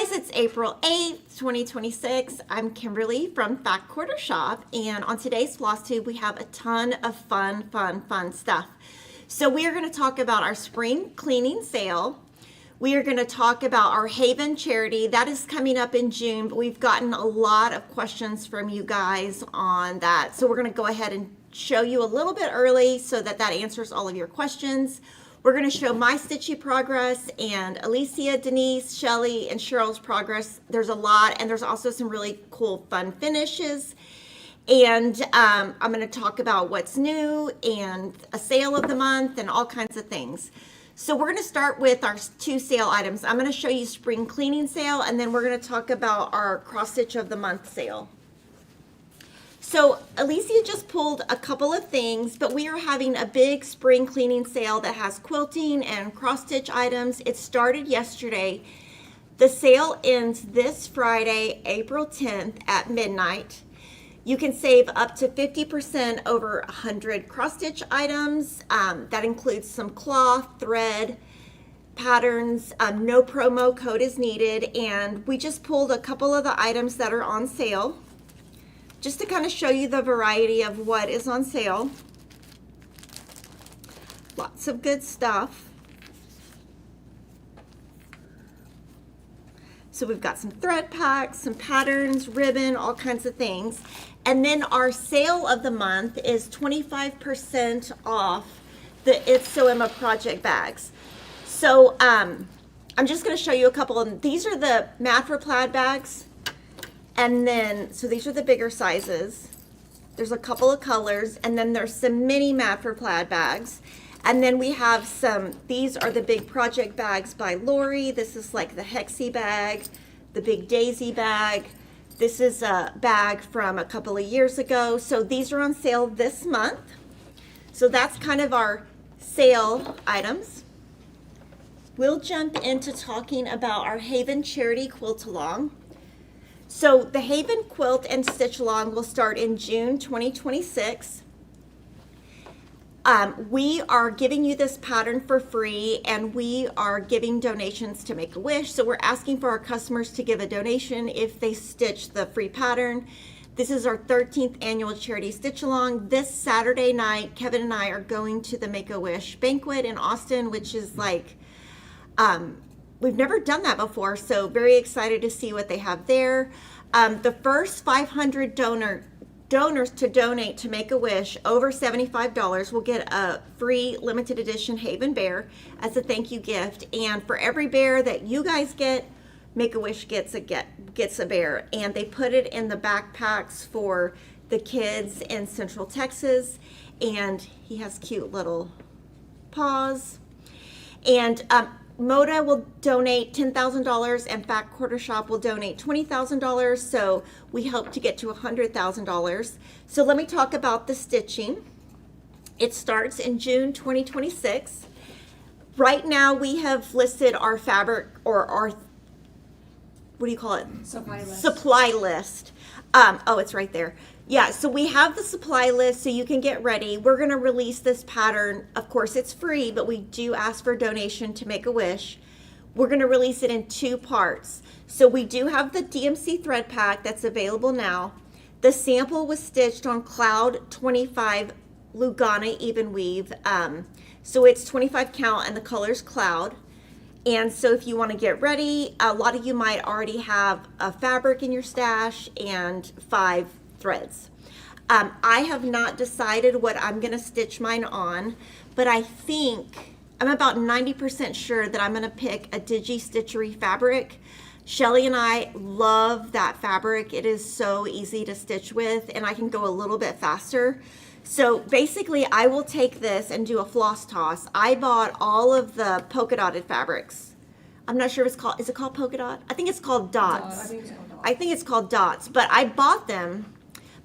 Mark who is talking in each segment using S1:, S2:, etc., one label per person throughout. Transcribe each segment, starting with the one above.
S1: guys, it's April 8th, 2026. I'm Kimberly from Fat Quarter Shop, and on today's FlossTube, we have a ton of fun stuff. So we are going to talk about our spring cleaning sale. We are going to talk about our Haven charity. That is coming up in June, but we've gotten a lot of questions from you guys on that. So we're going to go ahead and show you a little bit early so that answers all of your questions. We're going to show my Stitchy progress and Alicia, Denise, Shelly, and Cheryl's progress. There's a lot, and there's also some really cool fun finishes. And I'm going to talk about what's new and a sale of the month and all kinds of things. So we're going to start with our two sale items. I'm going to show you spring cleaning sale, and then we're going to talk about our cross stitch of the month sale. So Alicia just pulled a couple of things, but we are having a big spring cleaning sale that has quilting and cross stitch items. It started yesterday. The sale ends this Friday, April 10th at midnight. You can save up to 50% over 100 cross stitch items. That includes some cloth, thread, patterns. No promo code is needed. And we just pulled a couple of the items that are on sale, just to kind of show you the variety of what is on sale. Lots of good stuff. So we've got some thread packs, some patterns, ribbon, all kinds of things. And then our sale of the month is 25% off the It's So Emma project bags. So I'm just going to show you a couple of them. These are the Mad for Plaid bags. And then, so these are the bigger sizes. There's a couple of colors, and then there's some mini Mad for Plaid bags. And then we have some, these are the big project bags by Lori. This is like the Hexie bag, the big Daisy bag. This is a bag from a couple of years ago. So these are on sale this month. So that's kind of our sale items. We'll jump into talking about our Haven charity quilt along. So the Haven Quilt and Stitch Along will start in June 2026. We are giving you this pattern for free, and we are giving donations to Make-A-Wish. So we're asking for our customers to give a donation if they stitch the free pattern. This is our 13th annual charity Stitch Along. This Saturday night, Kevin and I are going to the Make-A-Wish banquet in Austin, which is like, we've never done that before, so very excited to see what they have there. The first 500 donors to donate to Make-A-Wish over $75 will get a free limited edition Haven bear as a thank you gift. And for every bear that you guys get, Make-A-Wish gets a bear. And they put it in the backpacks for the kids in Central Texas. And he has cute little paws. And Moda will donate $10,000 and Fat Quarter Shop will donate $20,000. So we hope to get to $100,000. So let me talk about the stitching. It starts in June 2026. Right now we have listed our fabric, or our, what do you call it?
S2: Supply list.
S1: Supply list. Oh, it's right there. Yeah, so we have the supply list so you can get ready. We're going to release this pattern. Of course, it's free, but we do ask for a donation to Make-A-Wish. We're going to release it in two parts. So we do have the DMC thread pack that's available now. The sample was stitched on Cloud 25 Lugana even weave. So it's 25 count and the color's Cloud. And so if you want to get ready, a lot of you might already have a fabric in your stash and 5 threads. I have not decided what I'm going to stitch mine on, but I think I'm about 90% sure that I'm going to pick a Digi Stitchery fabric. Shelly and I love that fabric. It is so easy to stitch with, and I can go a little bit faster. So basically, I will take this and do a floss toss. I bought all of the polka dotted fabrics. I'm not sure if it's called, is it called polka dot? I think it's called dots. I think it's called dots, but I bought them.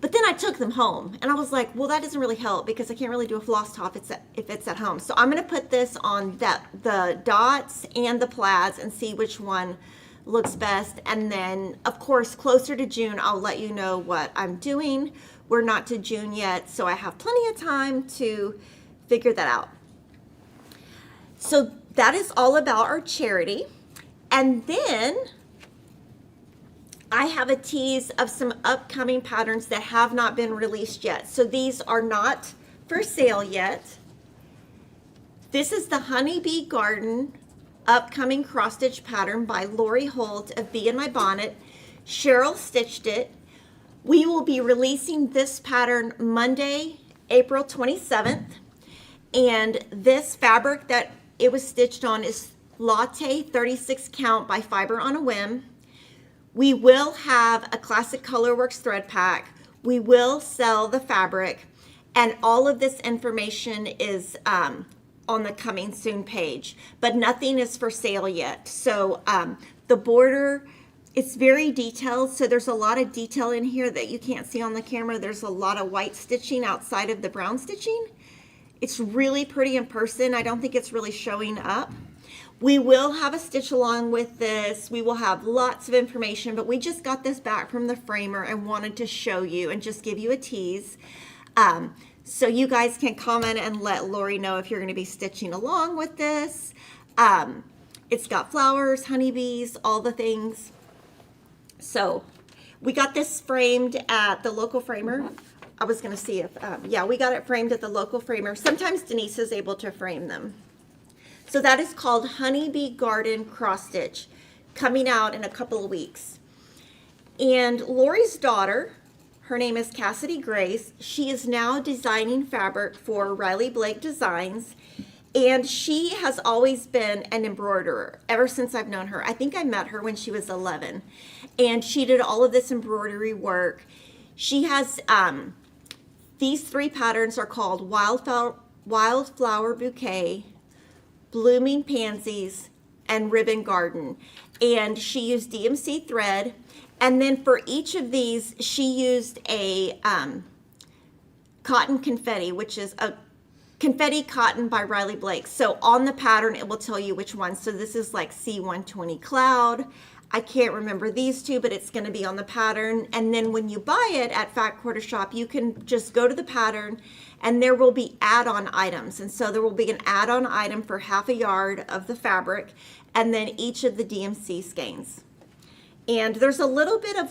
S1: But then I took them home, and I was like, well, that doesn't really help because I can't really do a floss top if it's at home. So I'm going to put this on the dots and the plaids and see which one looks best. And then, of course, closer to June, I'll let you know what I'm doing. We're not to June yet, so I have plenty of time to figure that out. So that is all about our charity. And then I have a tease of some upcoming patterns that have not been released yet. So these are not for sale yet. This is the Honeybee Garden upcoming cross stitch pattern by Lori Holt of Bee in My Bonnet. Cheryl stitched it. We will be releasing this pattern Monday, April 27th. And this fabric that it was stitched on is Latte 36 count by Fiber on a Whim. We will have a Classic Colorworks thread pack. We will sell the fabric, and all of this information is on the Coming Soon page, but nothing is for sale yet. So the border, it's very detailed, so there's a lot of detail in here that you can't see on the camera. There's a lot of white stitching outside of the brown stitching. It's really pretty in person. I don't think it's really showing up. We will have a stitch along with this. We will have lots of information, but we just got this back from the framer and wanted to show you and just give you a tease. So you guys can comment and let Lori know if you're going to be stitching along with this. It's got flowers, honeybees, all the things. So we got this framed at the local framer. I was going to see if, yeah, we got it framed at the local framer. Sometimes Denise is able to frame them. So that is called Honeybee Garden Cross Stitch, coming out in a couple of weeks. And Lori's daughter, her name is Cassidy Grace. She is now designing fabric for Riley Blake Designs. And she has always been an embroiderer ever since I've known her. I think I met her when she was 11. And she did all of this embroidery work. She has, these three patterns are called Wildflower Bouquet, Blooming Pansies, and Ribbon Garden. And she used DMC thread. And then for each of these, she used a cotton confetti, which is a confetti cotton by Riley Blake. So on the pattern, it will tell you which one. So this is like C120 Cloud. I can't remember these two, but it's going to be on the pattern. And then when you buy it at Fat Quarter Shop, you can just go to the pattern and there will be add-on items. And so there will be an add-on item for half a yard of the fabric and then each of the DMC skeins. And there's a little bit of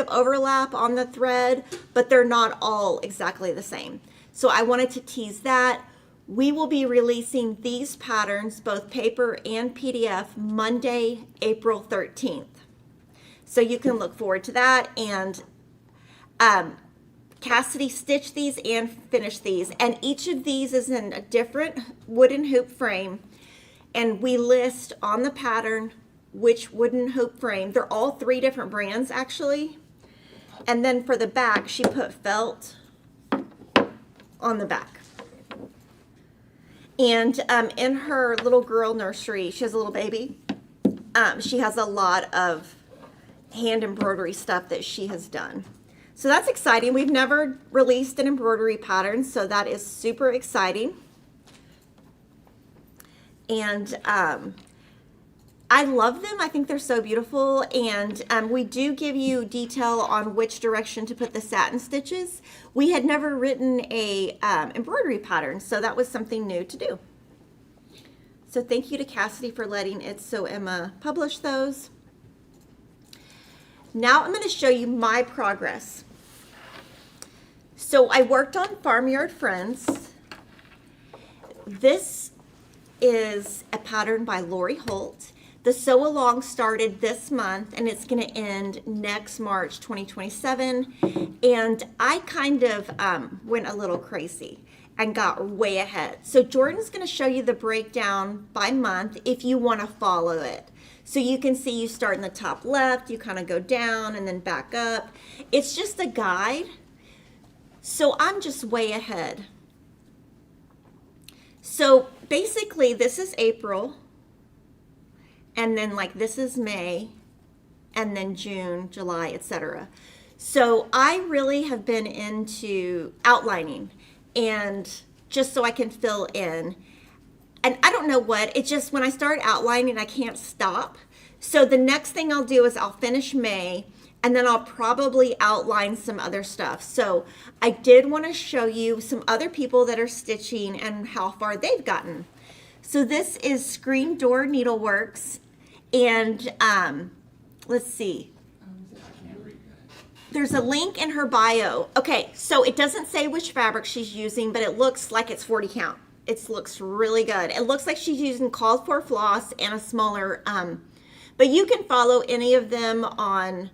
S1: overlap on the thread, but they're not all exactly the same. So I wanted to tease that. We will be releasing these patterns, both paper and PDF, Monday, April 13th. So you can look forward to that. And Cassidy stitched these and finished these. And each of these is in a different wooden hoop frame. And we list on the pattern which wooden hoop frame. They're all three different brands, actually. And then for the back, she put felt on the back. And in her little girl nursery, she has a little baby. She has a lot of hand embroidery stuff that she has done. So that's exciting. We've never released an embroidery pattern, so that is super exciting. And I love them. I think they're so beautiful. And we do give you detail on which direction to put the satin stitches. We had never written a embroidery pattern, so that was something new to do. So thank you to Cassidy for letting It's So Emma publish those. Now I'm going to show you my progress. So I worked on Farmyard Friends. This is a pattern by Lori Holt. The sew along started this month and it's going to end next March 2027. And I kind of went a little crazy and got way ahead. So Jordan's going to show you the breakdown by month if you want to follow it. So you can see you start in the top left, you kind of go down and then back up. It's just a guide. So I'm just way ahead. So basically this is April. And then like this is May, and then June, July, etc. So I really have been into outlining and just so I can fill in. And I don't know what, it just, when I start outlining, I can't stop. So the next thing I'll do is I'll finish May and then I'll probably outline some other stuff. So I did want to show you some other people that are stitching and how far they've gotten. So this is Screen Door Needleworks, and let's see, There's a link in her bio. Okay, so it doesn't say which fabric she's using, but it looks like it's 40 count. It looks really good. It looks like she's using called for floss and a smaller, but you can follow any of them on,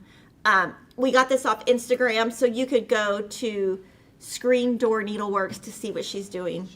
S1: we got this off Instagram, so you could go to Screen Door Needleworks to see what she's doing.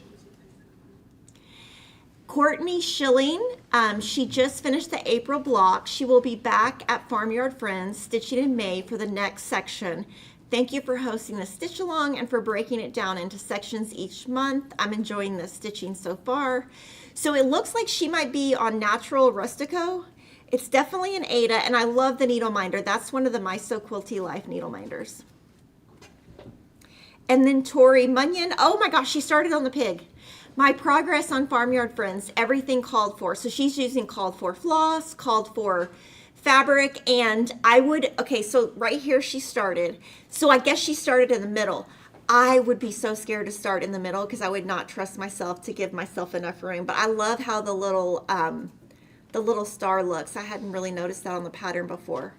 S1: Courtney Schilling, she just finished the April block. She will be back at Farmyard Friends stitching in May for the next section. Thank you for hosting the stitch along and for breaking it down into sections each month. I'm enjoying the stitching so far. So it looks like she might be on Natural Rustico. It's definitely an Ada, and I love the needle minder. That's one of the My So Quilty Life needle minders. And then Tori Munyon. Oh my gosh, she started on the pig. My progress on Farmyard Friends, everything called for. So she's using called for floss, called for fabric, and I would, okay, so right here she started. So I guess she started in the middle. I would be so scared to start in the middle because I would not trust myself to give myself enough room. But I love how the little star looks. I hadn't really noticed that on the pattern before.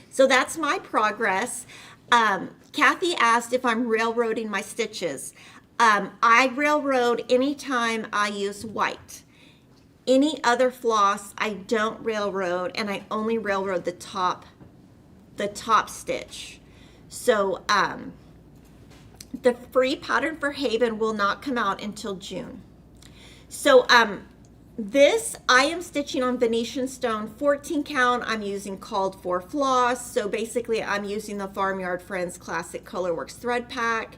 S1: So that's my progress. Kathy asked if I'm railroading my stitches. I railroad anytime I use white. Any other floss I don't railroad, and I only railroad the top stitch. So the free pattern for Haven will not come out until June. So this I am stitching on Venetian stone 14 count. I'm using called for floss. So basically I'm using the Farmyard Friends Classic Colorworks thread pack.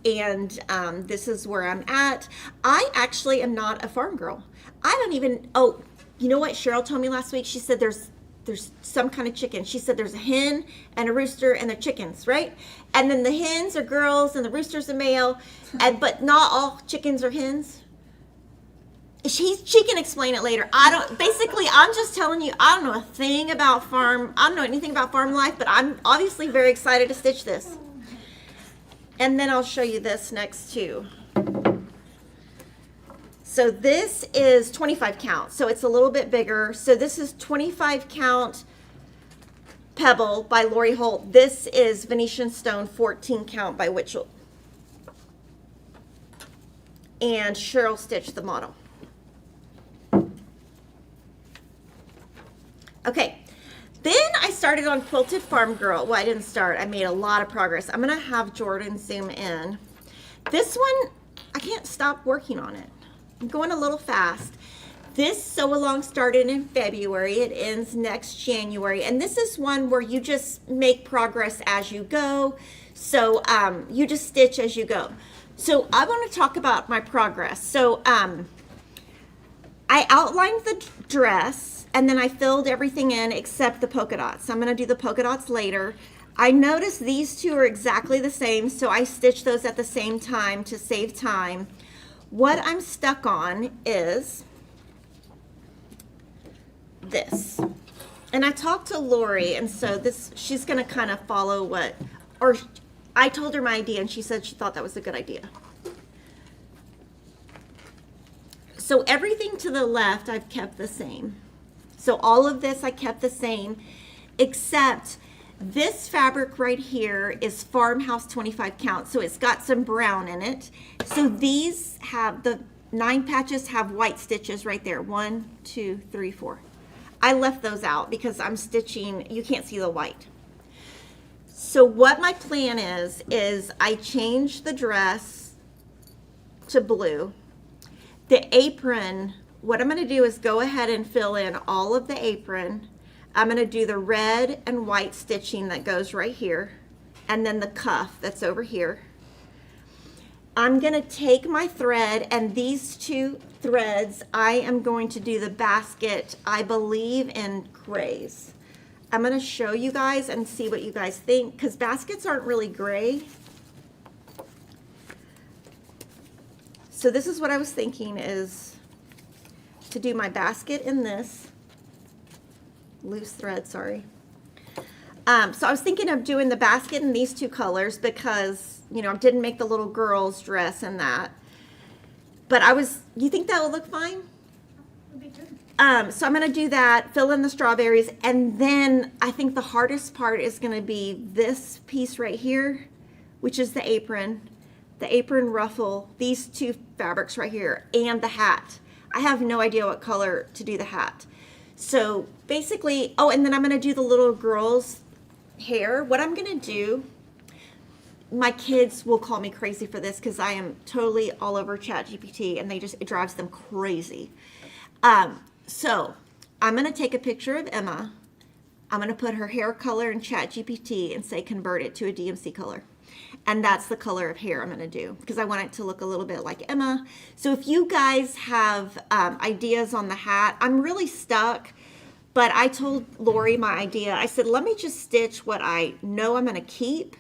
S1: And this is where I'm at. I actually am not a farm girl. I don't even, oh, you know what Cheryl told me last week? She said there's some kind of chicken. She said there's a hen and a rooster and they're chickens, right? And then the hens are girls and the roosters are male, but not all chickens are hens. She can explain it later. Basically, I'm just telling you, I don't know a thing about farm. I don't know anything about farm life, but I'm obviously very excited to stitch this. And then I'll show you this next too. So this is 25 count, so it's a little bit bigger. So this is 25 count Pebble by Lori Holt. This is Venetian Stone 14 count by Witchell. And Cheryl stitched the model. Okay. Then I started on Quilted Farm Girl. Well, I didn't start. I made a lot of progress. I'm going to have Jordan zoom in. This one, I can't stop working on it. I'm going a little fast. This sew along started in February. It ends next January. And this is one where you just make progress as you go. So you just stitch as you go. So I want to talk about my progress. So I outlined the dress. And then I filled everything in except the polka dots. So I'm going to do the polka dots later. I noticed these two are exactly the same, so I stitched those at the same time to save time. What I'm stuck on is this. And I talked to Lori, and so she's going to kind of follow or I told her my idea, and she said she thought that was a good idea. So everything to the left I've kept the same. So all of this I kept the same, except this fabric right here is Farmhouse 25 count. So it's got some brown in it. So these have, the 9 patches have white stitches right there. 1, 2, 3, 4. I left those out because I'm stitching, you can't see the white. So what my plan is I change the dress to blue. The apron, what I'm going to do is go ahead and fill in all of the apron. I'm going to do the red and white stitching that goes right here, and then the cuff that's over here. I'm going to take my thread, and these 2 threads, I am going to do the basket, I believe, in grays. I'm going to show you guys and see what you guys think, because baskets aren't really gray. So this is what I was thinking, is to do my basket in this loose thread, sorry. So I was thinking of doing the basket in these 2 colors because, you know, I didn't make the little girl's dress in that. But you think that will look fine?
S2: It'll be good.
S1: So I'm going to do that, fill in the strawberries, and then I think the hardest part is going to be this piece right here, which is the apron ruffle, these two fabrics right here, and the hat. I have no idea what color to do the hat. So basically, oh, and then I'm going to do the little girl's hair. What I'm going to do, my kids will call me crazy for this because I am totally all over ChatGPT, and it drives them crazy. So I'm going to take a picture of Emma. I'm going to put her hair color in ChatGPT and say convert it to a DMC color. And that's the color of hair I'm going to do because I want it to look a little bit like Emma. So if you guys have ideas on the hat, I'm really stuck. But I told Lori my idea. I said, let me just stitch what I know I'm going to keep,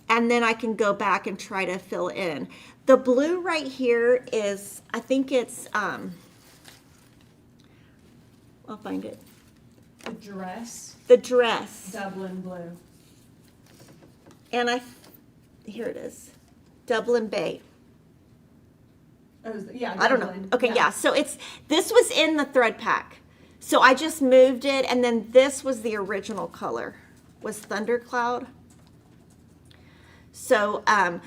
S1: and then I can go back and try to fill in. The blue right here is, I think it's, I'll find it.
S2: The dress.
S1: The dress.
S2: Dublin blue.
S1: And here it is. Dublin Bay.
S2: Oh, yeah.
S1: I don't know. Okay, yeah. So this was in the thread pack. So I just moved it, and then this was the original color, was Thundercloud. So, and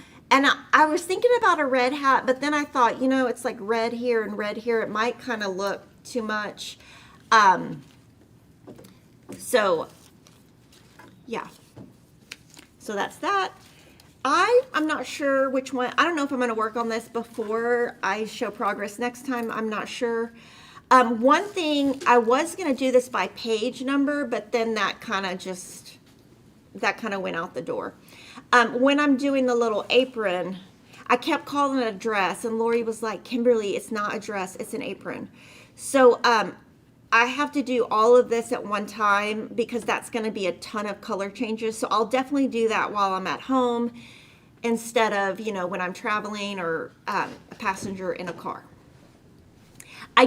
S1: I was thinking about a red hat, but then I thought, you know, it's like red here and red here. It might kind of look too much. So, yeah. So that's that. I'm not sure which one. I don't know if I'm going to work on this before I show progress next time. I'm not sure. One thing, I was going to do this by page number, but then that kind of went out the door. When I'm doing the little apron, I kept calling it a dress, and Lori was like, Kimberly, it's not a dress, it's an apron. So I have to do all of this at one time because that's going to be a ton of color changes. So I'll definitely do that while I'm at home instead of, you know, when I'm traveling or a passenger in a car. I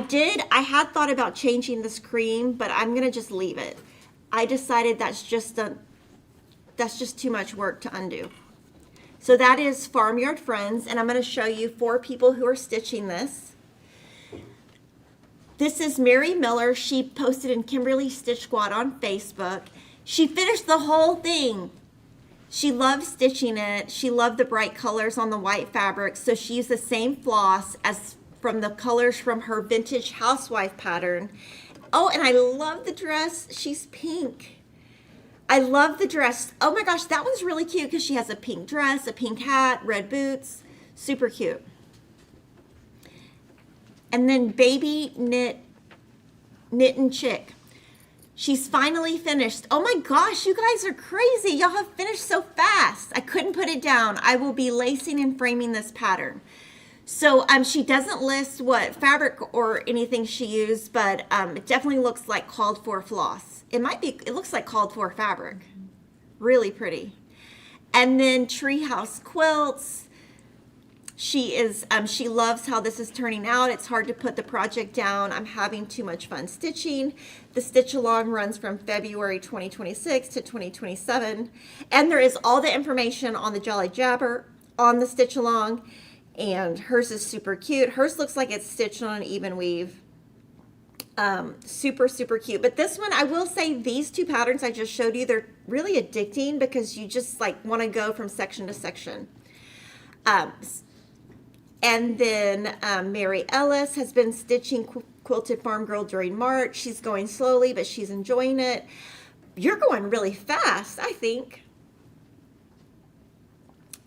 S1: had thought about changing this cream, but I'm going to just leave it. I decided that's just too much work to undo. So that is Farmyard Friends, and I'm going to show you 4 people who are stitching this. This is Mary Miller. She posted in Kimberly's Stitch Squad on Facebook. She finished the whole thing. She loved stitching it. She loved the bright colors on the white fabric, so she used the same floss as from the colors from her vintage housewife pattern. Oh, and I love the dress. She's pink. I love the dress. Oh my gosh, that one's really cute because she has a pink dress, a pink hat, red boots. Super cute. And then Baby Knittin' Chick. She's finally finished. Oh my gosh, you guys are crazy. Y'all have finished so fast. I couldn't put it down. I will be lacing and framing this pattern. So she doesn't list what fabric or anything she used, but it definitely looks like called for floss. It looks like called for fabric. Really pretty. And then Treehouse Quilts. She loves how this is turning out. It's hard to put the project down. I'm having too much fun stitching. The stitch along runs from February 2026 to 2027. And there is all the information on the Jolly Jabber on the stitch along. And hers is super cute. Hers looks like it's stitched on an even weave. Super, super cute. But this one, I will say these 2 patterns I just showed you, they're really addicting because you just like want to go from section to section. And then Mary Ellis has been stitching Quilted Farm Girl during March. She's going slowly, but she's enjoying it. You're going really fast, I think.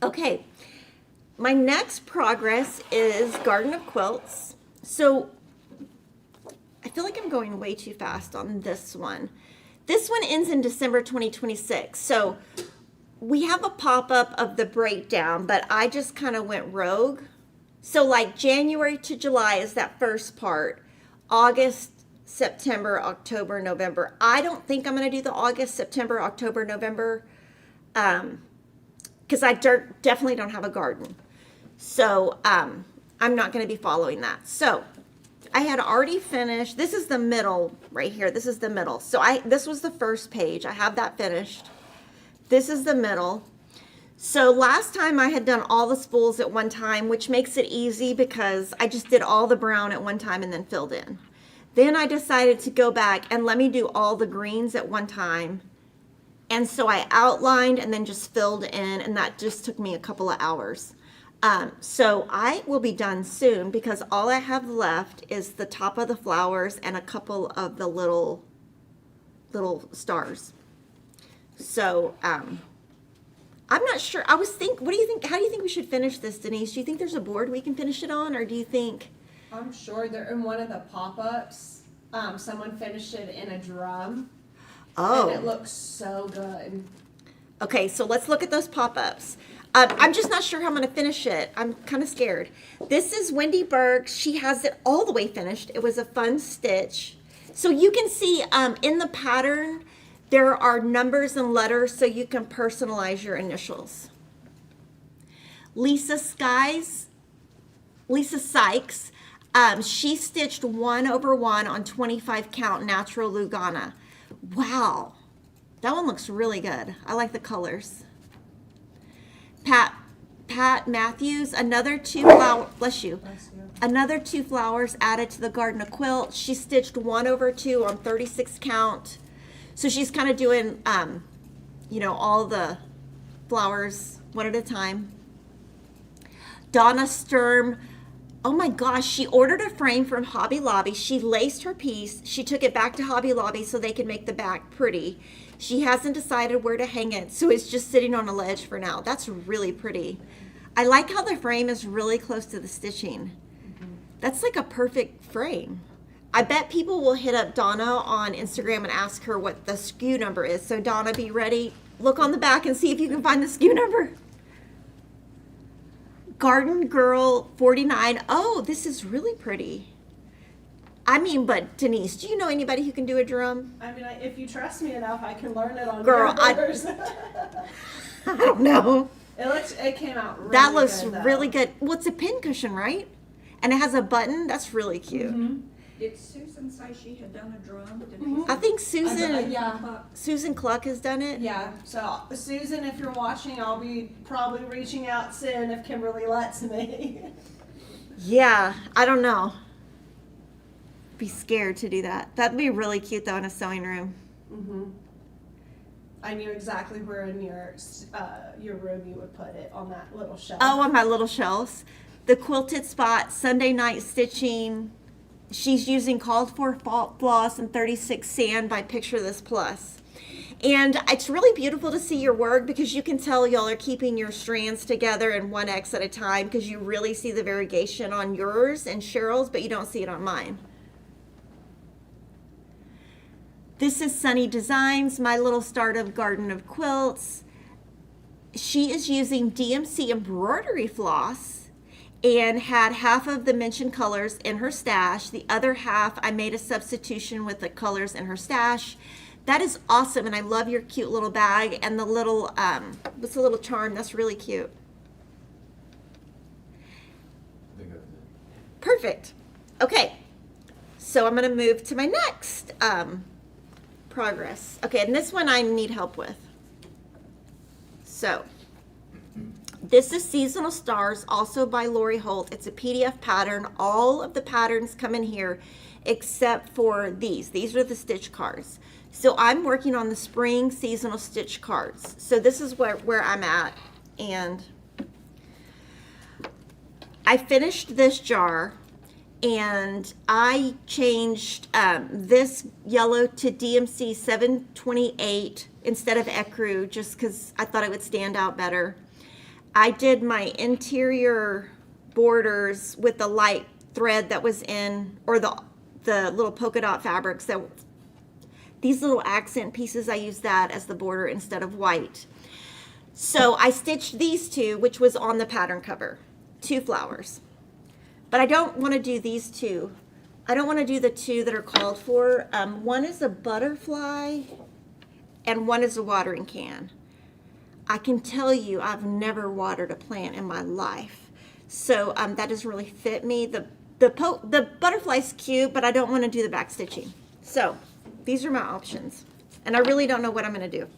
S1: Okay. My next progress is Garden of Quilts. So I feel like I'm going way too fast on this one. This one ends in December 2026. So we have a pop-up of the breakdown, but I just kind of went rogue. So like January to July is that first part. August, September, October, November. I don't think I'm going to do the August, September, October, November because I definitely don't have a garden. So I'm not going to be following that. So I had already finished. This is the middle right here. This is the middle. So this was the first page. I have that finished. This is the middle. So last time I had done all the spools at one time, which makes it easy because I just did all the brown at one time and then filled in. Then I decided to go back and let me do all the greens at one time. And so I outlined and then just filled in, and that just took me a couple of hours. So I will be done soon because all I have left is the top of the flowers and a couple of the little stars. So I'm not sure. I was what do you think? How do you think we should finish this, Denise? Do you think there's a board we can finish it on, or do you think?
S2: I'm sure they're in one of the pop-ups. Someone finished it in a drum.
S1: Oh.
S2: And it looks so good.
S1: Okay, so let's look at those pop-ups. I'm just not sure how I'm going to finish it. I'm kind of scared. This is Wendy Burke. She has it all the way finished. It was a fun stitch. So you can see in the pattern, there are numbers and letters so you can personalize your initials. Lisa Sykes, she stitched 1/1 on 25 count natural Lugana. Wow, that one looks really good. I like the colors. Pat Matthews, another 2 flower, bless you. Another 2 flowers added to the Garden of Quilt. She stitched 1/2 on 36 count. So she's kind of doing, all the flowers one at a time. Donna Sturm, oh my gosh, she ordered a frame from Hobby Lobby. She laced her piece. She took it back to Hobby Lobby so they could make the back pretty. She hasn't decided where to hang it, so it's just sitting on a ledge for now. That's really pretty. I like how the frame is really close to the stitching. That's like a perfect frame. I bet people will hit up Donna on Instagram and ask her what the SKU number is. So Donna, be ready. Look on the back and see if you can find the SKU number. Garden Girl 49. Oh, this is really pretty. I mean, but Denise, do you know anybody who can do a drum?
S2: I mean, if you trust me enough, I can learn it on
S1: Girl,
S2: yours.
S1: I don't know.
S2: It came out really good.
S1: That looks
S2: though.
S1: really good. Well, it's a pin cushion, right? And it has a button. That's really cute.
S2: Mm-hmm.
S3: Did Susan say she had done a drum?
S1: I think Susan
S2: Yeah.
S1: Susan Cluck has done it.
S2: Yeah, so Susan, if you're watching, I'll be probably reaching out soon if Kimberly lets me.
S1: Yeah, I don't know. Be scared to do that. That'd be really cute though in a sewing room.
S2: Mm-hmm. I knew exactly where in your room you would put it, on that little shelf.
S1: Oh, on my little shelves. The Quilted Spot Sunday Night Stitching. She's using called for floss and 36 sand by Picture This Plus. And it's really beautiful to see your work because you can tell y'all are keeping your strands together in 1x at a time because you really see the variegation on yours and Cheryl's, but you don't see it on mine. This is Sunny Designs, my little start of Garden of Quilts. She is using DMC embroidery floss and had half of the mentioned colors in her stash. The other half, I made a substitution with the colors in her stash. That is awesome, and I love your cute little bag and the little, what's the little charm? That's really cute. Perfect. Okay, so I'm gonna move to my next progress. Okay, and this one I need help with. So, this is Seasonal Stars, also by Lori Holt. It's a PDF pattern. All of the patterns come in here except for these. These are the stitch cards. So I'm working on the spring seasonal stitch cards. So this is where I'm at. And I finished this jar and I changed this yellow to DMC 728 instead of ecru just because I thought it would stand out better. I did my interior borders with the light thread that was in, or the little polka dot fabrics that, these little accent pieces, I used that as the border instead of white. So I stitched these two, which was on the pattern cover, 2 flowers. But I don't want to do these 2. I don't want to do the 2 that are called for. One is a butterfly and one is a watering can. I can tell you I've never watered a plant in my life. So that doesn't really fit me. The butterfly's cute, but I don't want to do the back stitching. So these are my options. And I really don't know what I'm going to do.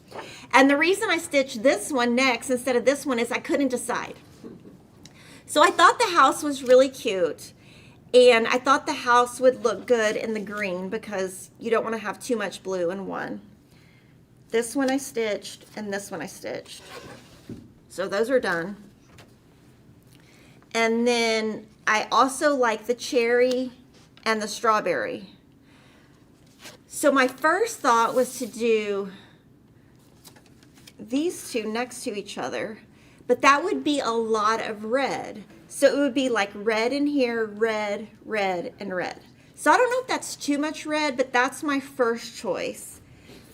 S1: And the reason I stitched this one next instead of this one is I couldn't decide. So I thought the house was really cute. And I thought the house would look good in the green because you don't want to have too much blue in one. This one I stitched and this one I stitched. So those are done. And then I also like the cherry and the strawberry. So my first thought was to do these two next to each other, but that would be a lot of red. So it would be like red in here, red, red, and red. So I don't know if that's too much red, but that's my first choice.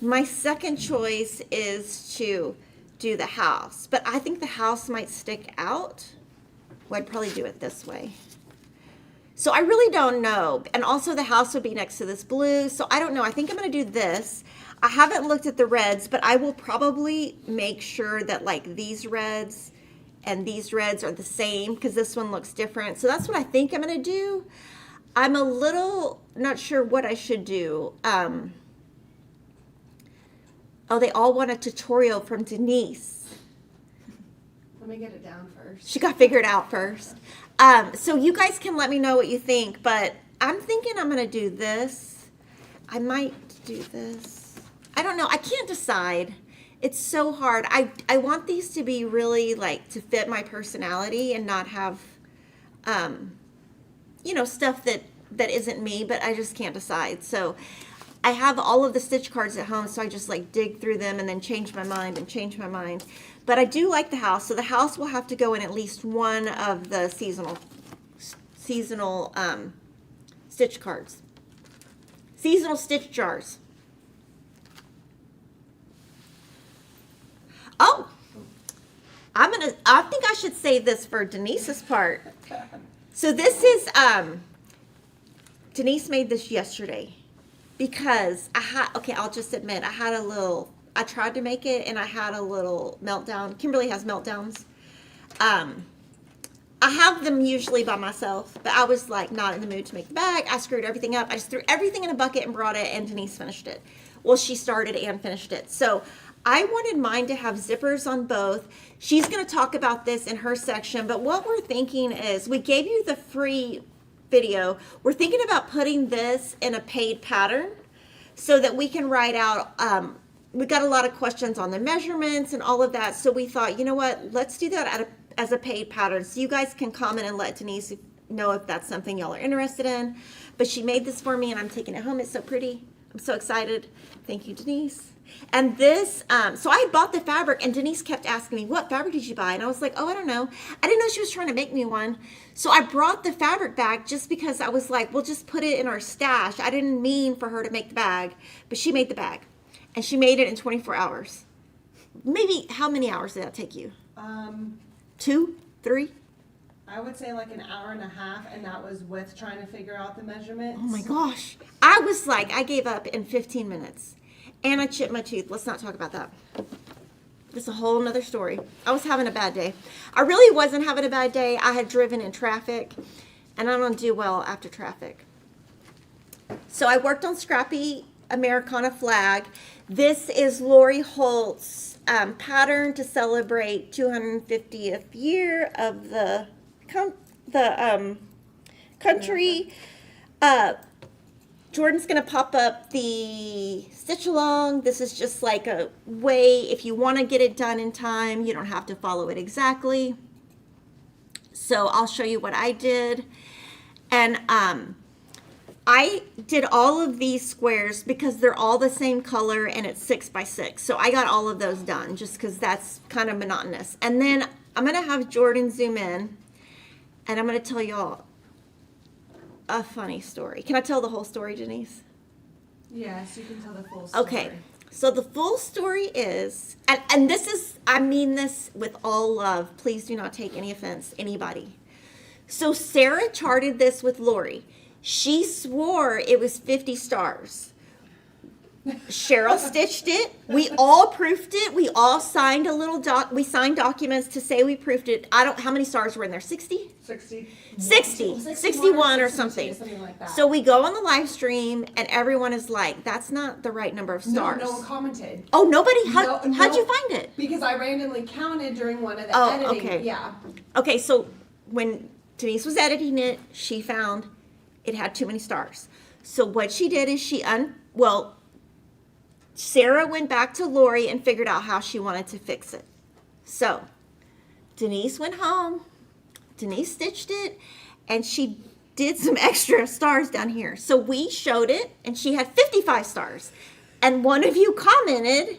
S1: My second choice is to do the house, but I think the house might stick out. Well, I'd probably do it this way. So I really don't know. And also the house would be next to this blue. So I don't know. I think I'm going to do this. I haven't looked at the reds, but I will probably make sure that like these reds and these reds are the same because this one looks different. So that's what I think I'm going to do. I'm a little not sure what I should do. Oh, they all want a tutorial from Denise.
S2: Let me get it down first.
S1: She got figured out first. So you guys can let me know what you think, but I'm thinking I'm going to do this. I might do this. I don't know. I can't decide. It's so hard. I want these to be really like to fit my personality and not have, you know, stuff that isn't me, but I just can't decide. So I have all of the stitch cards at home, so I just like dig through them and then change my mind and change my mind. But I do like the house, so the house will have to go in at least one of the seasonal stitch cards. Seasonal stitch jars. Oh, I think I should save this for Denise's part. So this is, Denise made this yesterday because I'll just admit, I tried to make it and I had a little meltdown. Kimberly has meltdowns. I have them usually by myself, but I was like not in the mood to make the bag. I screwed everything up. I just threw everything in a bucket and brought it, and Denise finished it. Well, she started and finished it. So I wanted mine to have zippers on both. She's going to talk about this in her section, but what we're thinking is we gave you the free video. We're thinking about putting this in a paid pattern so that we can write out, we got a lot of questions on the measurements and all of that. So we thought, you know what, let's do that as a paid pattern. So you guys can comment and let Denise know if that's something y'all are interested in. But she made this for me and I'm taking it home. It's so pretty. I'm so excited. Thank you, Denise. And this, so I bought the fabric and Denise kept asking me, what fabric did you buy? And I was like, oh, I don't know. I didn't know she was trying to make me one. So I brought the fabric back just because I was like, we'll just put it in our stash. I didn't mean for her to make the bag, but she made the bag. And she made it in 24 hours. Maybe, how many hours did that take you? 2, 3?
S2: I would say like an hour and a half, and that was with trying to figure out the measurements.
S1: Oh my gosh. I was like, I gave up in 15 minutes. And I chipped my tooth. Let's not talk about that. It's a whole nother story. I was having a bad day. I really wasn't having a bad day. I had driven in traffic, and I don't do well after traffic. So I worked on Scrappy Americana flag. This is Lori Holt's pattern to celebrate 250th year of the country. Jordan's going to pop up the stitch along. This is just like a way, if you want to get it done in time, you don't have to follow it exactly. So I'll show you what I did. And I did all of these squares because they're all the same color and it's 6 by 6. So I got all of those done just because that's kind of monotonous. And then I'm going to have Jordan zoom in and I'm going to tell y'all a funny story. Can I tell the whole story, Denise?
S2: Yes, you can tell the full story.
S1: Okay, so the full story is, and this is, I mean this with all love. Please do not take any offense, anybody. So Sarah charted this with Lori. She swore it was 50 stars. Cheryl stitched it. We all proofed it. We all signed a little we signed documents to say we proofed it. How many stars were in there? 60?
S2: 60.
S1: 61 or something.
S2: Something like that.
S1: So we go on the live stream and everyone is like, that's not the right number of stars.
S2: No one commented.
S1: Oh, nobody? How'd you find it?
S2: Because I randomly counted during one of the editing.
S1: Okay.
S2: Yeah.
S1: Okay, so when Denise was editing it, she found it had too many stars. So what she did is Sarah went back to Lori and figured out how she wanted to fix it. So Denise went home, Denise stitched it, and she did some extra stars down here. So we showed it, and she had 55 stars. And one of you commented,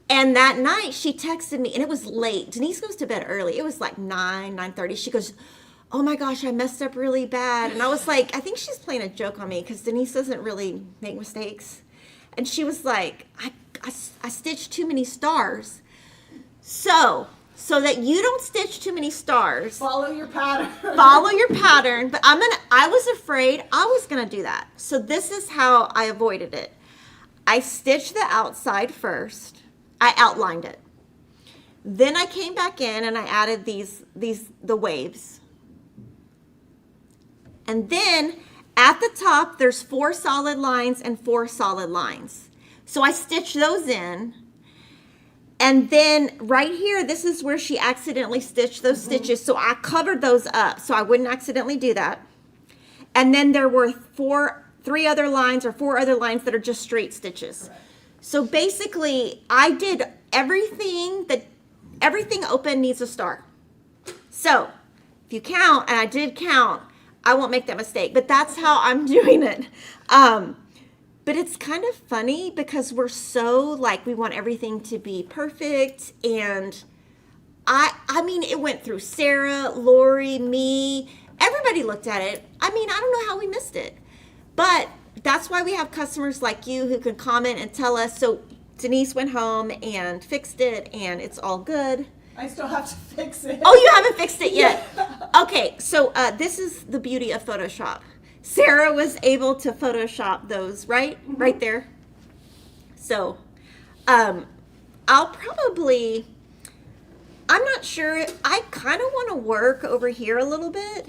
S1: and that night she texted me, and it was late. Denise goes to bed early. It was like 9:30. She goes, oh my gosh, I messed up really bad. And I was like, I think she's playing a joke on me because Denise doesn't really make mistakes. And she was like, I stitched too many stars. So that you don't stitch too many stars,
S2: Follow your pattern.
S1: follow your pattern. But I was afraid I was gonna do that. So this is how I avoided it. I stitched the outside first. I outlined it. Then I came back in and I added the waves. And then at the top, there's 4 solid lines and 4 solid lines. So I stitched those in. And then right here, this is where she accidentally stitched those stitches. So I covered those up so I wouldn't accidentally do that. And then there were 4 other lines that are just straight stitches.
S2: Correct.
S1: So basically, I did everything open needs a star. So if you count, and I did count, I won't make that mistake, but that's how I'm doing it. But it's kind of funny because we're so we want everything to be perfect. And I mean, it went through Sarah, Lori, me, everybody looked at it. I mean, I don't know how we missed it, but that's why we have customers like you who can comment and tell us. So Denise went home and fixed it and it's all good.
S2: I still have to fix it.
S1: Oh, you haven't fixed it yet. Okay, so this is the beauty of Photoshop. Sarah was able to Photoshop those, right?
S2: Mm-hmm.
S1: Right there. So I'm not sure. I kind of want to work over here a little bit.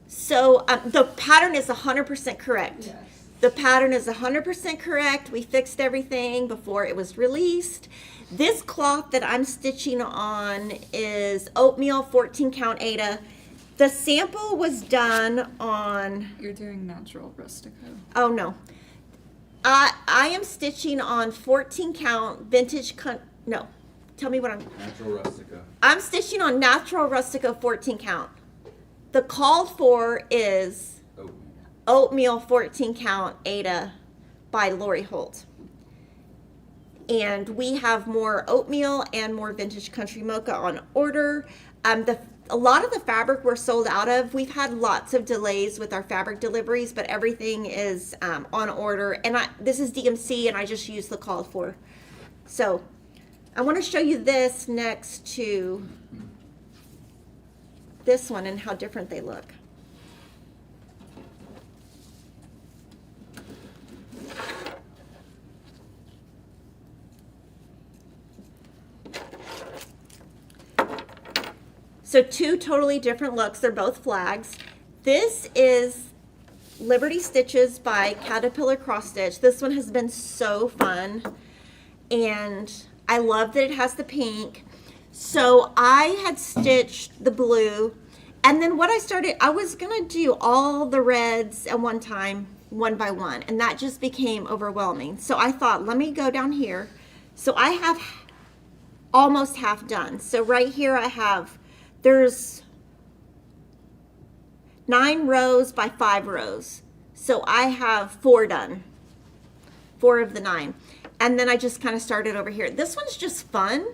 S1: So the pattern is 100% correct.
S2: Yes.
S1: The pattern is 100% correct. We fixed everything before it was released. This cloth that I'm stitching on is oatmeal 14 count Aida. The sample was done on,
S3: You're doing natural rustico.
S1: oh no. I am stitching on 14 count vintage, no. Tell me what
S4: Natural rustica.
S1: I'm stitching on natural rustico 14 count. The called for is oatmeal 14 count Aida by Lori Holt. And we have more oatmeal and more vintage country mocha on order. A lot of the fabric we're sold out of. We've had lots of delays with our fabric deliveries, but everything is on order. And this is DMC, and I just used the called for. So I want to show you this next to this one and how different they look. So 2 totally different looks. They're both flags. This is Liberty Stitches by Caterpillar Cross Stitch. This one has been so fun. And I love that it has the pink. So I had stitched the blue. And then what I was going to do all the reds at one time, one by one. And that just became overwhelming. So I thought, let me go down here. So I have almost half done. So right here there's 9 rows by 5 rows. So I have 4 done. 4 of the 9. And then I just kind of started over here. This one's just fun.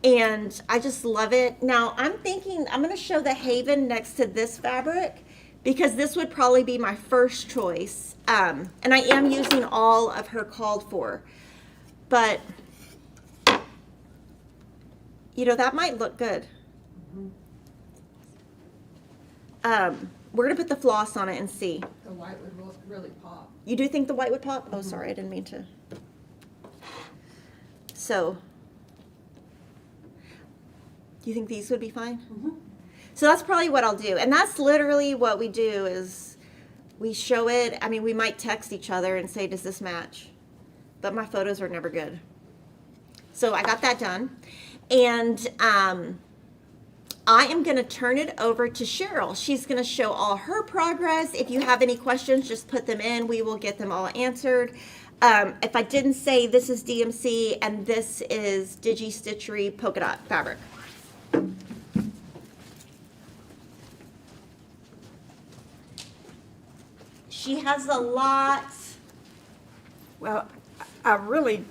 S1: And I just love it. Now I'm thinking I'm going to show the Haven next to this fabric because this would probably be my first choice. And I am using all of her called for. But, that might look good. We're going to put the floss on it and see.
S3: The white would really pop.
S1: You do think the white would pop? Oh, sorry, I didn't mean to. So, do you think these would be fine?
S2: Mm-hmm.
S1: So that's probably what I'll do. And that's literally what we do is we show it. I mean, we might text each other and say, does this match? But my photos are never good. So I got that done. And I am going to turn it over to Cheryl. She's going to show all her progress. If you have any questions, just put them in. We will get them all answered. If I didn't say, this is DMC and this is Digi-Stitchery polka dot fabric. She has a lot.
S4: Well, I really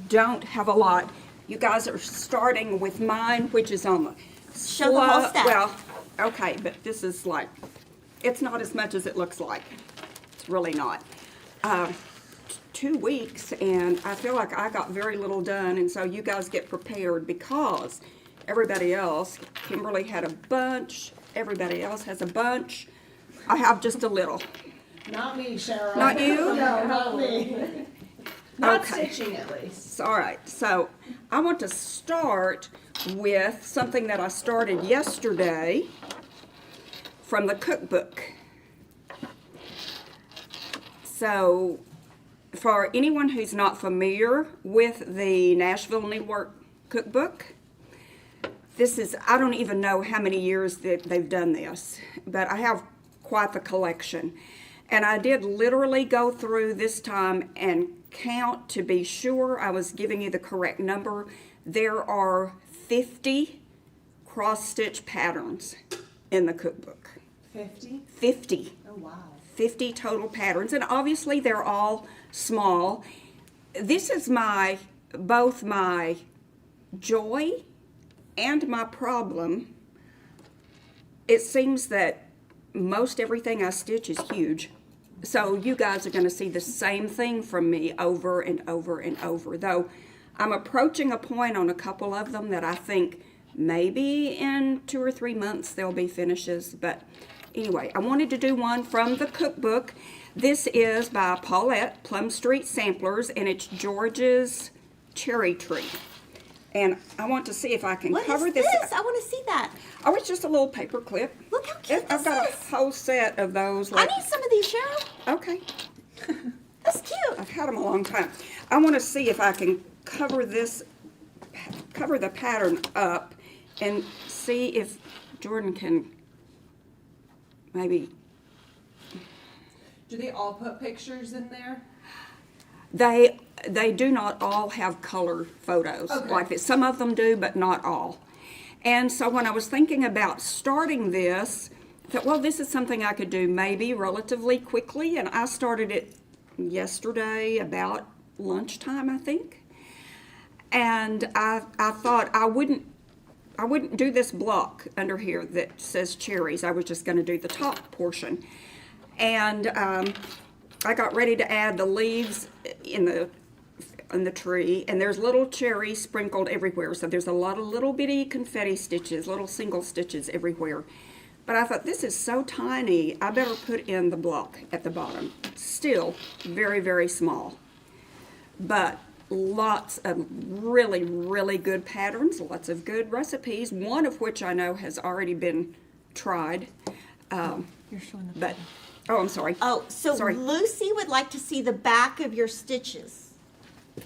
S4: don't have a lot. You guys are starting with mine, which is on the
S1: Show the whole stack.
S4: Well, okay, but this is like, it's not as much as it looks like. It's really not. 2 weeks, and I feel like I got very little done, and so you guys get prepared because everybody else, Kimberly had a bunch, everybody else has a bunch. I have just a little.
S2: Not me, Cheryl.
S4: Not you?
S2: No, not me. Not
S4: Okay.
S2: stitching at least.
S4: All right, so I want to start with something that I started yesterday from the cookbook. So, for anyone who's not familiar with the Nashville Needlework Cookbook, this is, I don't even know how many years that they've done this, but I have quite the collection. And I did literally go through this time and count to be sure I was giving you the correct number. There are 50 cross-stitch patterns in the cookbook.
S2: 50?
S4: 50.
S2: Oh, wow.
S4: 50 total patterns, and obviously they're all small. This is both my joy and my problem. It seems that most everything I stitch is huge. So you guys are going to see the same thing from me over and over and over, though I'm approaching a point on a couple of them that I think maybe in 2 or 3 months they'll be finishes. But anyway, I wanted to do one from the cookbook. This is by Paulette, Plum Street Samplers, and it's George's Cherry Tree. And I want to see if I can
S1: What
S4: cover
S1: is
S4: this.
S1: this? I want to see that.
S4: Oh, it's just a little paper clip.
S1: Look how cute
S4: I've
S1: this
S4: got
S1: is.
S4: a whole set of those.
S1: I need some of these, Cheryl.
S4: Okay.
S1: That's cute.
S4: I've had them a long time. I want to see if I can cover the pattern up and see if Jordan can maybe.
S2: Do they all put pictures in there?
S4: They do not all have color photos
S2: Okay.
S4: like this. Some of them do, but not all. And so when I was thinking about starting this, I thought, well, this is something I could do maybe relatively quickly, and I started it yesterday about lunchtime, I think. And I thought I wouldn't do this block under here that says cherries. I was just going to do the top portion. And I got ready to add the leaves in the tree, and there's little cherries sprinkled everywhere. So there's a lot of little bitty confetti stitches, little single stitches everywhere. But I thought, this is so tiny, I better put in the block at the bottom. Still very, very small. But lots of really, really good patterns, lots of good recipes, one of which I know has already been tried.
S1: You're showing the.
S4: But, oh, I'm sorry.
S1: Oh, so
S4: Sorry.
S1: Lucy would like to see the back of your stitches.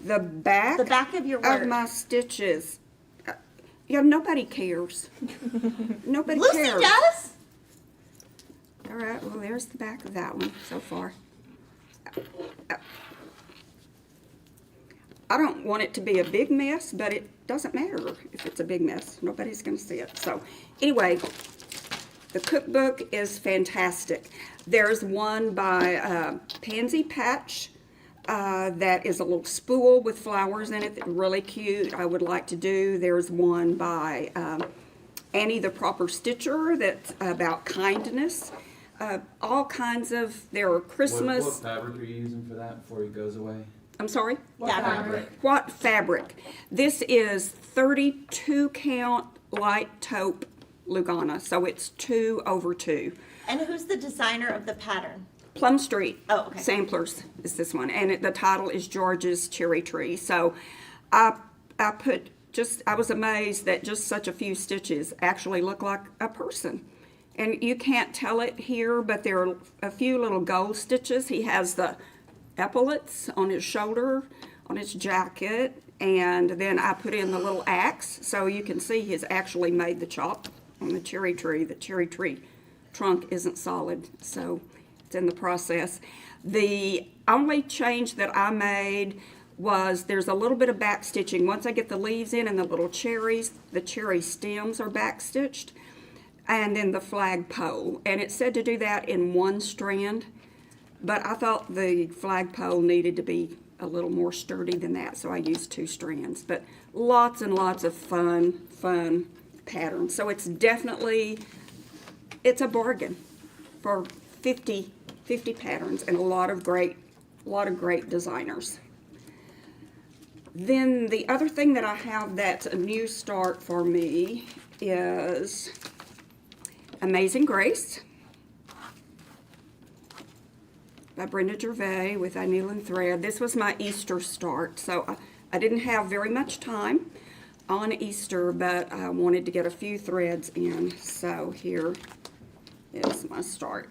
S4: The back
S1: of your work.
S4: of my stitches. Yeah, nobody cares. Nobody
S1: Lucy
S4: cares.
S1: does?
S4: All right, well, there's the back of that one so far. I don't want it to be a big mess, but it doesn't matter if it's a big mess. Nobody's going to see it. So, anyway, the cookbook is fantastic. There's one by Pansy Patch that is a little spool with flowers in it that's really cute. I would like to do. There's one by Annie the Proper Stitcher that's about kindness. All kinds of, there are Christmas.
S5: What fabric are you using for that before it goes away?
S4: I'm sorry?
S1: Fabric.
S4: What fabric? This is 32 count light taupe Lugana, so it's 2 over 2.
S1: And who's the designer of the pattern?
S4: Plum Street
S1: Oh, okay.
S4: Samplers is this one, and the title is George's Cherry Tree. So I was amazed that just such a few stitches actually look like a person. And you can't tell it here, but there are a few little gold stitches. He has the epaulets on his shoulder, on his jacket, and then I put in the little axe, so you can see he's actually made the chop on the cherry tree. The cherry tree trunk isn't solid, so it's in the process. The only change that I made was there's a little bit of back stitching. Once I get the leaves in and the little cherries, the cherry stems are back stitched, and then the flagpole. And it said to do that in one strand, but I thought the flagpole needed to be a little more sturdy than that, so I used 2 strands. But lots and lots of fun patterns. So it's definitely, it's a bargain for 50 patterns and a lot of great designers. Then the other thing that I have that's a new start for me is Amazing Grace by Brenda Gervais with a needle and thread. This was my Easter start, so I didn't have very much time on Easter, but I wanted to get a few threads in, so here is my start.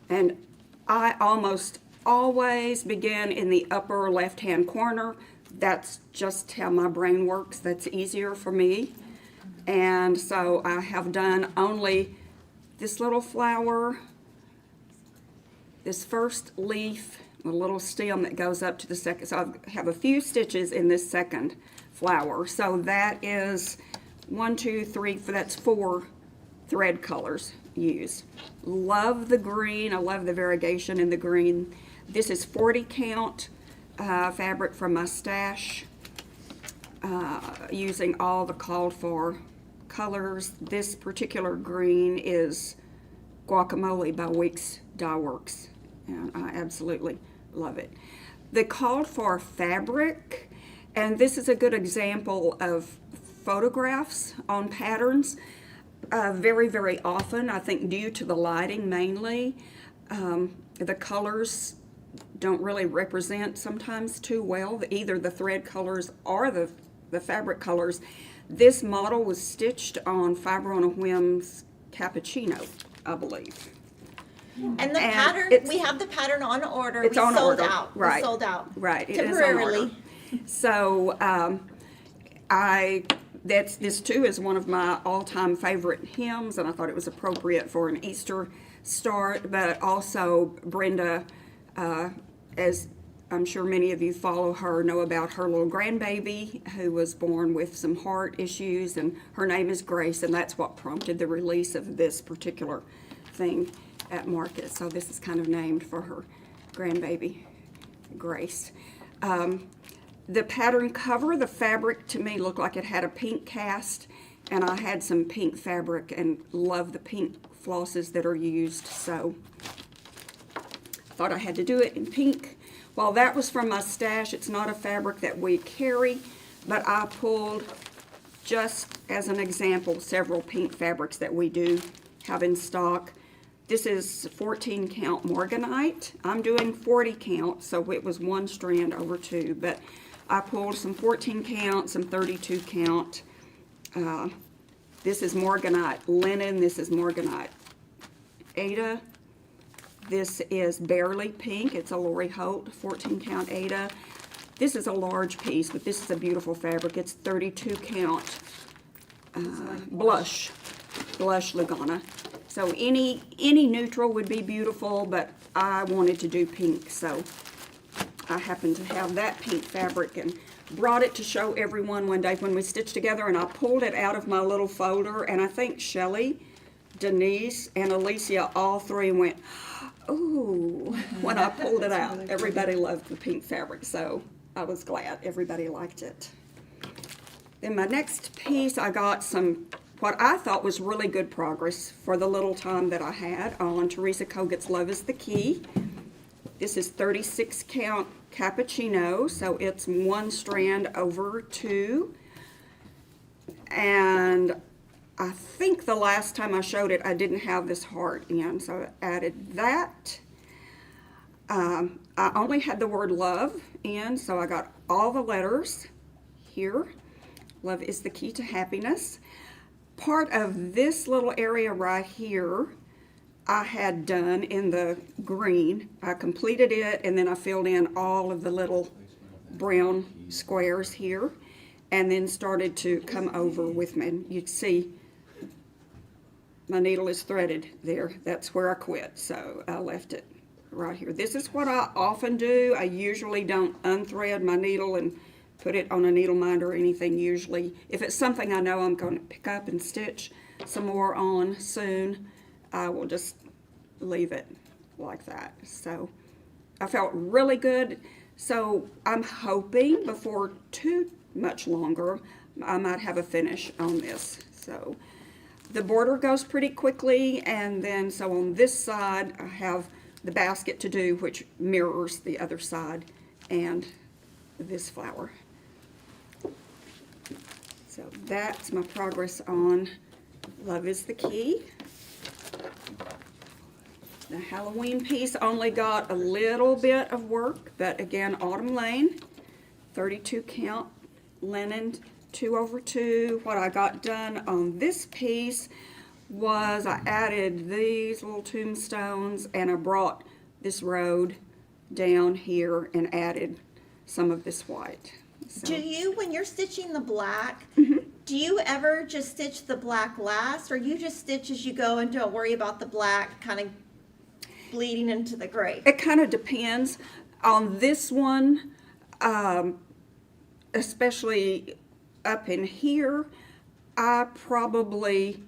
S4: And I almost always begin in the upper left-hand corner. That's just how my brain works. That's easier for me. And so I have done only this little flower, this first leaf, a little stem that goes up to the second. So I have a few stitches in this second flower. So that is 1, 2, 3, that's 4 thread colors used. Love the green. I love the variegation in the green. This is 40 count fabric from my stash, using all the called for colors. This particular green is Guacamole by Weeks Dye Works, and I absolutely love it. The called for fabric, and this is a good example of photographs on patterns. Very, very often, I think due to the lighting mainly, the colors don't really represent sometimes too well, either the thread colors or the fabric colors. This model was stitched on Fiber on a Whim's Cappuccino, I believe.
S1: And the
S4: And
S1: pattern,
S4: it's-
S1: we have the pattern on order.
S4: It's
S1: we
S4: on
S1: sold
S4: order.
S1: out.
S4: Right.
S1: We sold out.
S4: Right. It is on
S1: Temporarily.
S4: order. So this too is one of my all-time favorite hymns, and I thought it was appropriate for an Easter start. But also Brenda, as I'm sure many of you follow her, know about her little grandbaby who was born with some heart issues, and her name is Grace, and that's what prompted the release of this particular thing at market. So this is kind of named for her grandbaby, Grace. The pattern cover, the fabric to me looked like it had a pink cast, and I had some pink fabric and love the pink flosses that are used, so thought I had to do it in pink. While that was from my stash, it's not a fabric that we carry, but I pulled, just as an example, several pink fabrics that we do have in stock. This is 14 count Morganite. I'm doing 40 count, so it was 1 strand over 2, but I pulled some 14 count, some 32 count. This is Morganite Linen. This is Morganite Ada. This is Barely Pink. It's a Lori Holt 14 count Ada. This is a large piece, but this is a beautiful fabric. It's 32 count blush Lagana. So any neutral would be beautiful, but I wanted to do pink, so I happened to have that pink fabric and brought it to show everyone one day when we stitched together, and I pulled it out of my little folder, and I think Shelley, Denise, and Alicia, all 3 went, ooh, when I pulled it out.
S3: Really
S4: Everybody loved the pink fabric, so I was glad everybody liked it. Then my next piece, I got some, what I thought was really good progress for the little time that I had on Teresa Kogut's Love is the Key. This is 36 count Cappuccino, so it's 1 strand over 2. And I think the last time I showed it, I didn't have this heart in, so I added that. I only had the word love in, so I got all the letters here. Love is the key to happiness. Part of this little area right here, I had done in the green. I completed it, and then I filled in all of the little brown squares here, and then started to come over with me. And you can see my needle is threaded there. That's where I quit, so I left it right here. This is what I often do. I usually don't unthread my needle and put it on a needle minder or anything usually. If it's something I know I'm going to pick up and stitch some more on soon, I will just leave it like that. So I felt really good. So I'm hoping before too much longer, I might have a finish on this. So the border goes pretty quickly, and then so on this side I have the basket to do, which mirrors the other side and this flower. So that's my progress on Love is the Key. The Halloween piece only got a little bit of work, but again, Autumn Lane, 32 count linen, 2/2. What I got done on this piece was I added these little tombstones, and I brought this road down here and added some of this white. So,
S1: Do you, when you're stitching the black, do you ever just stitch the black last, or you just stitch as you go and don't worry about the black kind of bleeding into the gray?
S4: it kind of depends. On this one, especially up in here, I probably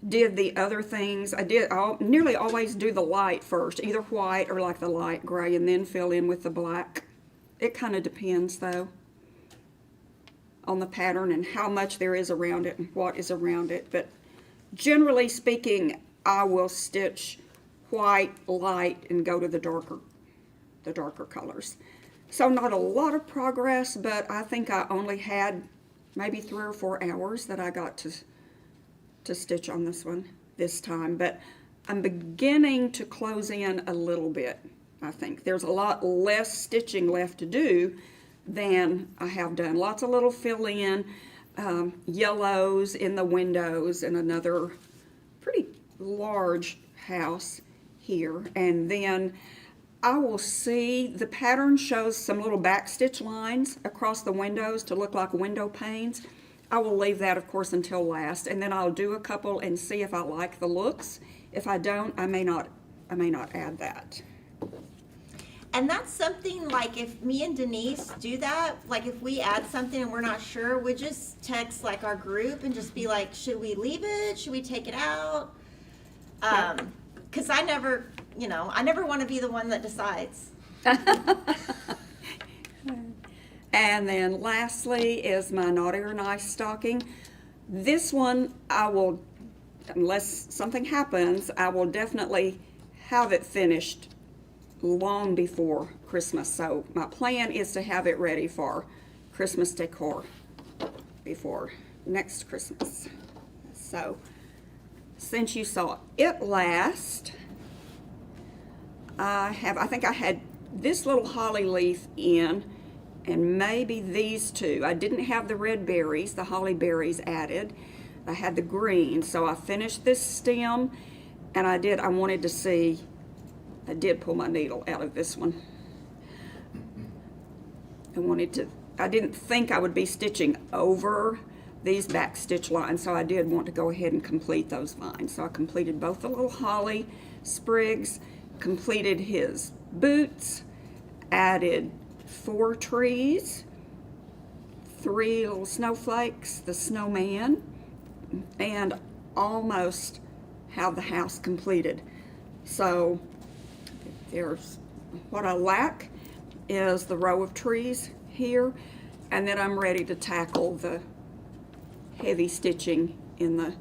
S4: did the other things. I'll nearly always do the light first, either white or like the light gray, and then fill in with the black. It kind of depends though on the pattern and how much there is around it and what is around it. But generally speaking, I will stitch white, light, and go to the darker colors. So not a lot of progress, but I think I only had maybe 3 or 4 hours that I got to stitch on this one this time. But I'm beginning to close in a little bit. I think there's a lot less stitching left to do than I have done. Lots of little fill in, yellows in the windows, and another pretty large house here. And then I will see the pattern shows some little back stitch lines across the windows to look like window panes. I will leave that, of course, until last, and then I'll do a couple and see if I like the looks. If I don't, I may not add that.
S1: And that's something like if me and Denise do that, like if we add something and we're not sure, we just text like our group and just be like, should we leave it? Should we take it out? Because I never want to be the one that decides.
S4: And then lastly is my Naughty or Nice stocking. This one I will, unless something happens, I will definitely have it finished long before Christmas. So my plan is to have it ready for Christmas decor before next Christmas. So since you saw it last, I think I had this little holly leaf in, and maybe these two. I didn't have the red berries, the holly berries added. I had the green, so I finished this stem, and I wanted to see, I did pull my needle out of this one. I didn't think I would be stitching over these back stitch lines, so I did want to go ahead and complete those lines. So I completed both the little holly sprigs, completed his boots, added 4 trees, 3 little snowflakes, the snowman, and almost have the house completed. So there's what I lack is the row of trees here, and then I'm ready to tackle the heavy stitching in the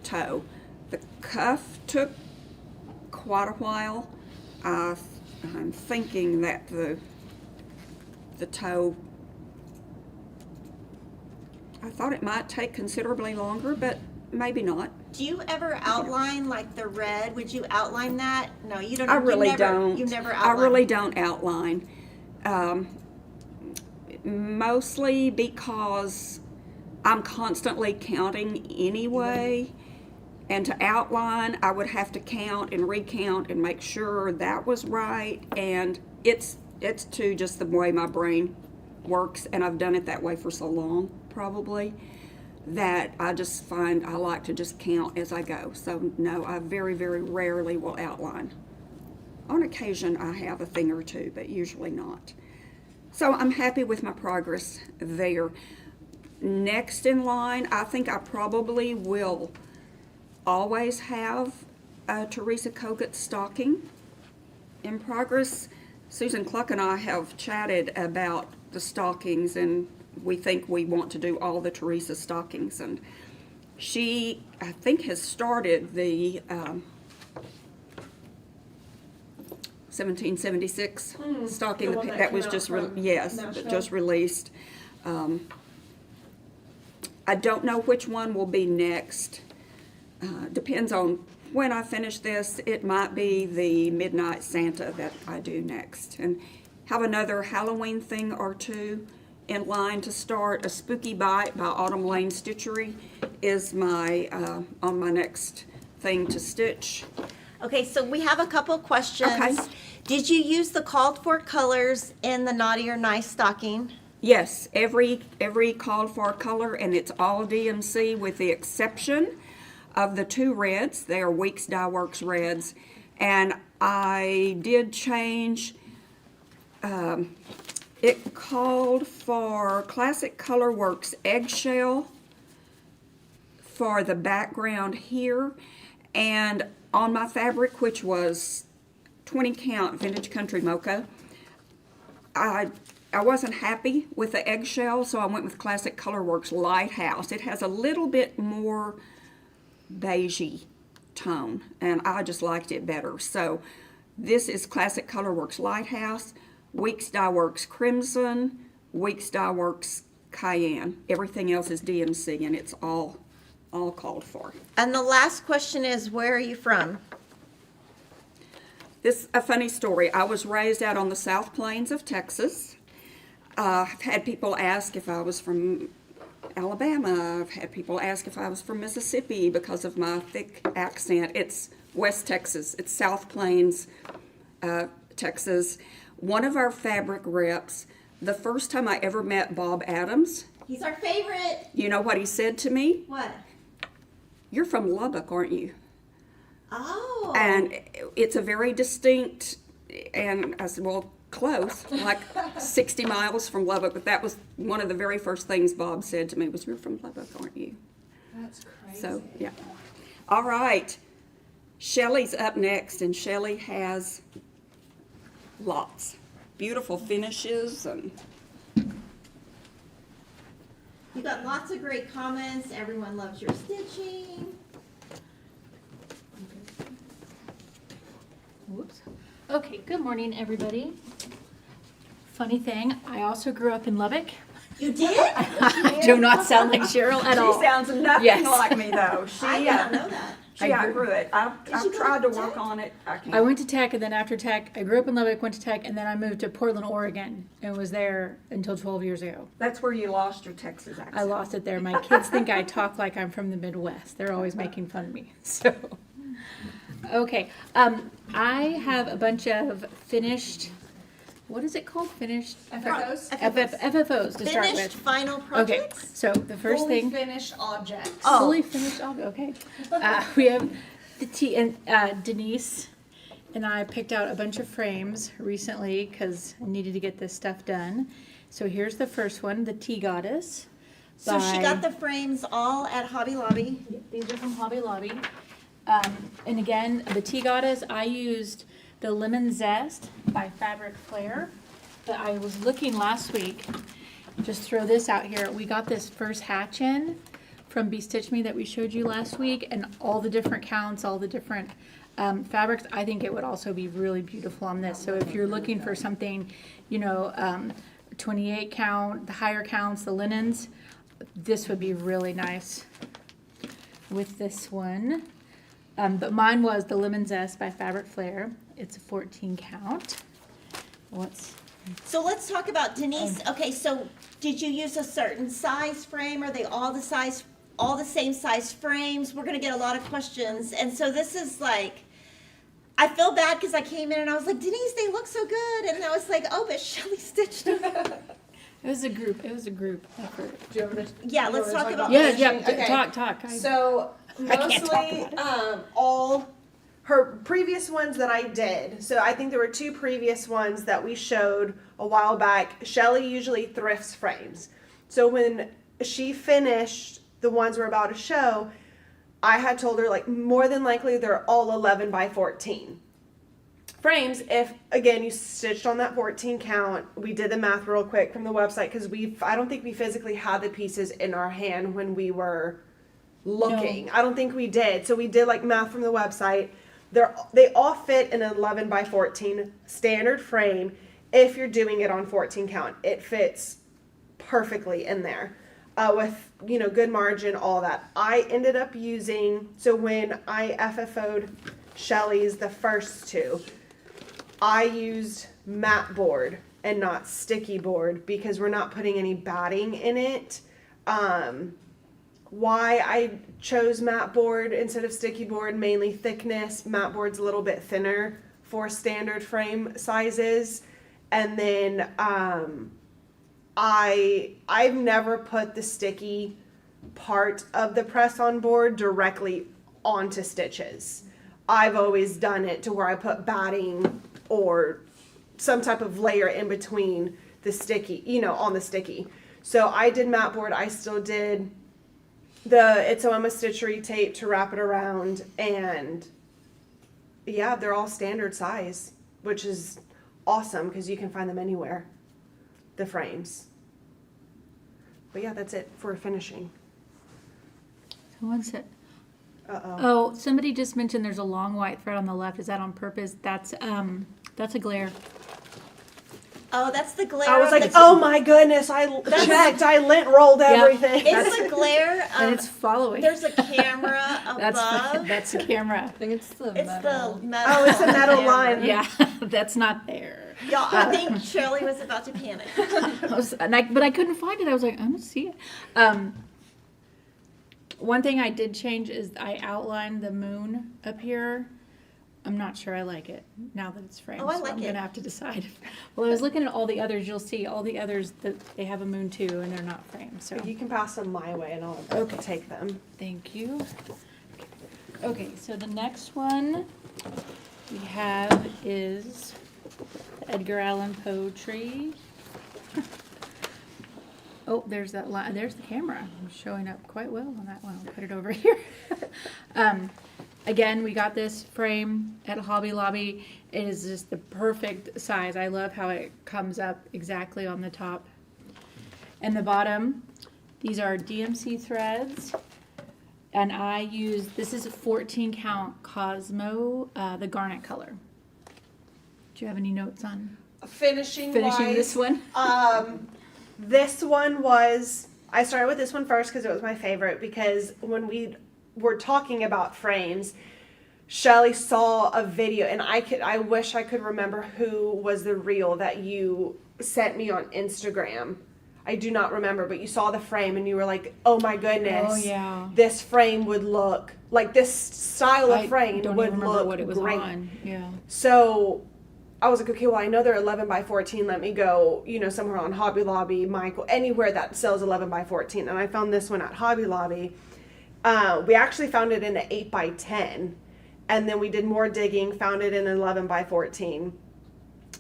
S4: toe. The cuff took quite a while. I'm thinking that the toe, I thought it might take considerably longer, but maybe not.
S1: Do you ever outline like the red? Would you outline that? No, you don't.
S4: I really don't.
S1: You never outline.
S4: I really don't outline. Mostly because I'm constantly counting anyway. And to outline, I would have to count and recount and make sure that was right. And it's too just the way my brain works, and I've done it that way for so long, probably, that I just find I like to just count as I go. So no, I very, very rarely will outline. On occasion, I have a thing or two, but usually not. So I'm happy with my progress there. Next in line, I think I probably will always have a Teresa Kogut stocking in progress. Susan Cluck and I have chatted about the stockings, and we think we want to do all the Teresa stockings. And she, I think, has started the 1776 stocking
S2: the one that
S4: that
S2: came
S4: was
S2: out
S4: just
S2: from
S4: that
S2: Nashville.
S4: just released. I don't know which one will be next. Depends on when I finish this. It might be the Midnight Santa that I do next, and have another Halloween thing or two in line to start. A Spooky Bite by Autumn Lane Stitchery is my on my next thing to stitch.
S1: Okay, so we have a couple questions.
S4: Okay.
S1: Did you use the called for colors in the Naughty or Nice stocking?
S4: Yes, every called for color, and it's all DMC with the exception of the two reds. They are Weeks Dye Works reds, and I did change. It called for Classic Color Works eggshell for the background here, and on my fabric, which was 20 count Vintage Country Mocha, I wasn't happy with the eggshell, so I went with Classic Color Works Lighthouse. It has a little bit more beigey tone, and I just liked it better. So this is Classic Color Works Lighthouse, Weeks Dye Works Crimson, Weeks Dye Works Cayenne. Everything else is DMC, and it's all called for.
S1: And the last question is, where are you from?
S4: This a funny story. I was raised out on the South Plains of Texas. I've had people ask if I was from Alabama. I've had people ask if I was from Mississippi because of my thick accent. It's West Texas. It's South Plains, Texas. One of our fabric reps, the first time I ever met Bob Adams,
S1: He's our favorite.
S4: you know what he said to me?
S1: What?
S4: "You're from Lubbock, aren't you?"
S1: Oh.
S4: And it's a very distinct, and I said, well, close, like 60 miles from Lubbock, but that was one of the very first things Bob said to me was, "You're from Lubbock, aren't you?"
S2: That's crazy.
S4: So, yeah. All right. Shelly's up next, and Shelly has lots. Beautiful finishes, and
S1: You got lots of great comments. Everyone loves your stitching.
S6: Whoops. Okay, good morning, everybody. Funny thing, I also grew up in Lubbock.
S1: You did?
S6: I do not sound like Cheryl at all.
S4: she sounds nothing
S6: Yes.
S4: like me, though.
S1: I did not know that.
S4: She
S6: I
S4: outgrew it. I've
S1: you go
S4: tried to
S1: to
S4: work
S1: Tech?
S4: on it. I can't.
S6: I went to Tech, and then after Tech, I grew up in Lubbock, went to Tech, and then I moved to Portland, Oregon, and was there until 12 years ago.
S4: That's where you lost your Texas accent.
S6: I lost it there. My kids think I talk like I'm from the Midwest. They're always making fun of me. So, okay. I have a bunch of finished, what is it called? Finished?
S2: FQS?
S6: FFOs to start
S1: Finished
S6: with.
S1: final
S6: Okay,
S1: projects?
S6: so the first
S2: Fully
S6: thing.
S2: finished objects.
S1: Oh.
S6: Fully finished. Okay. We have the and Denise and I picked out a bunch of frames recently because I needed to get this stuff done. So here's the first one, the Tea Goddess.
S1: So she
S6: by-
S1: got the frames all at Hobby Lobby.
S6: These are from Hobby Lobby. And again, the Tea Goddess, I used the Lemon Zest by Fabric Flair. But I was looking last week, just throw this out here. We got this first hatch in from Be Stitch Me that we showed you last week, and all the different counts, all the different fabrics. I think it would also be really beautiful on this. So if you're looking for something, 28 count, the higher counts, the linens, this would be really nice with this one. But mine was the Lemon Zest by Fabric Flair. It's a 14 count.
S1: So let's talk about Denise. Okay, so did you use a certain size frame? Are they all the same size frames? We're gonna get a lot of questions. And so this is like, I feel bad because I came in and I was like, Denise, they look so good. And I was like, oh, but Shelly stitched them.
S6: It was a group effort.
S2: Do you want me to?
S1: Yeah,
S2: you
S1: let's
S2: want me to
S1: talk about
S6: Yeah,
S2: finishing?
S6: yeah,
S2: Okay.
S6: talk.
S2: So
S6: can't talk
S2: mostly, all her previous ones that I did. So I think there were 2 previous ones that we showed a while back. Shelly usually thrifts frames. So when she finished the ones we're about to show, I had told her like more than likely they're all 11 by 14 frames. If again you stitched on that 14 count, we did the math real quick from the website because I don't think we physically had the pieces in our hand when we were looking. I don't think we did. So we did like math from the website. They all fit in an 11 by 14 standard frame. If you're doing it on 14 count, it fits perfectly in there with good margin, all that. I ended up using, so when I FFO'd Shelly's the first 2, I used matte board and not sticky board because we're not putting any batting in it. Why I chose matte board instead of sticky board, mainly thickness. Matte board's a little bit thinner for standard frame sizes. And then I've never put the sticky part of the press on board directly onto stitches. I've always done it to where I put batting or some type of layer in between the sticky, on the sticky. So I did matte board. I still did the It's OMA Stitchery tape to wrap it around, and yeah, they're all standard size, which is awesome because you can find them anywhere, the frames. But yeah, that's it for finishing.
S6: So one set.
S2: Uh-oh.
S6: Oh, somebody just mentioned there's a long white thread on the left. Is that on purpose? That's a glare.
S1: Oh, that's the glare.
S2: I was
S1: of
S2: like,
S1: the-
S2: oh my goodness, I checked, I lint rolled everything.
S1: It's the glare.
S6: And it's following.
S1: There's a camera above.
S6: That's the camera.
S3: I think it's the
S1: It's
S3: metal.
S1: the metal.
S2: Oh, it's a metal
S1: camera.
S2: line.
S6: Yeah, that's not there.
S1: Yeah, I think Shirley was about to panic.
S6: But I couldn't find it. I was like, I don't see it. One thing I did change is I outlined the moon up here. I'm not sure I like it now that it's framed.
S1: Oh, I
S6: so
S1: like
S6: I'm
S1: it.
S6: gonna have to decide. Well, I was looking at all the others. You'll see all the others that they have a moon too, and they're not framed. So
S2: You can pass them my way and I'll
S6: Okay.
S2: take them.
S6: thank you. Okay, so the next one we have is the Edgar Allan Poe tree. Oh, there's that line. There's the camera. I'm showing up quite well on that one. I'll put it over here. Again, we got this frame at Hobby Lobby. It is just the perfect size. I love how it comes up exactly on the top and the bottom. These are DMC threads. And I use, this is a 14 count Cosmo, the garnet color. Do you have any notes on
S2: Finishing
S6: this one?
S2: This one was, I started with this one first because it was my favorite, because when we were talking about frames, Shelly saw a video, and I wish I could remember who was the reel that you sent me on Instagram. I do not remember, but you saw the frame and you were like, oh my goodness.
S6: Oh, yeah.
S2: This frame would look, like this style of frame
S6: I don't
S2: would
S6: even remember
S2: look
S6: what it was
S2: great.
S6: on. Yeah.
S2: So I was like, okay, well, I know they're 11 by 14. Let me go, somewhere on Hobby Lobby, Michael, anywhere that sells 11 by 14. And I found this one at Hobby Lobby. We actually found it in an 8 by 10. And then we did more digging, found it in an 11 by 14.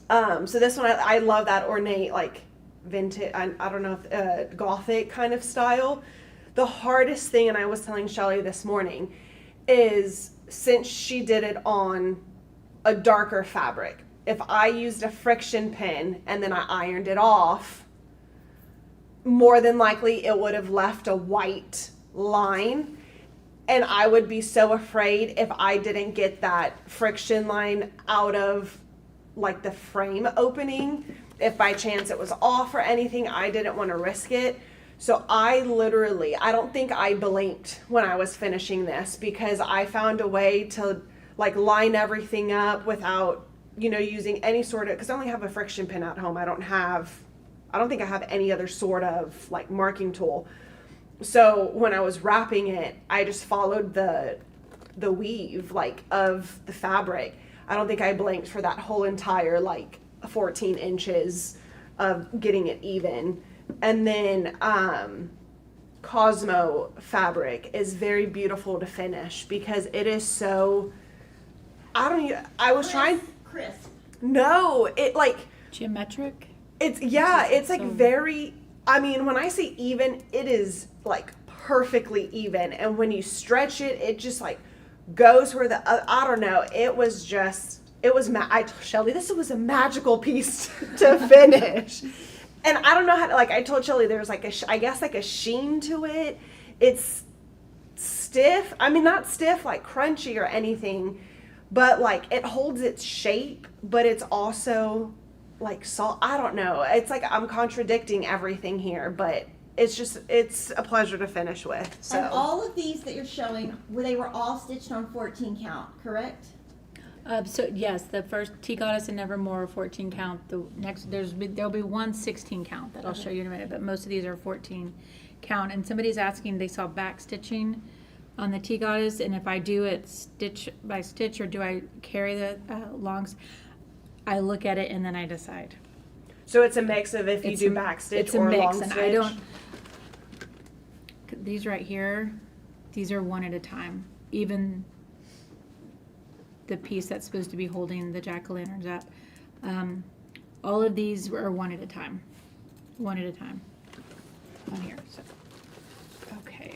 S2: So this one, I love that ornate, like vintage, I don't know, if, Gothic kind of style. The hardest thing, and I was telling Shelly this morning, is since she did it on a darker fabric, if I used a friction pin and then I ironed it off, more than likely it would have left a white line. And I would be so afraid if I didn't get that friction line out of like the frame opening. If by chance it was off or anything, I didn't want to risk it. So I don't think I blinked when I was finishing this, because I found a way to like line everything up without, using any sort of, because I only have a friction pin at home. I don't think I have any other sort of like marking tool. So when I was wrapping it, I just followed the weave like of the fabric. I don't think I blinked for that whole entire like 14 inches of getting it even. And then Cosmo fabric is very beautiful to finish because it is so, I was trying,
S1: Crisp.
S2: no, it like,
S6: Geometric.
S2: it's like
S6: so-
S2: very, I mean, when I say even, it is like perfectly even. And when you stretch it, it just like goes where the, I don't know, it was I told Shelly, this was a magical piece to finish. And I don't know how to, like, I told Shelly there's like I guess like a sheen to it. It's stiff. I mean, not stiff, like crunchy or anything, but like it holds its shape, but it's also like salt. I don't know. It's like I'm contradicting everything here, but it's a pleasure to finish with. So
S1: And all of these that you're showing, they were all stitched on 14 count, correct?
S6: So yes, the first Tea Goddess and Nevermore 14 count. The next there'll be one 16 count that I'll show you in a minute, but most of these are 14 count. And somebody's asking, they saw back stitching on the Tea Goddess, and if I do it stitch by stitch or do I carry the longs, I look at it and then I decide.
S2: so it's a mix of if you do back stitch
S6: It's a
S2: or
S6: mix,
S2: long
S6: and
S2: stitch.
S6: I don't. These right here, these are one at a time. Even the piece that's supposed to be holding the jack-o'-lanterns up. All of these are one at a time. One at a time on here. So, okay.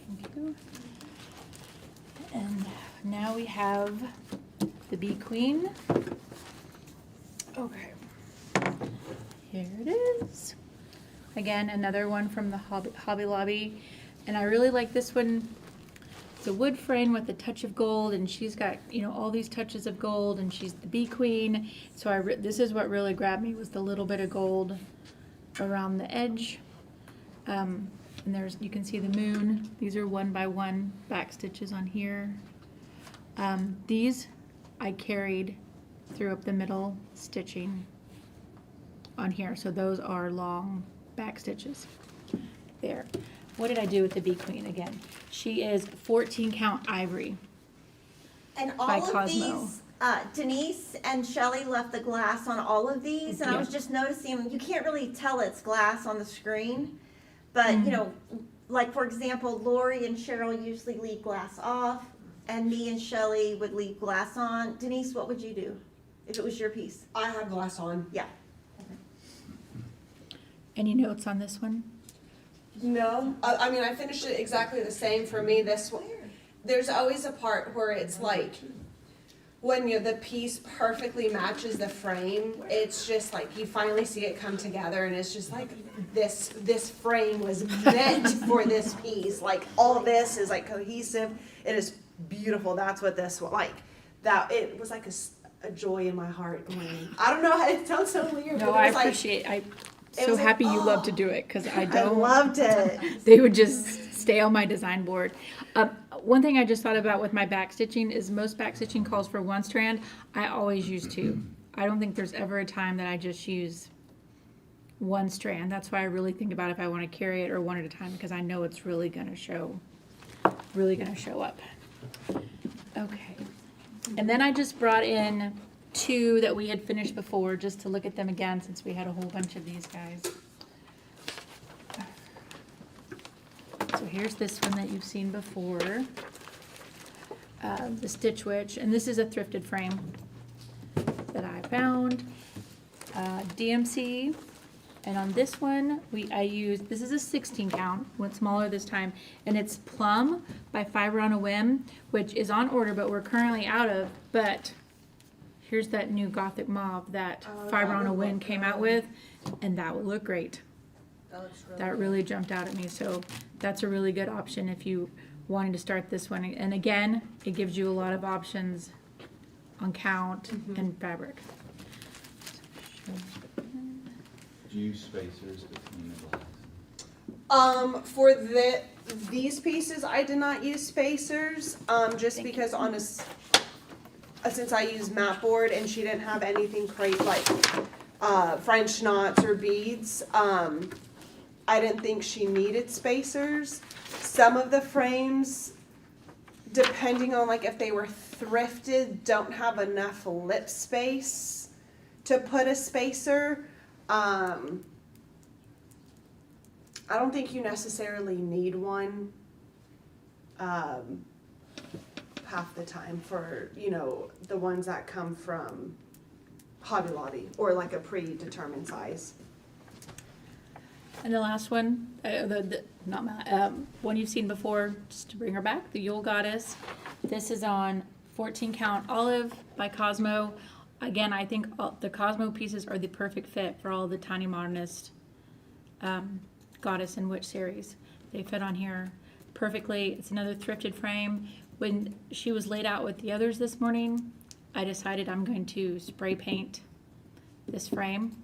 S6: Thank you. And now we have the Bee Queen. Okay. Here it is. Again, another one from the Hobby Lobby. And I really like this one. It's a wood frame with a touch of gold, and she's got, you know, all these touches of gold, and she's the Bee Queen. So this is what really grabbed me, was the little bit of gold around the edge. And you can see the moon. These are 1 by 1 back stitches on here. These I carried through up the middle stitching on here. So those are long back stitches there. What did I do with the Bee Queen again? She is 14 count ivory.
S1: And all
S6: By
S1: of
S6: Cosmo.
S1: these, Denise and Shelly left the glass on all of these, and I
S6: Yeah.
S1: was just noticing, you can't really tell it's glass on the screen, but
S6: Mm-hmm.
S1: you know, like for example, Lori and Cheryl usually leave glass off, and me and Shelly would leave glass on. Denise, what would you do if it was your piece?
S2: I have glass on.
S1: Yeah.
S6: Any notes on this one?
S2: No, I mean, I finished it exactly the same for me. This one, there's always a part where it's like, when the piece perfectly matches the frame, it's just like, you finally see it come together, and it's just like, this frame was meant for this piece. Like, all this is like cohesive. It is beautiful. That's what this was like. That, it was like a joy in my heart. I don't know how, it sounds so weird.
S6: No,
S2: but it
S6: I
S2: was like,
S6: appreciate. I'm
S2: it
S6: so
S2: was like,
S6: happy you love
S2: oh.
S6: to do it, because I
S2: I
S6: don't.
S2: loved it.
S6: They would just stay on my design board. One thing I just thought about with my back stitching is most back stitching calls for 1 strand. I always use 2. I don't think there's ever a time that I just use 1 strand. That's why I really think about if I want to carry it or 1 at a time, because I know it's really gonna show up. Okay. And then I just brought in 2 that we had finished before, just to look at them again, since we had a whole bunch of these guys. So here's this one that you've seen before, the Stitch Witch, and this is a thrifted frame that I found, DMC, and on this one, I used, this is a 16 count, went smaller this time, and it's Plum by Fiber on a Whim, which is on order, but we're currently out of, but here's that new Gothic Mauve that Fiber on a Whim came out with, and that would look great. That really jumped out at me, so that's a really good option if you wanted to start this one. And again, it gives you a lot of options on count and fabric.
S5: Do you use spacers between the glass?
S2: For these pieces, I did not use spacers, just because since I use mat board and she didn't have anything like French knots or beads, I didn't think she needed spacers. Some of the frames, depending on like if they were thrifted, don't have enough lip space to put a spacer. I don't think you necessarily need one half the time for, you know, the ones that come from Hobby Lobby or like a predetermined size.
S6: And the last one, one you've seen before, just to bring her back, the Yule Goddess. This is on 14 count olive by Cosmo. Again, I think the Cosmo pieces are the perfect fit for all the Tiny Modernist Goddess and Witch series. They fit on here perfectly. It's another thrifted frame. When she was laid out with the others this morning, I decided I'm going to spray paint this frame,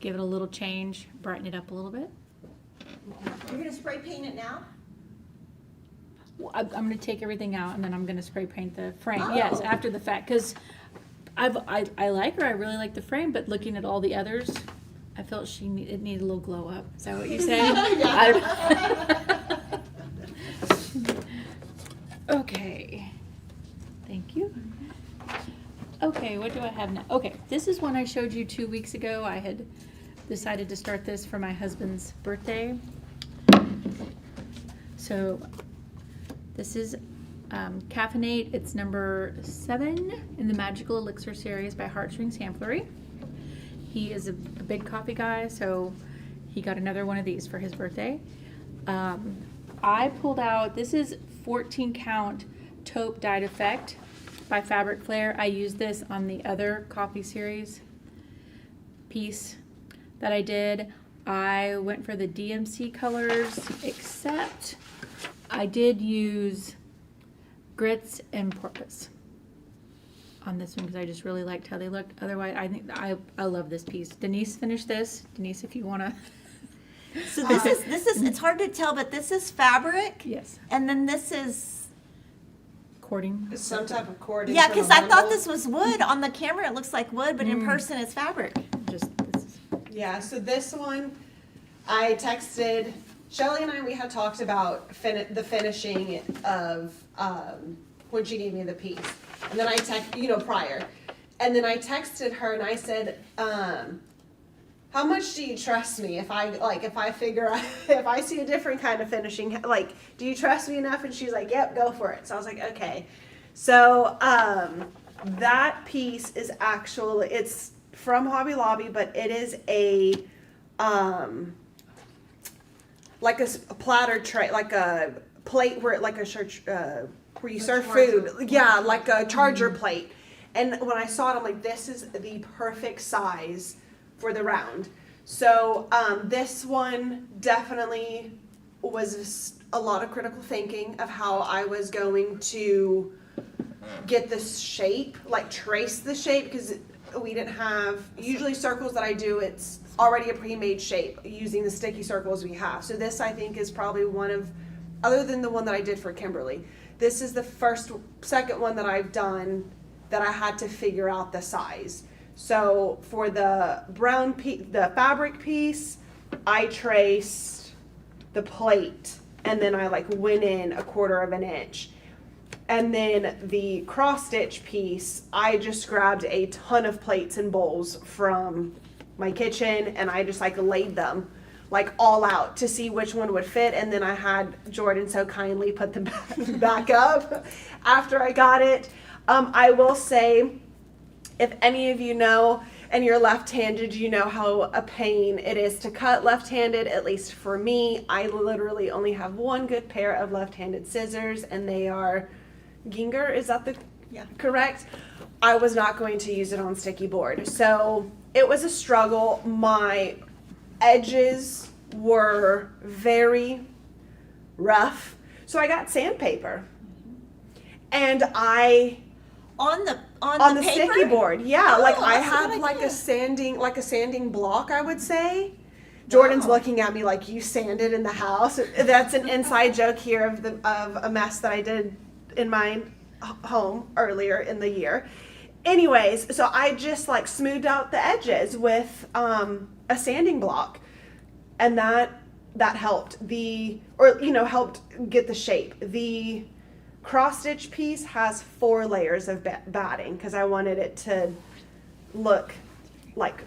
S6: give it a little change, brighten it up a little bit.
S1: You're gonna spray paint it now?
S6: Well, I'm going to take everything out and then I'm going to spray paint the frame.
S1: Oh.
S6: Yes, after the fact, because I like her. I really like the frame, but looking at all the others, I felt it needed a little glow up. Is that what you say? Okay. Thank you. Okay, what do I have now? Okay, this is one I showed you 2 weeks ago. I had decided to start this for my husband's birthday. So this is Caffeinate. It's number 7 in the Magical Elixir series by Heartstrings Samplery. He is a big coffee guy, so he got another one of these for his birthday. I pulled out, this is 14 count taupe dyed effect by Fabric Flair. I used this on the other coffee series piece that I did. I went for the DMC colors, except I did use grits and porpoise on this one because I just really liked how they looked. Otherwise, I think I love this piece. Denise finished this. Denise, if you want to.
S1: So this is it's hard to tell, but this is fabric.
S6: Yes.
S1: And then this is,
S6: Cording.
S2: It's some type of cording.
S1: yeah,
S2: from
S1: because
S2: a
S1: I thought
S2: bundle.
S1: this was wood. On the camera it looks like wood, but in person it's fabric.
S6: Just this is,
S2: Yeah, so this one, I texted Shelly and we had talked about the finishing of when she gave me the piece, and then prior, and then I texted her and I said, how much do you trust me if I see a different kind of finishing, like, do you trust me enough? And she's like, yep, go for it. So I was like, okay. So that piece is actually, it's from Hobby Lobby, but it is a like a platter tray, like a plate where where you serve food. Yeah, like a charger plate. And when I saw it, I'm like, this is the perfect size for the round. So this one definitely was a lot of critical thinking of how I was going to get this shape, like trace the shape, because we didn't have, usually circles that I do, it's already a pre-made shape using the sticky circles we have. So this, I think, is probably one of, other than the one that I did for Kimberly, this is the second one that I've done that I had to figure out the size. So for the the fabric piece, I traced the plate and then I went in 1/4 inch. And then the cross stitch piece, I just grabbed a ton of plates and bowls from my kitchen and I just laid them all out to see which one would fit. And then I had Jordan so kindly put them back up after I got it. I will say, if any of you know, and you're left-handed, you know how a pain it is to cut left-handed. At least for me, I literally only have one good pair of left-handed scissors, and they are Ginger. Is that correct? I was not going to use it on sticky board, so it was a struggle. My edges were very rough, so I got sandpaper, and on the
S1: paper?
S2: sticky board, yeah.
S1: Oh,
S2: I
S1: that's a
S2: had
S1: good
S2: a sanding block, I would say. Jordan's looking at me like, you sanded in the house. That's an inside joke here of a mess that I did in my home earlier in the year. Anyways, so I just smoothed out the edges with a sanding block, and that helped helped get the shape. The cross stitch piece has 4 layers of batting because I wanted it to look like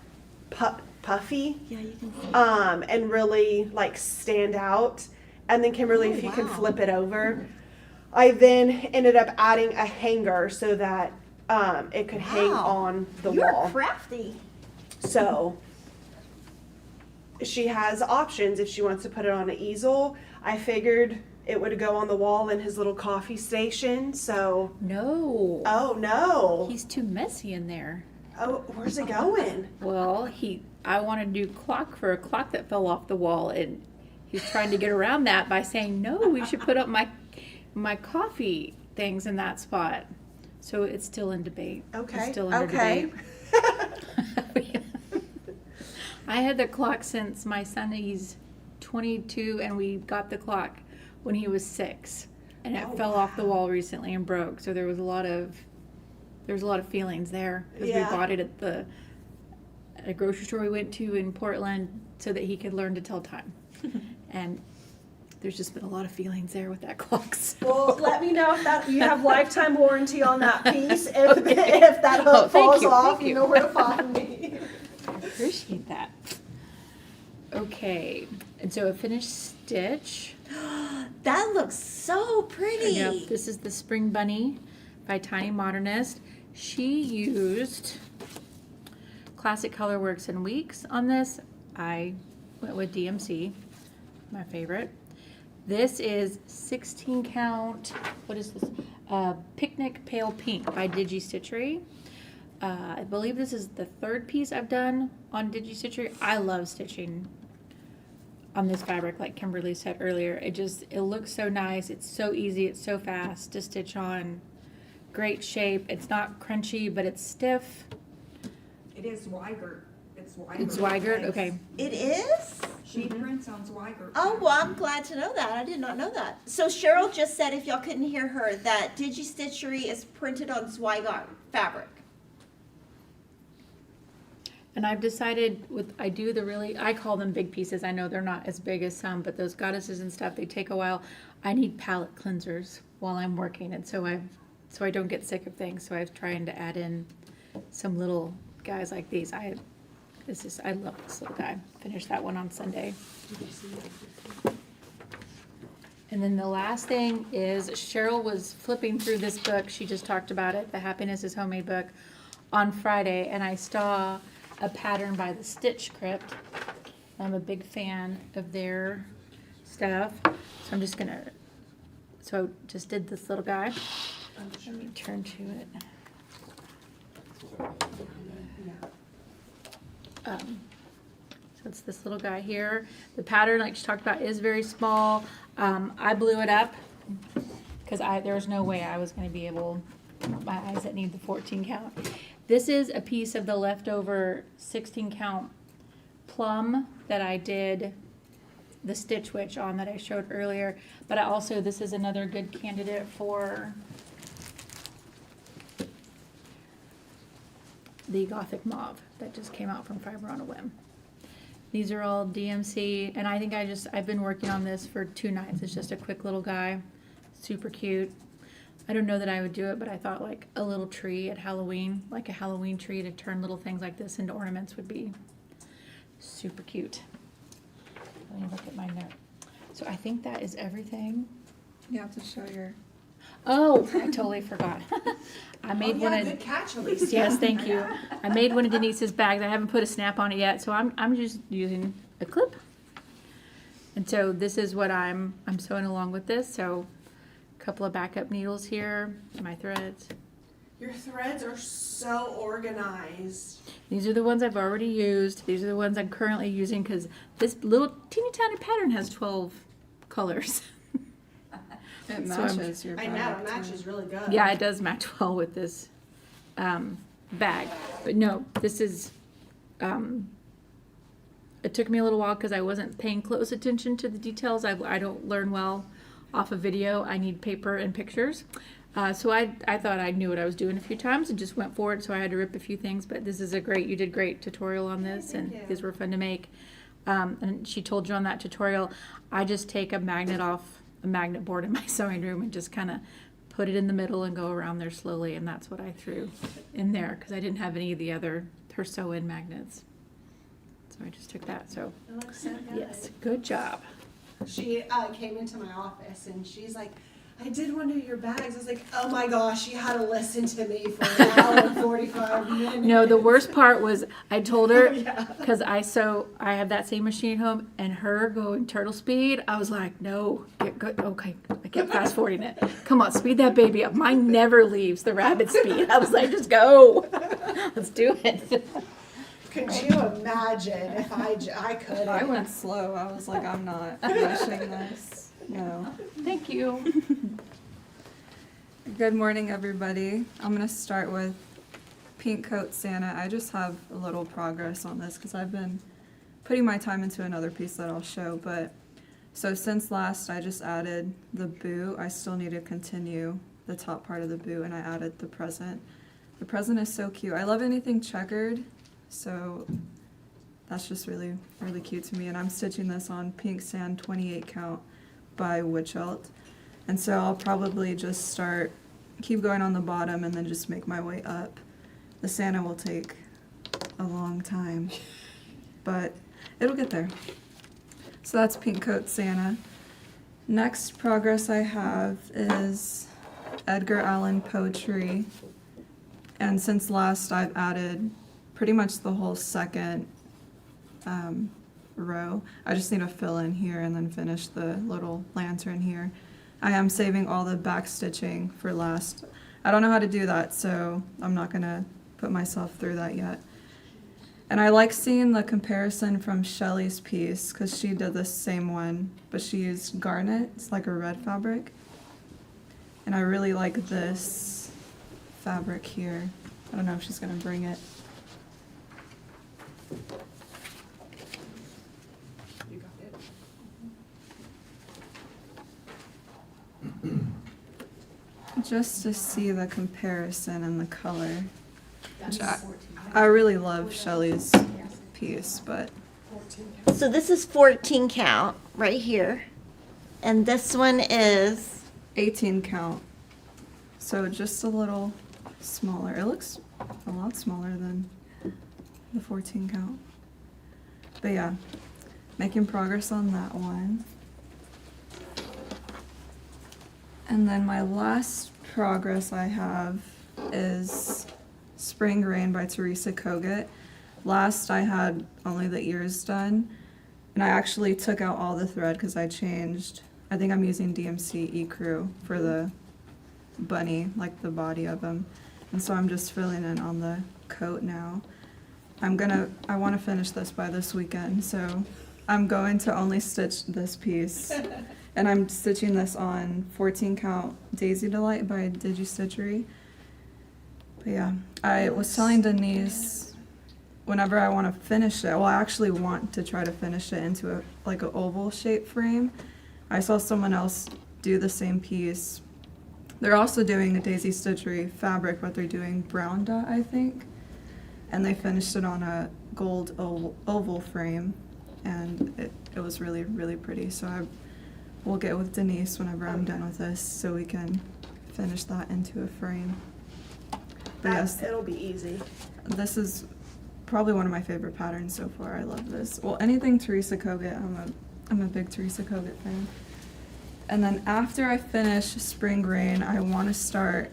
S2: puffy,
S1: Yeah, you can see.
S2: and really like stand out. And then Kimberly,
S1: Oh,
S2: if you can
S1: wow.
S2: flip it over, I then ended up adding a hanger so that it could hang
S1: Wow.
S2: on the
S1: You're
S2: wall.
S1: crafty.
S2: So she has options if she wants to put it on an easel. I figured it would go on the wall in his little coffee station. So,
S6: No.
S2: oh no.
S6: He's too messy in there.
S2: Oh, where's it going?
S6: Well, I want a new clock for a clock that fell off the wall, and he's trying to get around that by saying, no, we should put up my coffee things in that spot. So it's still in debate.
S2: Okay.
S6: It's still under
S2: Okay.
S6: debate. I had the clock since my son, he's 22, and we got the clock when he was 6. And it
S2: Oh,
S6: fell off the
S2: wow.
S6: wall recently and broke. So there was a lot of feelings there, because
S2: Yeah.
S6: we bought it at a grocery store we went to in Portland so that he could learn to tell time. And there's just been a lot of feelings there with that clock. So.
S2: Well, let me know if that you have lifetime warranty on that piece. If that hook
S6: Oh, thank
S2: falls
S6: you,
S2: off,
S6: thank
S2: you
S6: you.
S2: know where to find me.
S6: Appreciate that. Okay, and so a finished stitch.
S1: That looks so pretty.
S6: Yep, this is the Spring Bunny by Tiny Modernist. She used Classic Colorworks and Weeks on this. I went with DMC, my favorite. This is 16 count, what is this? Picnic Pale Pink by DigiStitchery. I believe this is the 3rd piece I've done on DigiStitchery. I love stitching on this fabric, like Kimberly said earlier. It looks so nice. It's so easy. It's so fast to stitch on. Great shape. It's not crunchy, but it's stiff.
S4: It is Zweigert. It's Zweigert.
S6: It's Zweigert. Okay.
S1: It is?
S4: She prints on Zweigert.
S1: Oh, well, I'm glad to know that. I did not know that. So Cheryl just said, if y'all couldn't hear her, that DigiStitchery is printed on Zweigart fabric.
S6: And I've decided I call them big pieces. I know they're not as big as some, but those goddesses and stuff, they take a while. I need palette cleansers while I'm working, and so I don't get sick of things. So I've trying to add in some little guys like these. I love this little guy. Finished that one on Sunday. And then the last thing is Cheryl was flipping through this book. She just talked about it, the Happiness is Homemade book, on Friday, and I saw a pattern by the Stitch Crypt. I'm a big fan of their stuff, so I just did this little guy. Let me turn to it. So it's this little guy here. The pattern, like she talked about, is very small. I blew it up because there was no way I was going to be able, my eyes that need the 14 count. This is a piece of the leftover 16 count plum that I did the Stitch Witch on that I showed earlier. But this is another good candidate for the Gothic Mauve that just came out from Fiber on a Whim. These are all DMC, and I think I've been working on this for 2 nights. It's just a quick little guy, super cute. I don't know that I would do it, but I thought like a little tree at Halloween, like a Halloween tree, to turn little things like this into ornaments would be super cute. Let me look at my note. So I think that is everything.
S3: You have to show your.
S6: Oh, I totally forgot. I made one of.
S2: Good catch, Elise.
S6: Yes, thank you. I made one of Denise's bags. I haven't put a snap on it yet, so I'm just using a clip. And so this is what I'm sewing along with this. So a couple of backup needles here, my threads.
S2: Your threads are so organized.
S6: These are the ones I've already used. These are the ones I'm currently using because this little teeny tiny pattern has 12 colors.
S3: It
S6: So
S3: matches your
S2: I
S3: bag.
S2: know, it matches really good.
S6: Yeah, it does match well with this bag. But no, this is, it took me a little while because I wasn't paying close attention to the details. I don't learn well off of video. I need paper and pictures. So I thought I knew what I was doing a few times and just went for it. So I had to rip a few things. But this is you did great tutorial on this, and these were fun to make. And she told you on that tutorial, I just take a magnet board in my sewing room and just kind of put it in the middle and go around there slowly, and that's what I threw in there because I didn't have any of the other her sew-in magnets. So I just took that, so,
S2: It looks so good.
S6: yes, good job.
S2: She came into my office and she's like, I did one of your bags. I was like, oh my gosh, she had to listen to me for an hour and 45 minutes.
S6: No, the worst part was I told her,
S2: Yeah.
S6: because I have that same machine at home, and her going turtle speed, I was like, no, get good, okay. I kept fast forwarding it. Come on, speed that baby up. Mine never leaves the rabbit speed. I was like, just go. Let's do it.
S2: Could you imagine if I could?
S3: I went slow. I was like, I'm not rushing this. No.
S6: Thank you.
S3: Good morning, everybody. I'm going to start with Pink Coat Santa. I just have a little progress on this because I've been putting my time into another piece that I'll show. But so since last, I just added the boot. I still need to continue the top part of the boot, and I added the present. The present is so cute. I love anything checkered, so that's just really, really cute to me. And I'm stitching this on Pink Sand 28 count by Witchelt. And so I'll probably just keep going on the bottom and then just make my way up. The Santa will take a long time, but it'll get there. So that's Pink Coat Santa. Next progress I have is Edgar Allan Poetry. And since last, I've added pretty much the whole second row. I just need to fill in here and then finish the little lantern here. I am saving all the back stitching for last. I don't know how to do that, so I'm not gonna put myself through that yet. And I like seeing the comparison from Shelly's piece because she did the same one, but she used garnet. It's like a red fabric. And I really like this fabric here. I don't know if she's gonna bring it.
S2: You got it.
S3: Just to see the comparison and the color. Which I really love Shelly's piece, but
S1: So this is 14 count right here. And this one is
S3: 18 count. So just a little smaller. It looks a lot smaller than the 14 count. But yeah, making progress on that one. And then my last progress I have is Spring Rain by Teresa Kogut. Last I had only the ears done, and I actually took out all the thread because I changed. I think I'm using DMC Ecru for the bunny, like the body of him. And so I'm just filling in on the coat now. I want to finish this by this weekend, so I'm going to only stitch this piece. And I'm stitching this on 14 count Daisy Delight by DigiStitchery. But yeah, I was telling Denise whenever I want to finish it, well, I actually want to try to finish it into like an oval shape frame. I saw someone else do the same piece. They're also doing a Daisy Stitchery fabric, but they're doing brown dot, I think. And they finished it on a gold oval frame, and it was really, really pretty. So I will get with Denise whenever I'm done with this so we can finish that into a frame. But yes,
S2: It'll be easy.
S3: this is probably one of my favorite patterns so far. I love this. Well, anything Teresa Kogut, I'm a big Teresa Kogut fan. And then after I finish Spring Rain, I want to start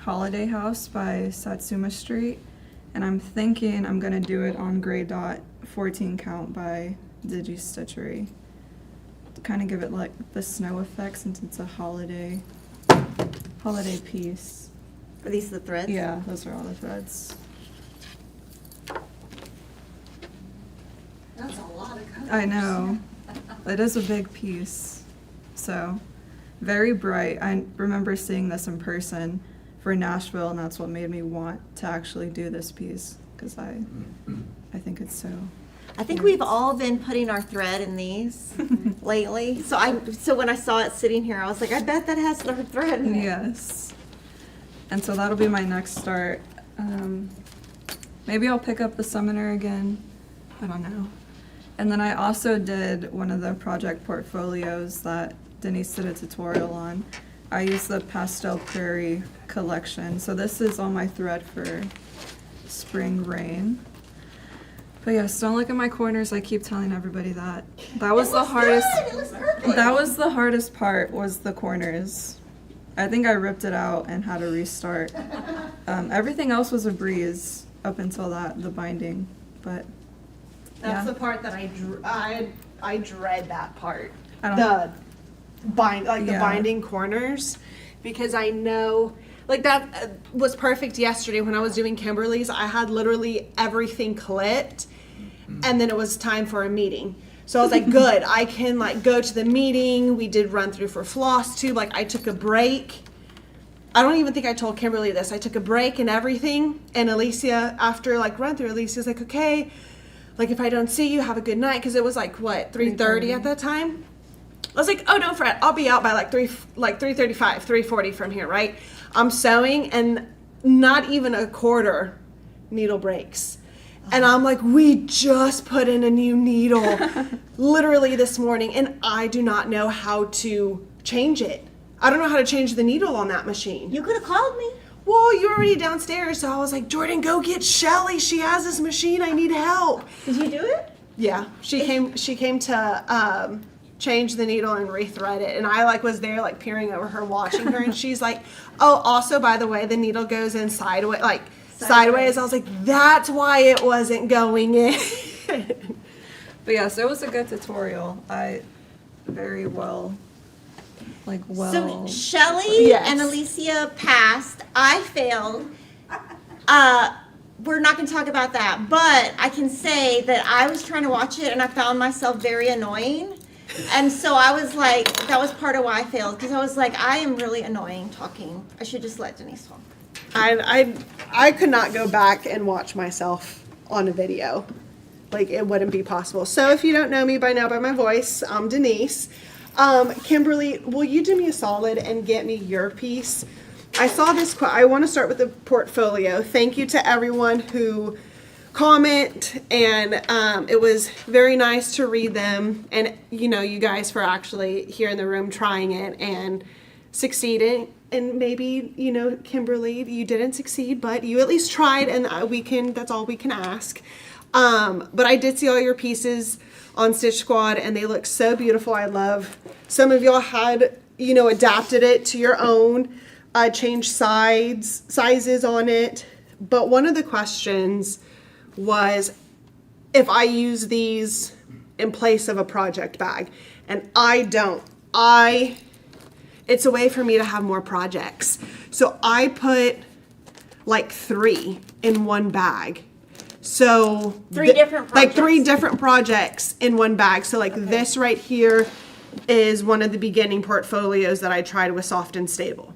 S3: Holiday House by Satsuma Street. And I'm thinking I'm going to do it on Gray Dot 14 count by DigiStitchery. To kind of give it like the snow effect since it's a holiday piece.
S1: Are these the threads?
S3: Yeah, those are all the threads.
S2: That's a lot of colors.
S3: I know. It is a big piece. So, very bright. I remember seeing this in person for Nashville, and that's what made me want to actually do this piece, because I think it's so...
S1: I think we've all been putting our thread in these lately. So when I saw it sitting here, I was like, I bet that has the thread in it.
S3: Yes. And so that'll be my next start. Maybe I'll pick up the Summoner again. I don't know. And then I also did one of the project portfolios that Denise did a tutorial on. I used the Pastel Prairie collection. So this is on my thread for Spring Rain. But yes, don't look at my corners. I keep telling everybody that. That was the hardest.
S1: It looks perfect.
S3: That was the hardest part, was the corners. I think I ripped it out and had to restart. Everything else was a breeze up until that, the binding. But
S2: That's
S3: yeah.
S2: the part that I dread that part.
S3: I
S2: The the
S3: Yeah.
S2: binding corners, because I know like that was perfect yesterday when I was doing Kimberly's. I had literally everything clipped, and then it was time for a meeting. So I was like, good, I can like go to the meeting. We did run through for FlossTube. Like I took a break. I don't even think I told Kimberly this. I took a break and everything. And Alicia, after like run through, Alicia's like, okay, like if I don't see you, have a good night. Cause it was like what, 3:30 at that time? I was like, oh, don't fret. I'll be out by like 3:35, 3:40 from here, right? I'm sewing and not even a quarter needle breaks. And I'm like, we just put in a new needle literally this morning, and I do not know how to change it. I don't know how to change the needle on that machine.
S1: You could have called me.
S2: Well, you're already downstairs, so I was like, Jordan, go get Shelly. She has this machine. I need help.
S1: Did you do it?
S2: Yeah, she came to change the needle and rethread it, and I like was there like peering over her, watching her, and she's like, oh, also by the way, the needle goes in sideways. I was like, that's why it wasn't going in.
S3: But yes, it was a good tutorial. I very well.
S1: So Shelly
S2: Yes.
S1: and Alicia passed. I failed. We're not going to talk about that, but I can say that I was trying to watch it and I found myself very annoying. And so I was like, that was part of why I failed, because I was like, I am really annoying talking. I should just let Denise talk.
S2: I could not go back and watch myself on a video. Like, it wouldn't be possible. So if you don't know me by now by my voice, I'm Denise. Kimberly, will you do me a solid and get me your piece? I saw this quote. I want to start with the portfolio. Thank you to everyone who comment, and it was very nice to read them, and you guys for actually here in the room trying it and succeeding. And maybe Kimberly, you didn't succeed, but you at least tried, and that's all we can ask. But I did see all your pieces on Stitch Squad, and they look so beautiful. I love some of y'all had adapted it to your own, changed sizes on it. But one of the questions was if I use these in place of a project bag, and I don't. It's a way for me to have more projects. So I put like 3 in one bag. So
S1: Three different projects.
S2: Like 3 different projects in one bag. So like this right here is one of the beginning portfolios that I tried with Soft and Stable.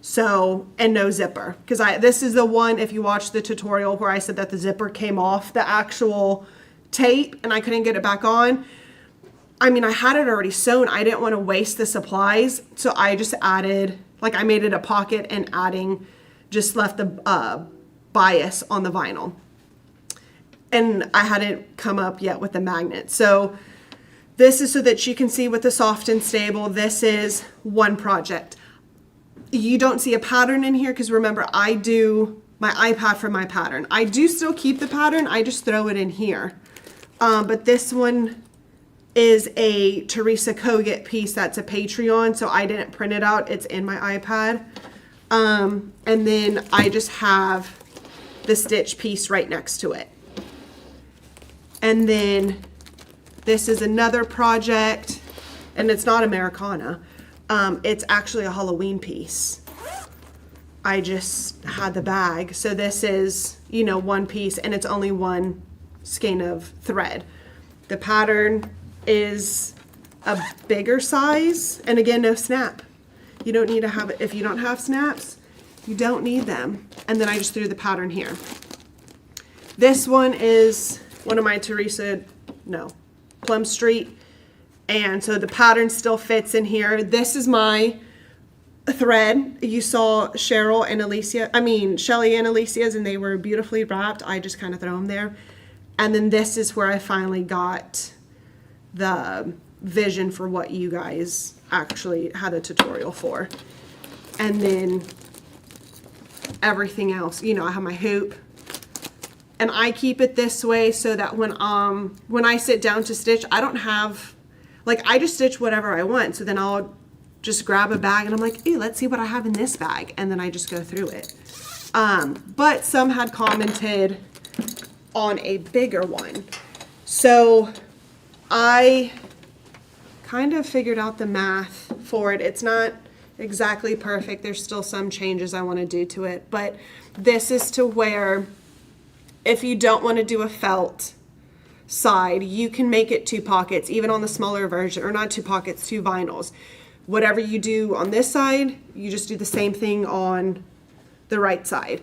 S2: So, and no zipper. Because this is the one, if you watch the tutorial where I said that the zipper came off the actual tape and I couldn't get it back on. I mean, I had it already sewn. I didn't want to waste the supplies. So I just added, I made it a pocket and just left the bias on the vinyl. And I hadn't come up yet with the magnet. So this is so that you can see with the Soft and Stable, this is one project. You don't see a pattern in here because remember, I do my iPad for my pattern. I do still keep the pattern. I just throw it in here. But this one is a Teresa Kogut piece that's a Patreon, so I didn't print it out. It's in my iPad. And then I just have the stitch piece right next to it. And then this is another project, and it's not Americana. It's actually a Halloween piece. I just had the bag. So this is, one piece, and it's only one skein of thread. The pattern is a bigger size, and again, no snap. You don't need to have it. If you don't have snaps, you don't need them. And then I just threw the pattern here. This one is one of my Plum Street. And so the pattern still fits in here. This is my thread. You saw Shelly and Alicia's, and they were beautifully wrapped. I just kind of throw them there. And then this is where I finally got the vision for what you guys actually had a tutorial for. And then everything else, I have my hoop. And I keep it this way so that when I sit down to stitch, I don't have, like, I just stitch whatever I want. So then I'll just grab a bag and I'm like, ew, let's see what I have in this bag. And then I just go through it. But some had commented on a bigger one. So I kind of figured out the math for it. It's not exactly perfect. There's still some changes I want to do to it. But this is to where if you don't want to do a felt side, you can make it 2 pockets, even on the smaller version, or not 2 pockets, 2 vinyls. Whatever you do on this side, you just do the same thing on the right side.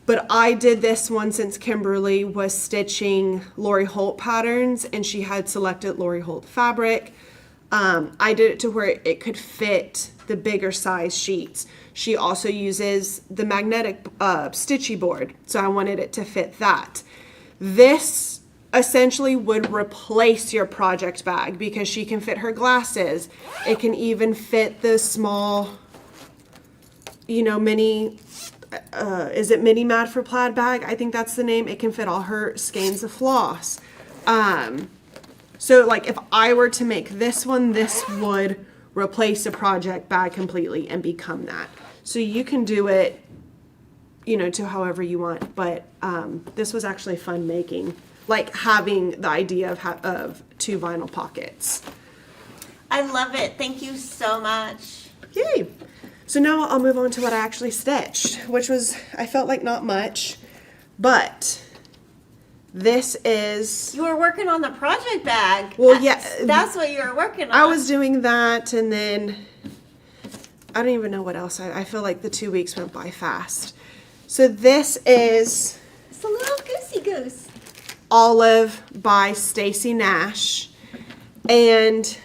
S2: But I did this one since Kimberly was stitching Lori Holt patterns and she had selected Lori Holt fabric. I did it to where it could fit the bigger size sheets. She also uses the magnetic stitchy board, so I wanted it to fit that. This essentially would replace your project bag because she can fit her glasses. It can even fit the small, you know, mini, is it Mini Mad for Plaid bag? I think that's the name. It can fit all her skeins of floss. So like if I were to make this one, this would replace a project bag completely and become that. So you can do it, you know, to however you want. But this was actually fun making, like having the idea of 2 vinyl pockets.
S1: I love it. Thank you so much.
S2: Yay! So now I'll move on to what I actually stitched, which was, I felt like not much, but this is...
S1: You were working on the project bag.
S2: Well, yeah.
S1: That's what you were working on.
S2: I was doing that, and then I don't even know what else. I feel like the 2 weeks went by fast. So this is
S1: It's a little goosey goose.
S2: Olive by Stacy Nash, and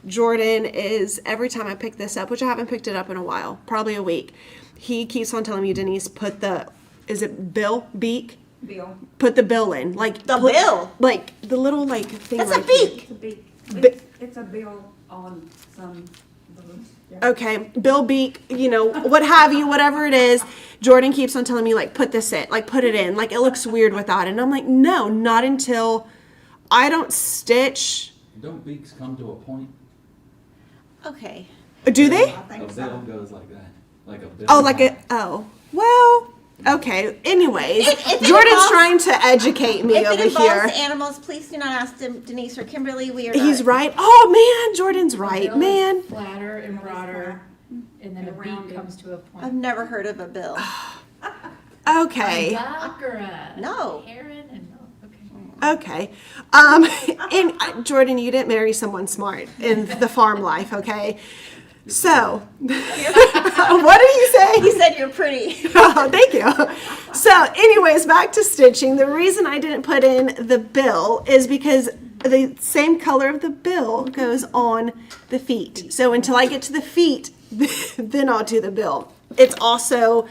S2: Jordan is, every time I pick this up, which I haven't picked it up in a while, probably a week, he keeps on telling me, Denise, put the, is it beak?
S4: Bill.
S2: Put the bill in. Like
S1: The bill?
S2: Like the little like thing.
S1: That's
S2: right
S1: a beak.
S4: It's a beak.
S2: Bi-
S4: It's a bill on some balloons.
S2: Okay, bill beak, you know, what have you, whatever it is. Jordan keeps on telling me, like, put this in, like, put it in. Like, it looks weird without it. And I'm like, no, not until I don't stitch.
S5: Don't beaks come to a point?
S1: Okay.
S2: Do they?
S5: A bill goes like that. Like a bill.
S2: Oh, like a, oh. Well, okay. Anyways,
S1: If it
S2: Jordan's
S1: involves-
S2: trying to educate me
S1: If
S2: over
S1: it involves
S2: here.
S1: animals, please do not ask Denise or Kimberly. We are
S2: He's
S1: not.
S2: right. Oh, man, Jordan's right,
S6: Bill is
S2: man.
S6: Flatter and broader, and then a beak comes to a
S1: I've
S6: point.
S1: never heard of a bill.
S2: Okay.
S6: A duck or a
S1: No.
S6: heron and no. Okay.
S2: Okay. And Jordan, you didn't marry someone smart in the farm life, okay? So, what did you say?
S1: He said you're pretty.
S2: Oh, thank you. So, anyways, back to stitching. The reason I didn't put in the bill is because the same color of the bill goes on the feet. So until I get to the feet, then I'll do the bill. It's also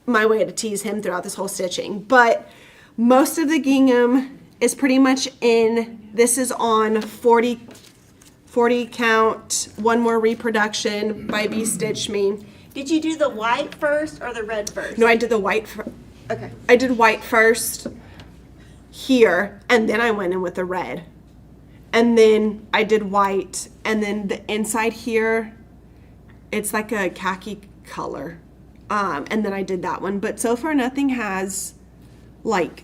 S2: my way to tease him throughout this whole stitching. But most of the gingham is pretty much in. This is on 40 count, one more reproduction by B Stitch Me.
S1: Did you do the white first or the red first?
S2: No, I did the white.
S1: Okay.
S2: I did white first here, and then I went in with the red. And then I did white, and then the inside here, it's like a khaki color. And then I did that one. But so far, nothing has, like,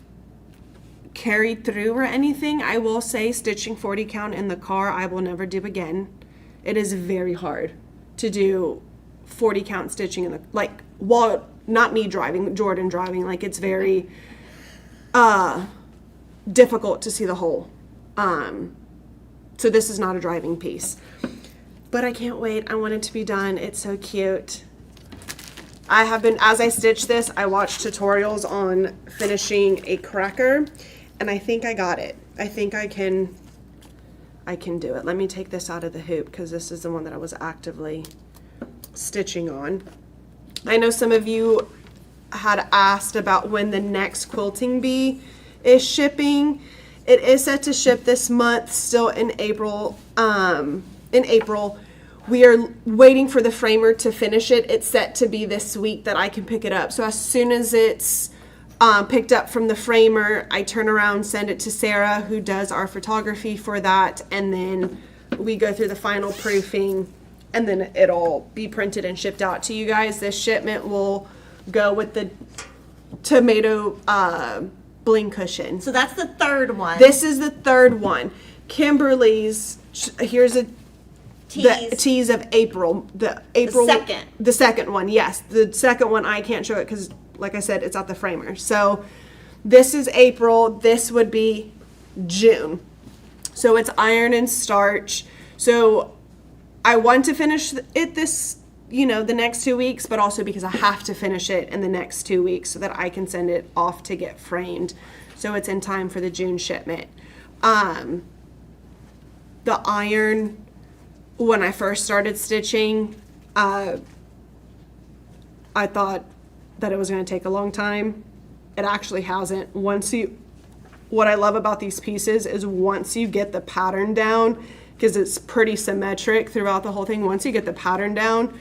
S2: carried through or anything. I will say stitching 40 count in the car, I will never do again. It is very hard to do 40 count stitching in the, like, while not me driving, Jordan driving, like, it's very difficult to see the hole. So this is not a driving piece, but I can't wait. I want it to be done. It's so cute. I have been, as I stitch this, I watched tutorials on finishing a cracker, and I think I got it. I think I can do it. Let me take this out of the hoop because this is the one that I was actively stitching on. I know some of you had asked about when the next quilting bee is shipping. It is set to ship this month, still in April. We are waiting for the framer to finish it. It's set to be this week that I can pick it up. So as soon as it's picked up from the framer. I turn around, send it to Sarah, who does our photography for that, and then we go through the final proofing, and then it'll be printed and shipped out to you guys. This shipment will go with the tomato bling cushion.
S1: So that's the third one.
S2: This is the third one. Kimberly's, here's a the tease of April. The
S1: second.
S2: The second one, yes. The second one, I can't show it because, like I said, it's at the framer. So this is April. This would be June. So it's iron and starch. So I want to finish it this, the next 2 weeks, but also because I have to finish it in the next 2 weeks so that I can send it off to get framed. So it's in time for the June shipment. The iron, when I first started stitching, I thought that it was going to take a long time. It actually hasn't. What I love about these pieces is once you get the pattern down, because it's pretty symmetric throughout the whole thing, once you get the pattern down,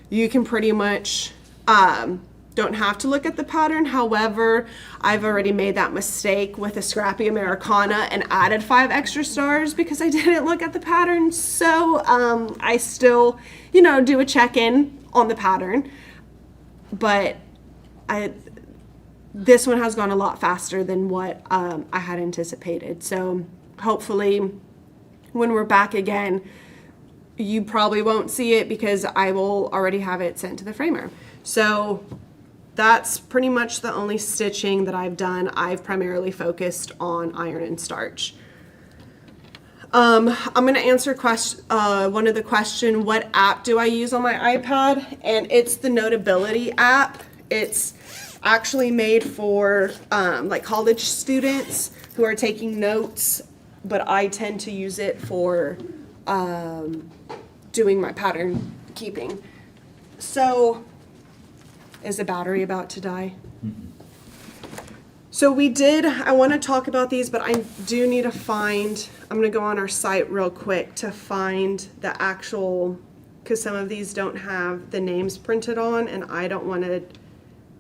S2: you can pretty much, don't have to look at the pattern. However, I've already made that mistake with a Scrappy Americana and added 5 extra stars because I didn't look at the pattern. So I still, do a check-in on the pattern. But this one has gone a lot faster than what I had anticipated. So hopefully when we're back again, you probably won't see it because I will already have it sent to the framer. So that's pretty much the only stitching that I've done. I've primarily focused on iron and starch. I'm going to answer one of the question, what app do I use on my iPad? And it's the Notability app. It's actually made for like college students who are taking notes, but I tend to use it for doing my pattern keeping. So, is the battery about to die? So I want to talk about these, but I do need to find, I'm going to go on our site real quick to find the actual, because some of these don't have the names printed on, and I don't want to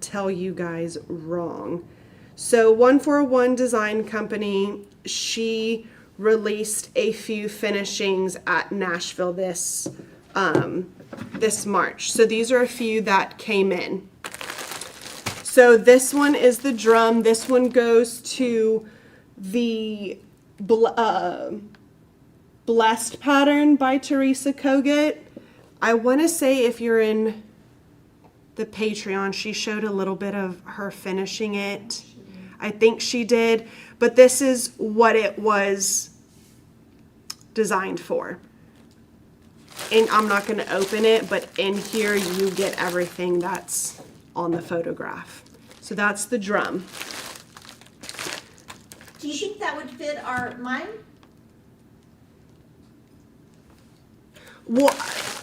S2: tell you guys wrong. So 141 Design Company, she released a few finishings at Nashville this March. So these are a few that came in. So this one is the drum. This one goes to the Blessed pattern by Teresa Kogut. I want to say if you're in the Patreon, she showed a little bit of her finishing it. I think she did, but this is what it was designed for. And I'm not going to open it, but in here you get everything that's on the photograph. So that's the drum.
S1: Do you think that would fit mine?
S2: Well,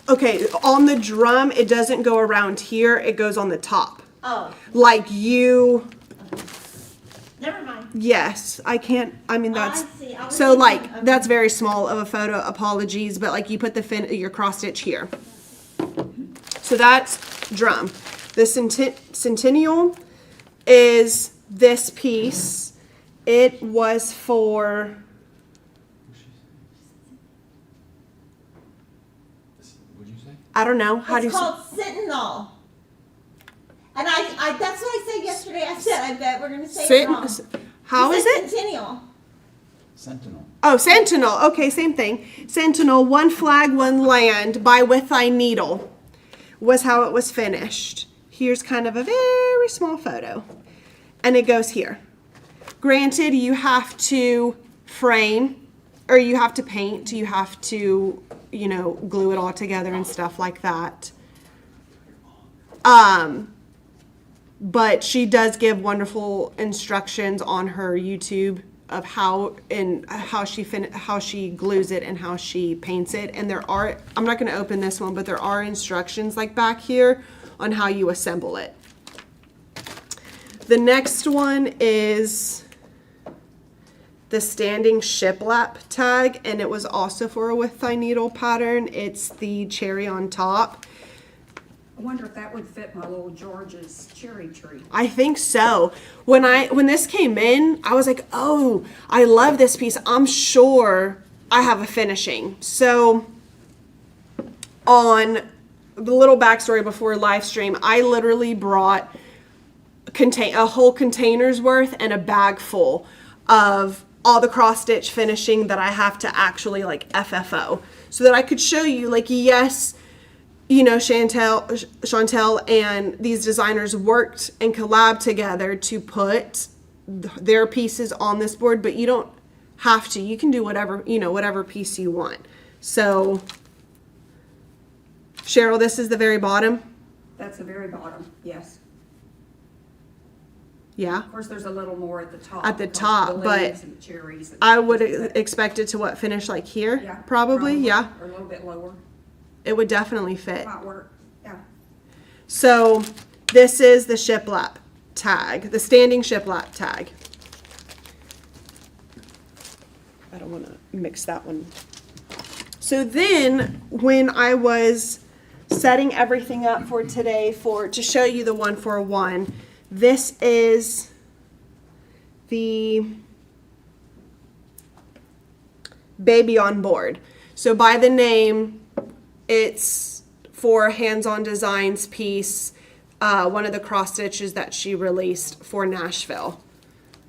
S2: okay, on the drum, it doesn't go around here. It goes on the top.
S1: Oh.
S2: Like you...
S1: Never mind.
S2: Yes, I can't, I mean, that's...
S1: I see. I was
S2: So,
S1: thinking,
S2: like, that's very small of a photo. Apologies, but, like, you put your cross stitch here. So that's drum. The Centennial is this piece. It was for...
S5: What'd you say?
S2: I don't know. How do you
S1: It's called Sentinel. And I that's what I said yesterday. I said, I bet we're going to say it wrong.
S2: How
S1: You
S2: is
S1: said
S2: it?
S1: Centennial.
S5: Sentinel.
S2: Oh, Sentinel. Okay, same thing. Sentinel, One Flag, One Land by With Thy Needle was how it was finished. Here's kind of a very small photo. And it goes here. Granted, you have to frame, or you have to paint, you have to, glue it all together and stuff like that. But she does give wonderful instructions on her YouTube of how she glues it and how she paints it. And I'm not going to open this one, but there are instructions like back here on how you assemble it. The next one is the standing shiplap tag, and it was also for a With Thy Needle pattern. It's the cherry on top.
S4: I wonder if that would fit my little George's cherry tree.
S2: I think so. When this came in, I was like, oh, I love this piece. I'm sure I have a finishing. So on the little backstory before Livestream, I literally brought a whole container's worth and a bag full of all the cross stitch finishing that I have to actually like FFO, so that I could show you, like, yes, you know, Chantel and these designers worked and collabed together to put their pieces on this board, but you don't have to. You can do whatever, you know, whatever piece you want. So Cheryl, this is the very bottom.
S4: That's the very bottom, yes.
S2: Yeah.
S4: Of course, there's a little more at the top.
S2: At the
S4: because
S2: top,
S4: the
S2: but
S4: leaves and the cherries and
S2: I would
S4: that.
S2: expect it to what, finish like here?
S4: Yeah,
S2: Probably, yeah.
S4: Or a little bit lower.
S2: It would definitely fit.
S4: Might work, yeah.
S2: So this is the shiplap tag, the standing shiplap tag. I don't want to mix that one. So then when I was setting everything up for today to show you the 141, this is the Baby on Board. So by the name, it's for Hands-On Designs piece, one of the cross stitches that she released for Nashville.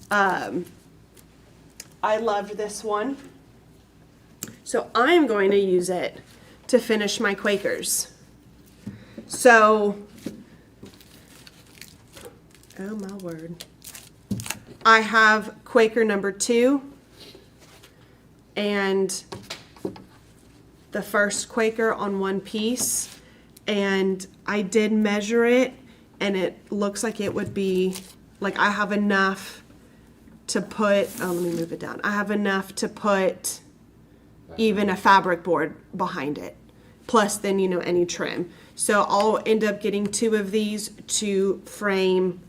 S2: I loved this one. So I'm going to use it to finish my Quakers. So, oh my word. I have Quaker number 2 and the first Quaker on one piece, and I did measure it, and it looks like it would be, like, I have enough to put, oh, let me move it down. I have enough to put even a fabric board behind it, plus then, you know, any trim. So I'll end up getting 2 of these to frame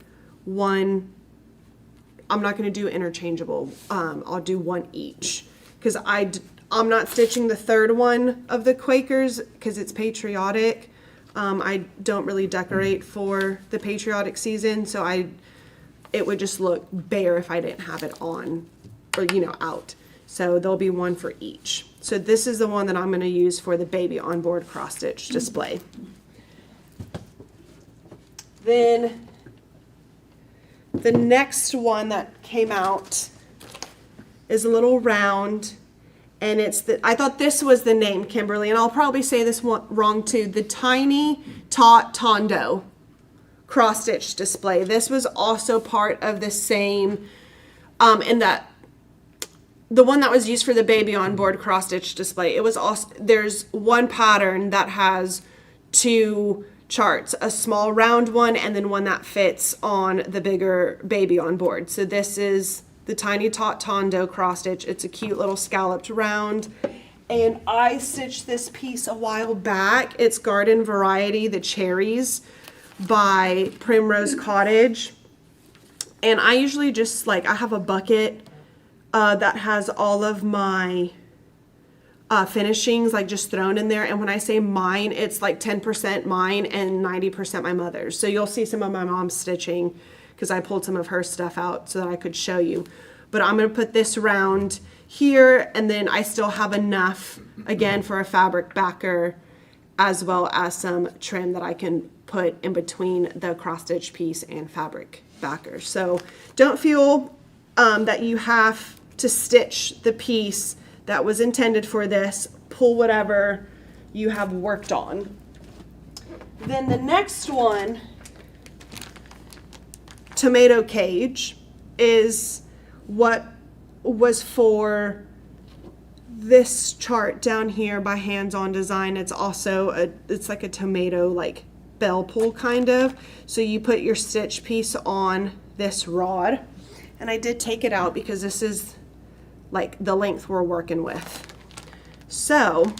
S2: one. I'm not going to do interchangeable. I'll do one each, because I'm not stitching the third one of the Quakers because it's patriotic. I don't really decorate for the patriotic season, so it would just look bare if I didn't have it on, or, you know, out. So there'll be one for each. So this is the one that I'm going to use for the Baby on Board cross stitch display. Then the next one that came out is a little round, and I thought this was the name, Kimberly, and I'll probably say this one wrong too, the Tiny Tot Tondo cross stitch display. This was also part of the same, in that the one that was used for the Baby on Board cross stitch display. It was also, there's one pattern that has 2 charts, a small round one and then one that fits on the bigger Baby on Board. So this is the Tiny Tot Tondo cross stitch. It's a cute little scalloped round, and I stitched this piece a while back. It's Garden Variety, the Cherries by Primrose Cottage, and I usually just, like, I have a bucket that has all of my finishings, like, just thrown in there, and when I say mine, it's like 10% mine and 90% my mother's. So you'll see some of my mom's stitching because I pulled some of her stuff out so that I could show you. But I'm going to put this round here, and then I still have enough, again, for a fabric backer, as well as some trim that I can put in between the cross stitch piece and fabric backer. So don't feel that you have to stitch the piece that was intended for this. Pull whatever you have worked on. Then the next one, Tomato Cage, is what was for this chart down here by Hands-On Design. It's also it's like a tomato, like, bell pull kind of. So you put your stitch piece on this rod, and I did take it out because this is like the length we're working with. So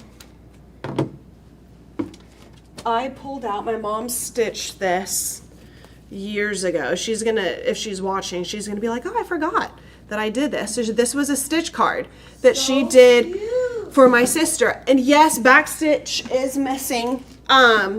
S2: I pulled out, my mom stitched this years ago. She's gonna, if she's watching, she's gonna be like, oh, I forgot that I did this. So this was a stitch card that she did for my sister. And yes, back stitch is missing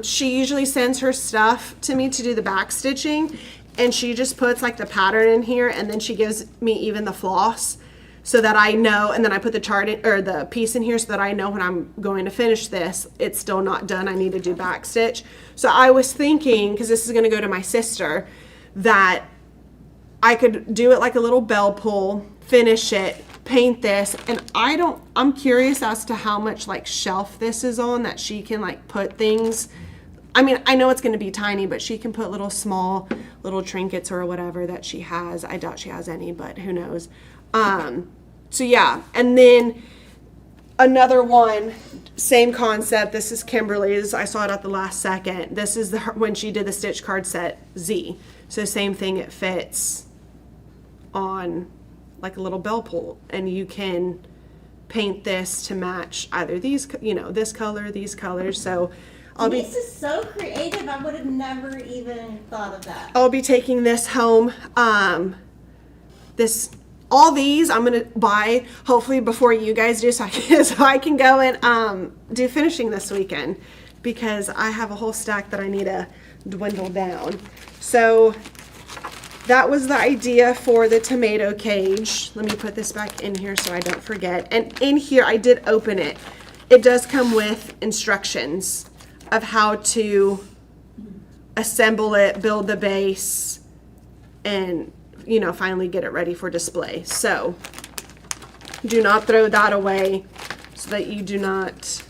S2: She usually sends her stuff to me to do the back stitching, and she just puts like the pattern in here, and then she gives me even the floss so that I know, and then I put the chart in, or the piece in here so that I know when I'm going to finish this, it's still not done. I need to do back stitch. So I was thinking, because this is going to go to my sister, that I could do it like a little bell pull, finish it, paint this, and I'm curious as to how much like shelf this is on that she can like put things. I mean, I know it's going to be tiny, but she can put little small little trinkets or whatever that she has. I doubt she has any, but who knows. So yeah, and then another one, same concept. This is Kimberly's. I saw it at the last second. This is when she did the stitch card set Z. So same thing, it fits on like a little bell pull, and you can paint this to match either these, this color, these colors. So
S1: This is so creative. I would have never even thought of that.
S2: I'll be taking this home. All these I'm gonna buy hopefully before you guys do, so I can go and do finishing this weekend, because I have a whole stack that I need to dwindle down. So that was the idea for the tomato cage. Let me put this back in here so I don't forget. And in here, I did open it. It does come with instructions of how to assemble it, build the base, and finally get it ready for display. So do not throw that away so that you do not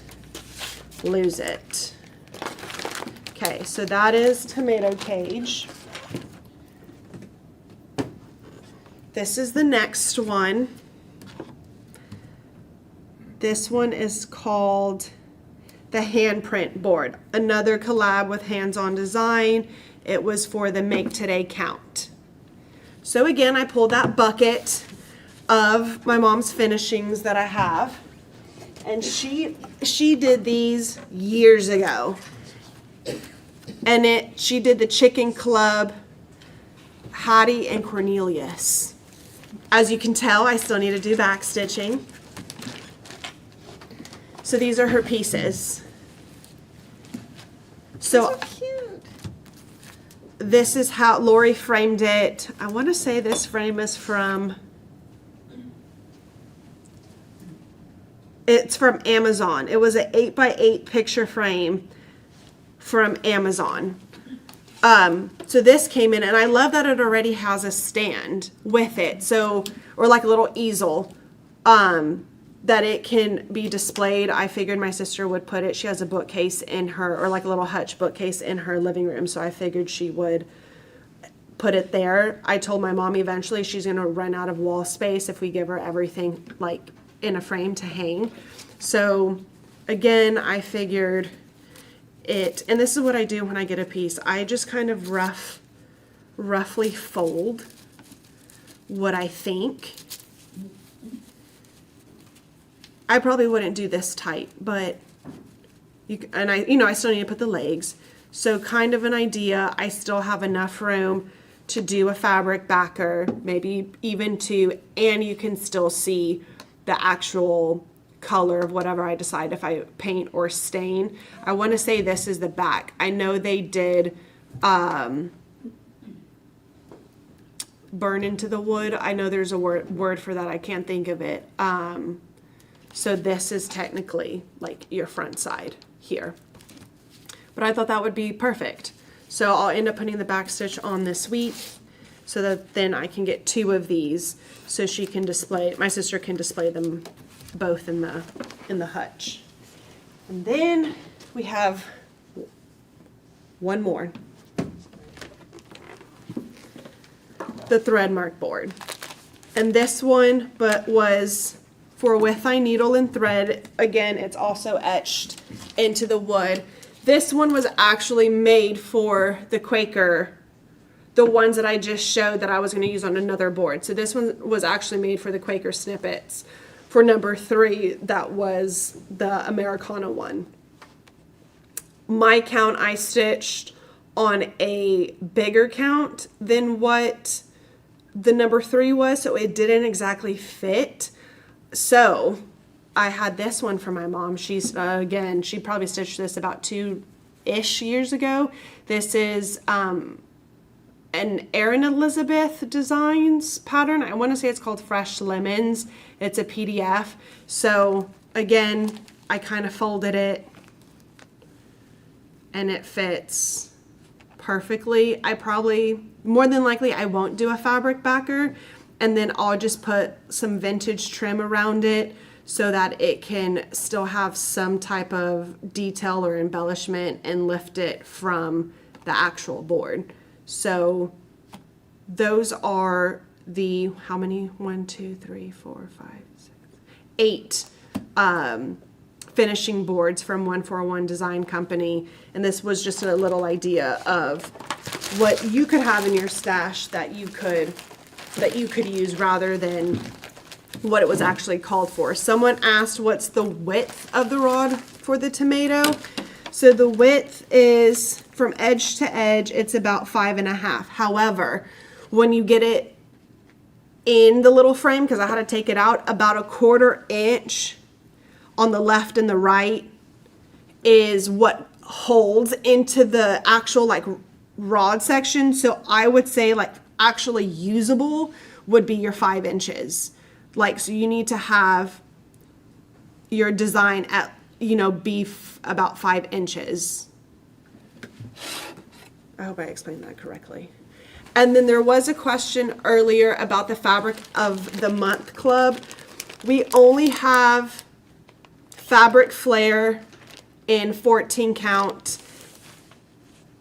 S2: lose it. Okay, so that is tomato cage. This is the next one. This one is called the handprint board. Another collab with Hands On Design. It was for the Make Today Count. So again, I pulled that bucket of my mom's finishings that I have. And she did these years ago. And she did the Chicken Club, Hattie and Cornelius. As you can tell, I still need to do back stitching. So these are her pieces. So
S1: Cute.
S2: this is how Lori framed it. I want to say this frame is from, it's from Amazon. It was an 8x8 picture frame from Amazon. So this came in, and I love that it already has a stand with it. So, or like a little easel, that it can be displayed. I figured my sister would put it. She has a bookcase in her, or like a little hutch bookcase in her living room. So I figured she would put it there. I told my mom eventually she's going to run out of wall space if we give her everything like in a frame to hang. So again, I figured it, and this is what I do when I get a piece. I just kind of roughly fold what I think. I probably wouldn't do this tight, but I still need to put the legs. So kind of an idea. I still have enough room to do a fabric backer, maybe even two, and you can still see the actual color of whatever I decide if I paint or stain. I want to say this is the back. I know they did burn into the wood. I know there's a word for that. I can't think of it. So this is technically like your front side here. But I thought that would be perfect. So I'll end up putting the back stitch on this week so that then I can get two of these so she can display, my sister can display them both in the hutch. And then we have one more. The thread mark board. And this one was for with thy needle and thread. Again, it's also etched into the wood. This one was actually made for the Quaker, the ones that I just showed that I was going to use on another board. So this one was actually made for the Quaker snippets. For number 3, that was the Americana one. My count, I stitched on a bigger count than what the number 3 was, so it didn't exactly fit. So I had this one for my mom. She's again, she probably stitched this about 2 5-ish years ago. This is an Erin Elizabeth Designs pattern. I want to say it's called Fresh Lemons. It's a PDF. So again, I kind of folded it and it fits perfectly. More than likely, I won't do a fabric backer, and then I'll just put some vintage trim around it so that it can still have some type of detail or embellishment and lift it from the actual board. So those are the, how many? 1, 2, 3, 4, 5, 6, 8 finishing boards from 141 Design Company. And this was just a little idea of what you could have in your stash that you could use rather than what it was actually called for. Someone asked what's the width of the rod for the tomato. So the width is from edge to edge, it's about 5.5. However, when you get it in the little frame, because I had to take it out, about 1/4 inch on the left and the right is what holds into the actual like rod section. So I would say like actually usable would be your 5 inches. Like, so you need to have your design at, be about 5 inches. I hope I explained that correctly. And then there was a question earlier about the Fabric of the Month Club. We only have Fabric Flare in 14 count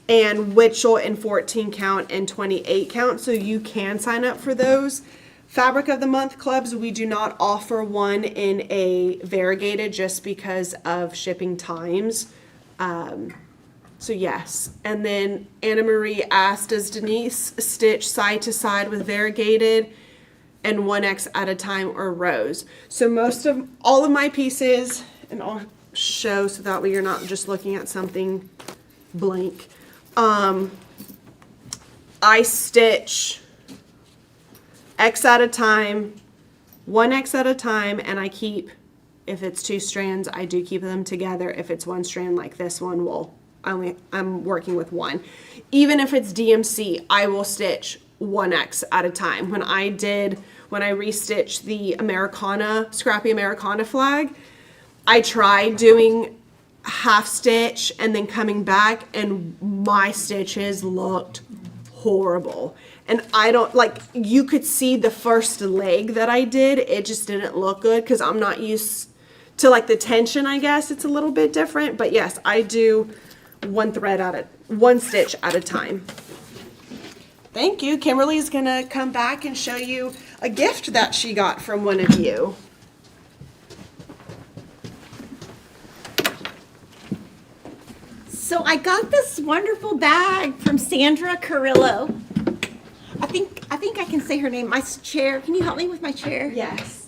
S2: and Witchell in 14 count and 28 count, so you can sign up for those. Fabric of the Month clubs, we do not offer one in a variegated just because of shipping times. So yes. And then Anna Marie asked, does Denise stitch side to side with variegated and 1X at a time or rows? So all of my pieces, and I'll show so that way you're not just looking at something blank. I stitch X at a time, 1X at a time, and I keep, if it's 2 strands, I do keep them together. If it's 1 strand like this one, I'm working with 1. Even if it's DMC, I will stitch 1X at a time. When I restitched the Scrappy Americana flag, I tried doing half stitch and then coming back, and my stitches looked horrible. And you could see the first leg that I did, it just didn't look good because I'm not used to like the tension, I guess. It's a little bit different, but yes, I do 1 stitch at a time. Thank you. Kimberly's gonna come back and show you a gift that she got from one of you.
S1: So I got this wonderful bag from Sandra Carrillo. I think I can say her name. My chair. Can you help me with my chair?
S2: Yes.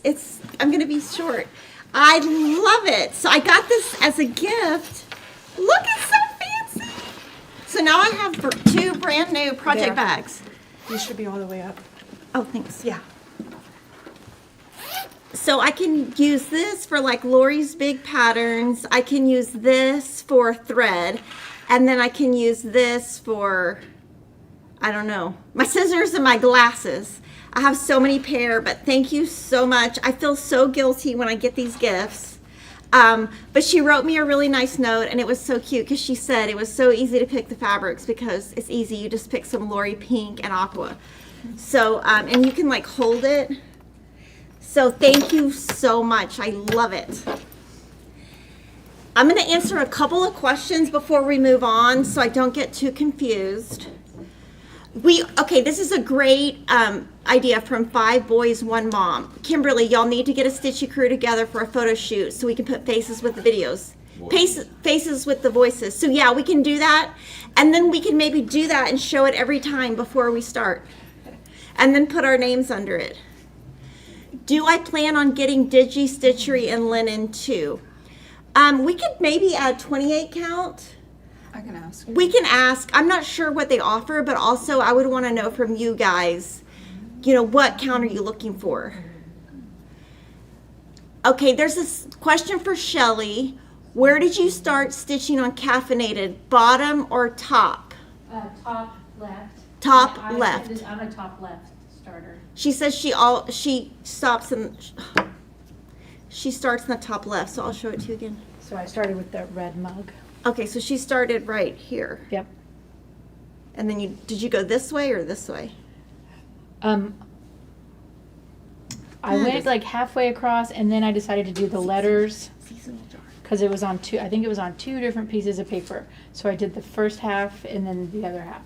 S1: I'm gonna be short. I love it. So I got this as a gift. Look, it's so fancy. So now I have 2 brand new project bags.
S2: You should be all the way up.
S1: Oh, thanks.
S2: Yeah.
S1: So I can use this for like Lori's big patterns. I can use this for thread. And then I can use this for, I don't know, my scissors and my glasses. I have so many pair, but thank you so much. I feel so guilty when I get these gifts. But she wrote me a really nice note, and it was so cute because she said it was so easy to pick the fabrics because it's easy. You just pick some Lori pink and aqua. So, and you can like hold it. So thank you so much. I love it. I'm going to answer a couple of questions before we move on so I don't get too confused. Okay, this is a great idea from 5 Boys 1 Mom. Kimberly, y'all need to get a Stitchy crew together for a photo shoot so we can put faces with the videos. Faces with the voices. So yeah, we can do that. And then we can maybe do that and show it every time before we start. And then put our names under it. Do I plan on getting Digi Stitchery and linen too? We could maybe add 28 count.
S3: I can ask.
S1: We can ask. I'm not sure what they offer, but also I would want to know from you guys, what count are you looking for? Okay, there's this question for Shelly. Where did you start stitching on caffeinated? Bottom or top?
S6: Top left.
S1: Top
S6: I'm
S1: left.
S6: a top left starter.
S1: She says she starts in the top left, so I'll show it to you again.
S6: So I started with the red mug.
S1: Okay, so she started right here.
S6: Yep.
S1: And then did you go this way or this way?
S6: I went like halfway across, and then I decided to do the letters
S1: Seasonal jar.
S6: because it was on two. I think it was on two different pieces of paper. So I did the first half and then the other half.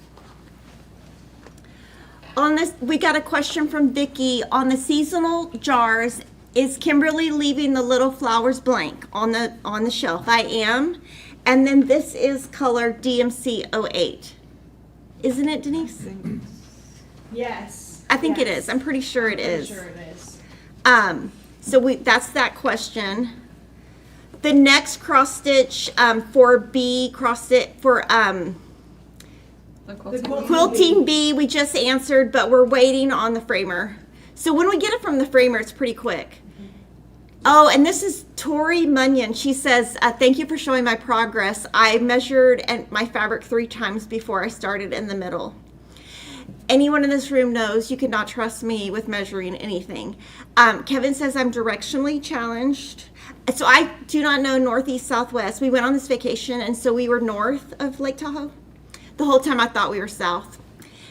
S1: On this, we got a question from Vicky on the seasonal jars. Is Kimberly leaving the little flowers blank on the shelf? I am. And then this is color DMC 08. Isn't it, Denise?
S2: Yes.
S1: I think it is. I'm pretty sure it is.
S2: Sure it is.
S1: So that's that question. The next cross stitch for B cross stitch for
S3: The quilting.
S1: quilting B we just answered, but we're waiting on the framer. So when we get it from the framer, it's pretty quick. Oh, and this is Tori Munyon. She says, thank you for showing my progress. I measured my fabric 3 times before I started in the middle. Anyone in this room knows you cannot trust me with measuring anything. Kevin says I'm directionally challenged. So I do not know northeast, southwest. We went on this vacation, and so we were north of Lake Tahoe. The whole time I thought we were south.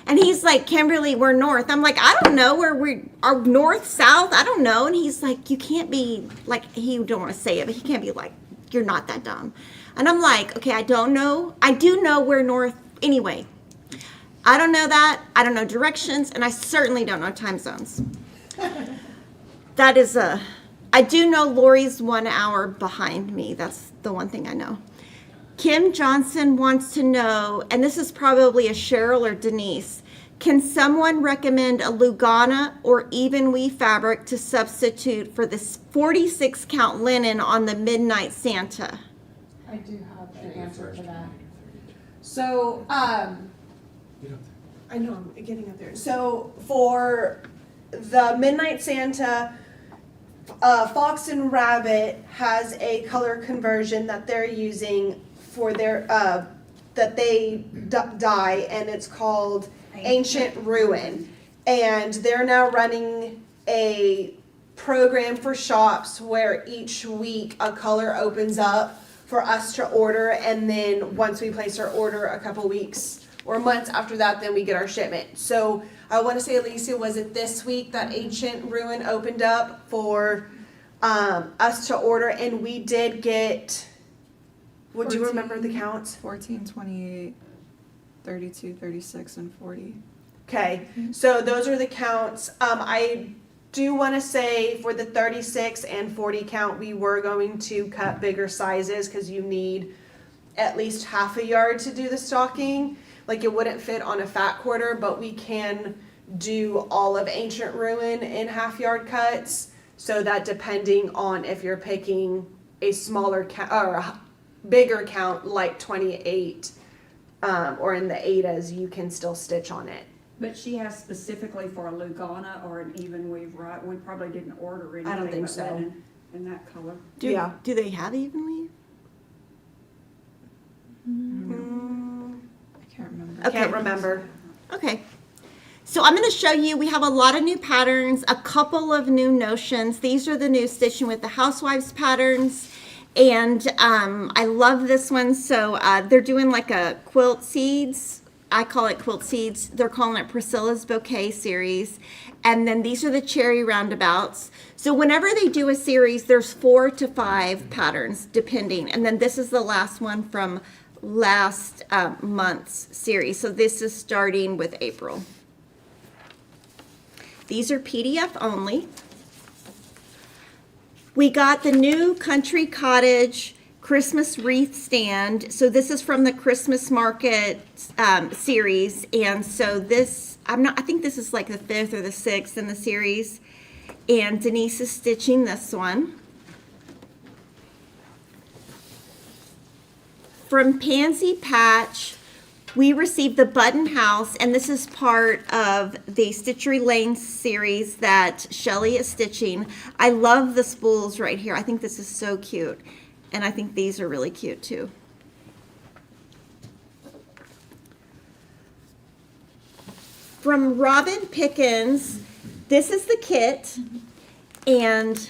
S1: And he's like, Kimberly, we're north. I'm like, I don't know where we are, north, south, I don't know. And he's like, you can't be, like, he don't want to say it, but he can't be like, you're not that dumb. And I'm like, okay, I don't know. I do know we're north anyway. I don't know that. I don't know directions, and I certainly don't know time zones. That is I do know Lori's 1 hour behind me. That's the one thing I know. Kim Johnson wants to know, and this is probably a Cheryl or Denise, can someone recommend a Lugana or even weave fabric to substitute for this 46 count linen on the Midnight Santa?
S2: I do have an answer for that. So,
S5: Get up
S2: I know I'm getting up there. So for the Midnight Santa, Fox and Rabbit has a color conversion that they're using for their that they dye, and it's called Ancient Ruin. And they're now running a program for shops where each week a color opens up for us to order, and then once we place our order a couple weeks or months after that, then we get our shipment. So I want to say, Alicia, was it this week that Ancient Ruin opened up for us to order, and we did get, would you remember the counts?
S3: 14, 28, 32, 36, and 40.
S2: Okay, so those are the counts. I do want to say for the 36 and 40 count, we were going to cut bigger sizes because you need at least half a yard to do the stocking. Like, it wouldn't fit on a fat quarter, but we can do all of Ancient Ruin in half yard cuts, so that depending on if you're picking a smaller count or a bigger count like 28 or in the 8s, you can still stitch on it.
S4: But she has specifically for a Lugana or an even weave, right? We probably didn't order anything.
S2: I don't think
S4: but
S2: so.
S4: linen in that color.
S2: Yeah.
S1: Do they have even weave?
S3: I can't remember.
S2: I can't remember.
S1: Okay. So I'm going to show you, we have a lot of new patterns, a couple of new notions. These are the new Stitching with the Housewives patterns. And I love this one. So they're doing like a quilt seeds. I call it quilt seeds. They're calling it Priscilla's Bouquet series. And then these are the cherry roundabouts. So whenever they do a series, there's 4 to 5 patterns depending. And then this is the last one from last month's series. So this is starting with April. These are PDF only. We got the new Country Cottage Christmas wreath stand. So this is from the Christmas Market series. And so this, I think this is like the 5th or the 6th in the series. And Denise is stitching this one. From Pansy Patch, we received the Button House, and this is part of the Stitchery Lane series that Shelly is stitching. I love the spools right here. I think this is so cute. And I think these are really cute too. From Robin Pickens, this is the kit, and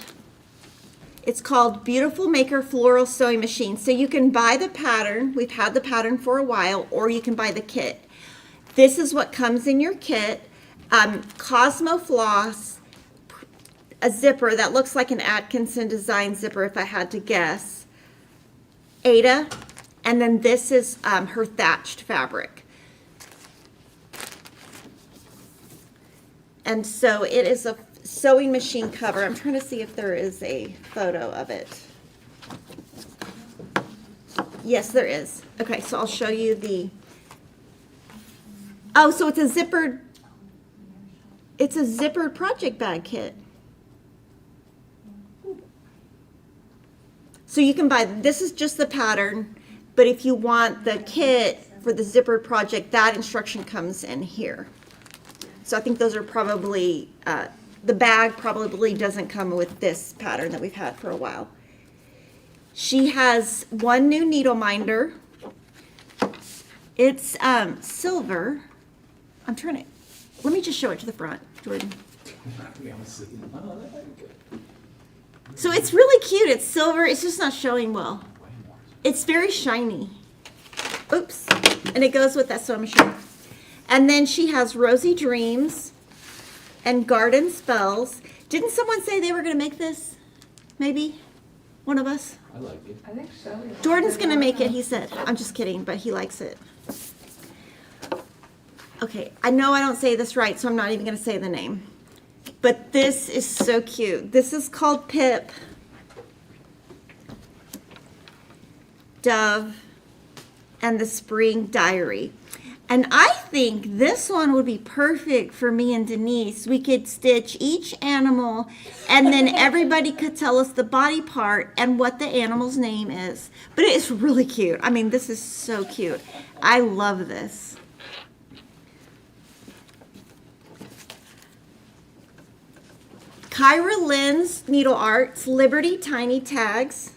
S1: it's called Beautiful Maker Floral Sewing Machine. So you can buy the pattern. We've had the pattern for a while, or you can buy the kit. This is what comes in your kit. Cosmo floss, a zipper that looks like an Atkinson design zipper if I had to guess. Ada, and then this is her thatched fabric. And so it is a sewing machine cover. I'm trying to see if there is a photo of it. Yes, there is. Okay, so I'll show you the, oh, so it's a zippered project bag kit. So you can buy, this is just the pattern, but if you want the kit for the zippered project, that instruction comes in here. So I think those are probably, the bag probably doesn't come with this pattern that we've had for a while. She has one new needle minder. It's silver. I'm trying to, let me just show it to the front, Jordan. So it's really cute. It's silver. It's just not showing well. It's very shiny. Oops. And it goes with that sewing machine. And then she has Rosy Dreams and Garden Spells. Didn't someone say they were going to make this? Maybe? One of us?
S5: I like it.
S3: I think so.
S1: Jordan's going to make it, he said. I'm just kidding, but he likes it. Okay, I know I don't say this right, so I'm not even going to say the name. But this is so cute. This is called Pip, Dove, and the Spring Diary. And I think this one would be perfect for me and Denise. We could stitch each animal, and then everybody could tell us the body part and what the animal's name is. But it is really cute. I mean, this is so cute. I love this. Kyra Lynn's Needle Arts, Liberty Tiny Tags.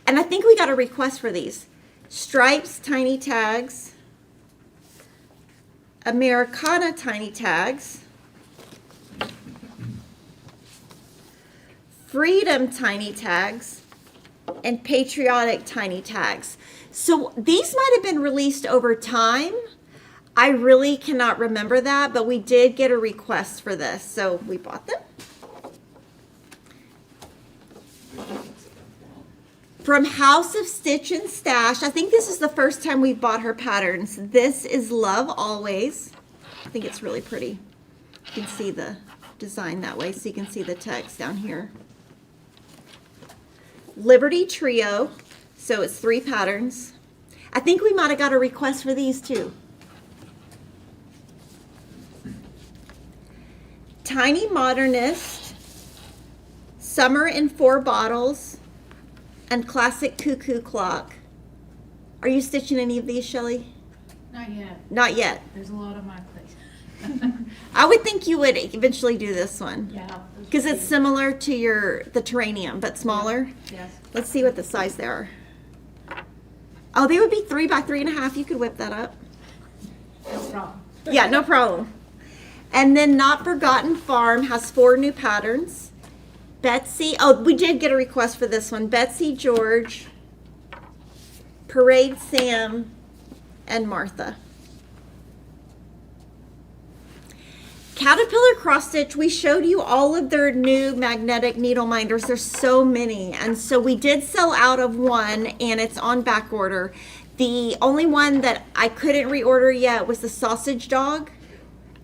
S1: And I think we got a request for these. Stripes Tiny Tags. Americana Tiny Tags. Freedom Tiny Tags. And Patriotic Tiny Tags. So these might have been released over time. I really cannot remember that, but we did get a request for this, so we bought them. From House of Stitch and Stash, I think this is the first time we've bought her patterns. This is Love Always. I think it's really pretty. You can see the design that way, so you can see the text down here. Liberty Trio, so it's 3 patterns. I think we might have got a request for these too. Tiny Modernist, Summer in 4 Bottles, and Classic Cuckoo Clock. Are you stitching any of these, Shelley?
S6: Not yet.
S1: Not yet.
S6: There's a lot on my plate.
S1: I would think you would eventually do this one.
S6: Yeah.
S1: Because it's similar to the Terranium, but smaller.
S6: Yes.
S1: Let's see what the size they are. Oh, they would be 3 by 3.5. You could whip that up.
S6: No problem.
S1: Yeah, no problem. And then Not Forgotten Farm has 4 new patterns. Betsy, oh, we did get a request for this one. Betsy George, Parade Sam, and Martha. Caterpillar Cross Stitch, we showed you all of their new magnetic needle minders. There's so many. And so we did sell out of one, and it's on back order. The only one that I couldn't reorder yet was the Sausage Dog.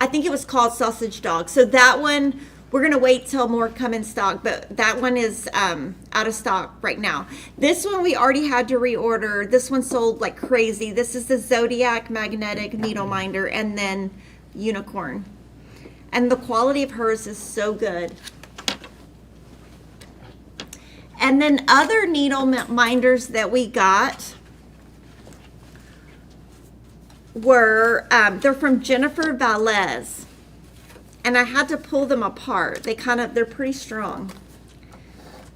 S1: I think it was called Sausage Dog. So that one, we're going to wait till more come in stock, but that one is out of stock right now. This one we already had to reorder. This one sold like crazy. This is the Zodiac Magnetic Needle Minder, and then Unicorn. And the quality of hers is so good. And then other needle minders that we got were, they're from Jennifer Valez. And I had to pull them apart. They're pretty strong.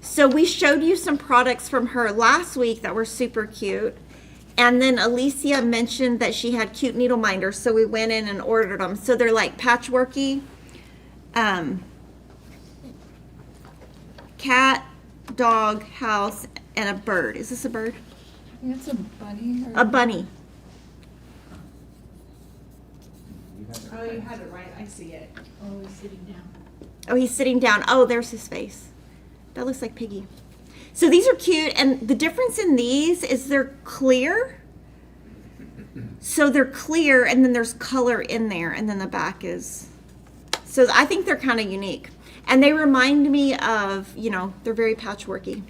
S1: So we showed you some products from her last week that were super cute. And then Alicia mentioned that she had cute needle minders, so we went in and ordered them. So they're like patchworky. Cat, dog, house, and a bird. Is this a bird?
S3: I think it's a bunny.
S1: A bunny.
S2: Oh, you had it right. I see it.
S6: Oh, he's sitting down.
S1: Oh, he's sitting down. Oh, there's his face. That looks like Piggy. So these are cute, and the difference in these is they're clear. So they're clear, and then there's color in there, and then the back is... So I think they're kind of unique. And they remind me of, you know, they're very patchworky.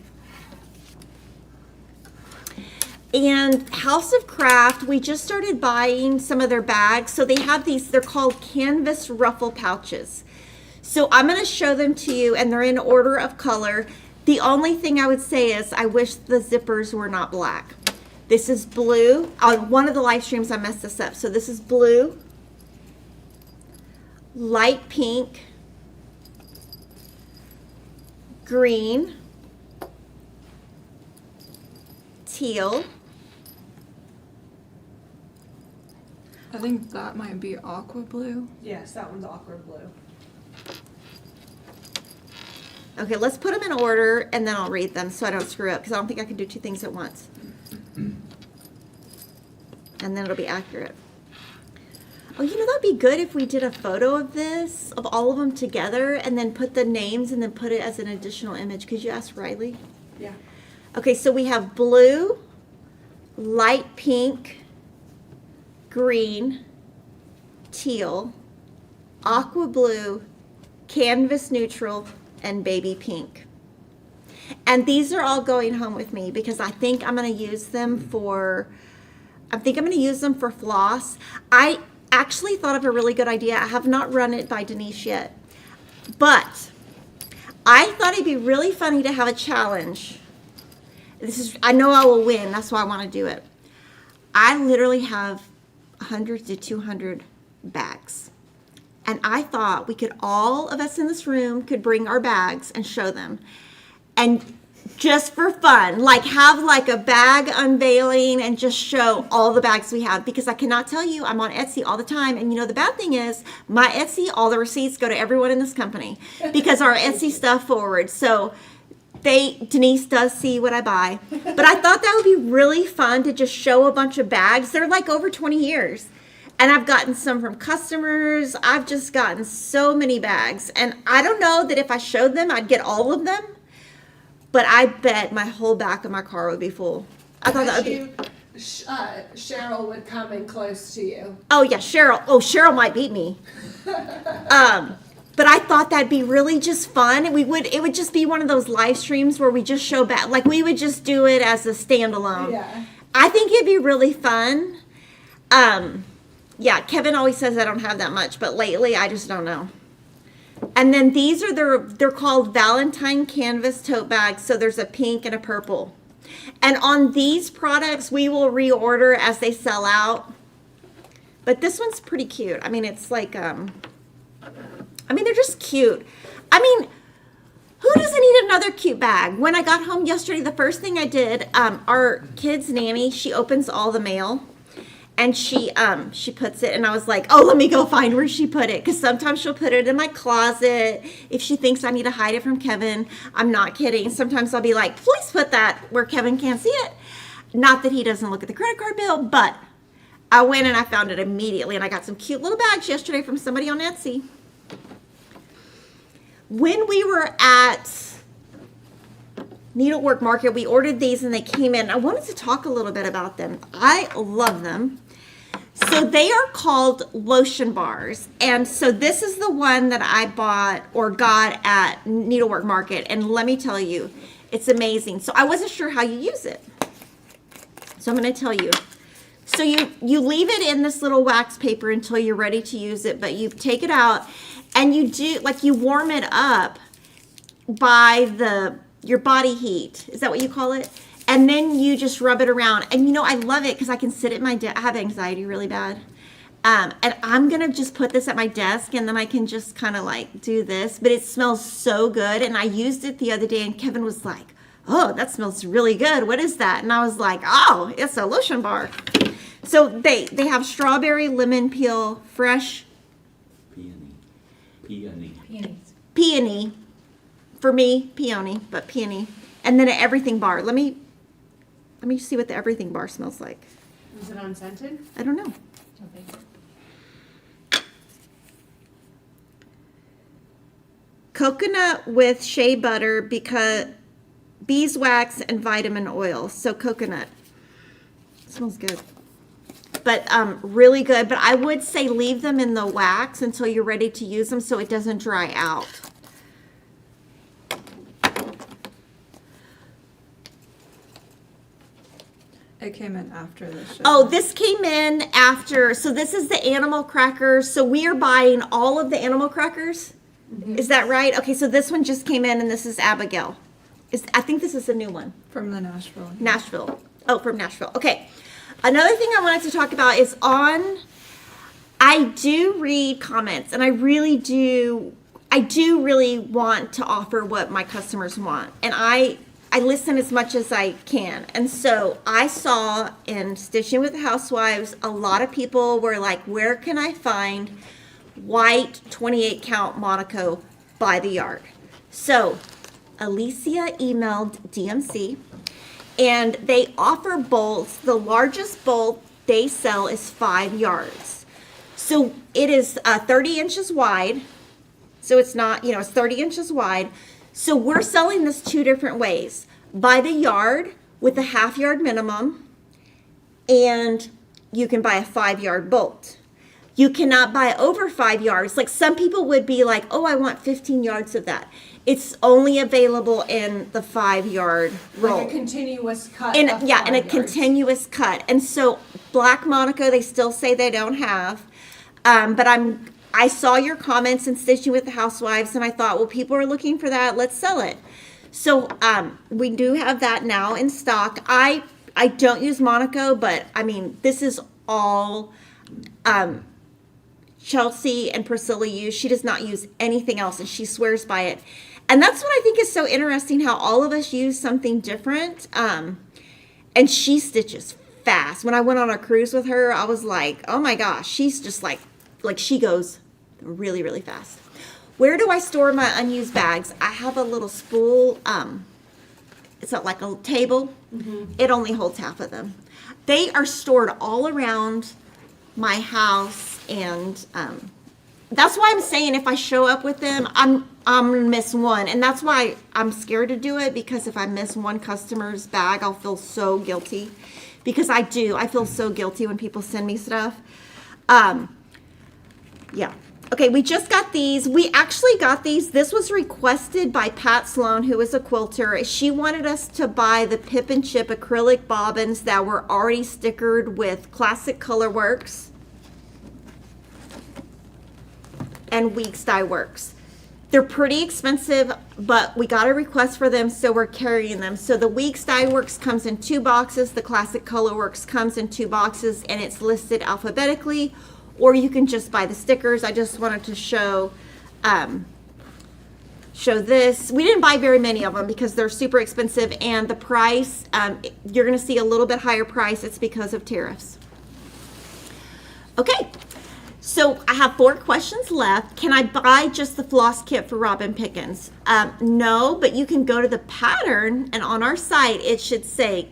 S1: And House of Craft, we just started buying some of their bags. So they have these, they're called canvas ruffle pouches. So I'm going to show them to you, and they're in order of color. The only thing I would say is I wish the zippers were not black. This is blue. On one of the live streams, I messed this up. So this is blue, light pink, green, teal.
S3: I think that might be aqua blue.
S2: Yes, that one's awkward blue.
S1: Okay, let's put them in order, and then I'll read them so I don't screw up, because I don't think I can do two things at once. And then it'll be accurate. Oh, you know, that'd be good if we did a photo of this, of all of them together, and then put the names and then put it as an additional image. Could you ask Riley?
S2: Yeah.
S1: Okay, so we have blue, light pink, green, teal, aqua blue, canvas neutral, and baby pink. And these are all going home with me because I think I'm going to use them for, floss. I actually thought of a really good idea. I have not run it by Denise yet, but I thought it'd be really funny to have a challenge. I know I will win. That's why I want to do it. I literally have 100 to 200 bags. And I thought we could, all of us in this room could bring our bags and show them. And just for fun, like have like a bag unveiling and just show all the bags we have. Because I cannot tell you, I'm on Etsy all the time. And you know, the bad thing is my Etsy, all the receipts go to everyone in this company because our Etsy stuff forwards. So Denise does see what I buy. But I thought that would be really fun to just show a bunch of bags. They're like over 20 years. And I've gotten some from customers. I've just gotten so many bags. And I don't know that if I showed them, I'd get all of them. But I bet my whole back of my car would be full. I thought that would be...
S2: Cheryl would come in close to you.
S1: Oh, yeah, Cheryl. Oh, Cheryl might beat me. But I thought that'd be really just fun. It would just be one of those live streams where we just show back. Like, we would just do it as a standalone.
S2: Yeah.
S1: I think it'd be really fun. Yeah, Kevin always says I don't have that much, but lately I just don't know. And then these are they're called Valentine Canvas tote bags. So there's a pink and a purple. And on these products, we will reorder as they sell out. But this one's pretty cute. I mean, it's like, they're just cute. I mean, who doesn't need another cute bag? When I got home yesterday, the first thing I did, our kid's nanny, she opens all the mail. And she puts it, and I was like, oh, let me go find where she put it. Because sometimes she'll put it in my closet if she thinks I need to hide it from Kevin. I'm not kidding. Sometimes I'll be like, please put that where Kevin can't see it. Not that he doesn't look at the credit card bill, but I went and I found it immediately. And I got some cute little bags yesterday from somebody on Etsy. When we were at Needlework Market, we ordered these and they came in. I wanted to talk a little bit about them. I love them. So they are called lotion bars. And so this is the one that I bought or got at Needlework Market. And let me tell you, it's amazing. So I wasn't sure how you use it. So I'm going to tell you. So you leave it in this little wax paper until you're ready to use it. But you take it out and you warm it up by your body heat. Is that what you call it? And then you just rub it around. And you know, I love it because I can sit at my desk. I have anxiety really bad. And I'm gonna just put this at my desk and then I can just kind of like do this, but it smells so good. And I used it the other day and Kevin was like, oh, that smells really good. What is that? And I was like, oh, it's a lotion bar. So they have strawberry, lemon peel, fresh
S5: Peony.
S1: peony. For me, peony, but peony. And then an everything bar. Let me see what the everything bar smells like.
S2: Is it unscented?
S1: I don't know. Coconut with shea butter because beeswax and vitamin oil. So coconut. Smells good. But really good. But I would say leave them in the wax until you're ready to use them so it doesn't dry out.
S3: It came in after the show.
S1: Oh, this came in after. So this is the animal crackers. So we are buying all of the animal crackers. Is that right? Okay, so this one just came in and this is Abigail. I think this is a new one.
S3: From the Nashville.
S1: Nashville. Oh, from Nashville. Okay. Another thing I wanted to talk about is I do read comments and I do really want to offer what my customers want. And I listen as much as I can. And so I saw in Stitching with the Housewives, a lot of people were like, where can I find white 28 count Monaco by the yard? So Alicia emailed DMC and they offer bolts. The largest bolt they sell is 5 yards. So it is 30 inches wide. So it's not, it's 30 inches wide. So we're selling this 2 different ways. By the yard with a half yard minimum, and you can buy a 5 yard bolt. You cannot buy over 5 yards. Like some people would be like, oh, I want 15 yards of that. It's only available in the 5 yard roll.
S2: Like a continuous cut.
S1: In
S2: of
S1: a
S2: 5 yards.
S1: continuous cut. And so Black Monaco, they still say they don't have. But I saw your comments in Stitching with the Housewives, and I thought, well, people are looking for that. Let's sell it. So we do have that now in stock. I don't use Monaco, but I mean, this is all Chelsea and Priscilla use. She does not use anything else, and she swears by it. And that's what I think is so interesting, how all of us use something different. And she stitches fast. When I went on a cruise with her, I was like, oh my gosh, she's just like she goes really, really fast. Where do I store my unused bags? I have a little spool. It's like a table. Mm-hmm. It only holds half of them. They are stored all around my house, and that's why I'm saying if I show up with them, I'm gonna miss one, and that's why I'm scared to do it, because if I miss one customer's bag, I'll feel so guilty, because I feel so guilty when people send me stuff. Yeah. Okay, we just got these. We actually got these. This was requested by Pat Sloan, who is a quilter. She wanted us to buy the Pip and Chip acrylic bobbins that were already stickered with Classic Colorworks and Weeks Dye Works. They're pretty expensive, but we got a request for them, so we're carrying them. So the Weeks Dye Works comes in 2 boxes. The Classic Colorworks comes in 2 boxes, and it's listed alphabetically. Or you can just buy the stickers. I just wanted to show this. We didn't buy very many of them because they're super expensive, and the price, you're going to see a little bit higher price. It's because of tariffs. Okay, so I have 4 questions left. Can I buy just the floss kit for Robin Pickens? No, but you can go to the pattern, and on our site it should say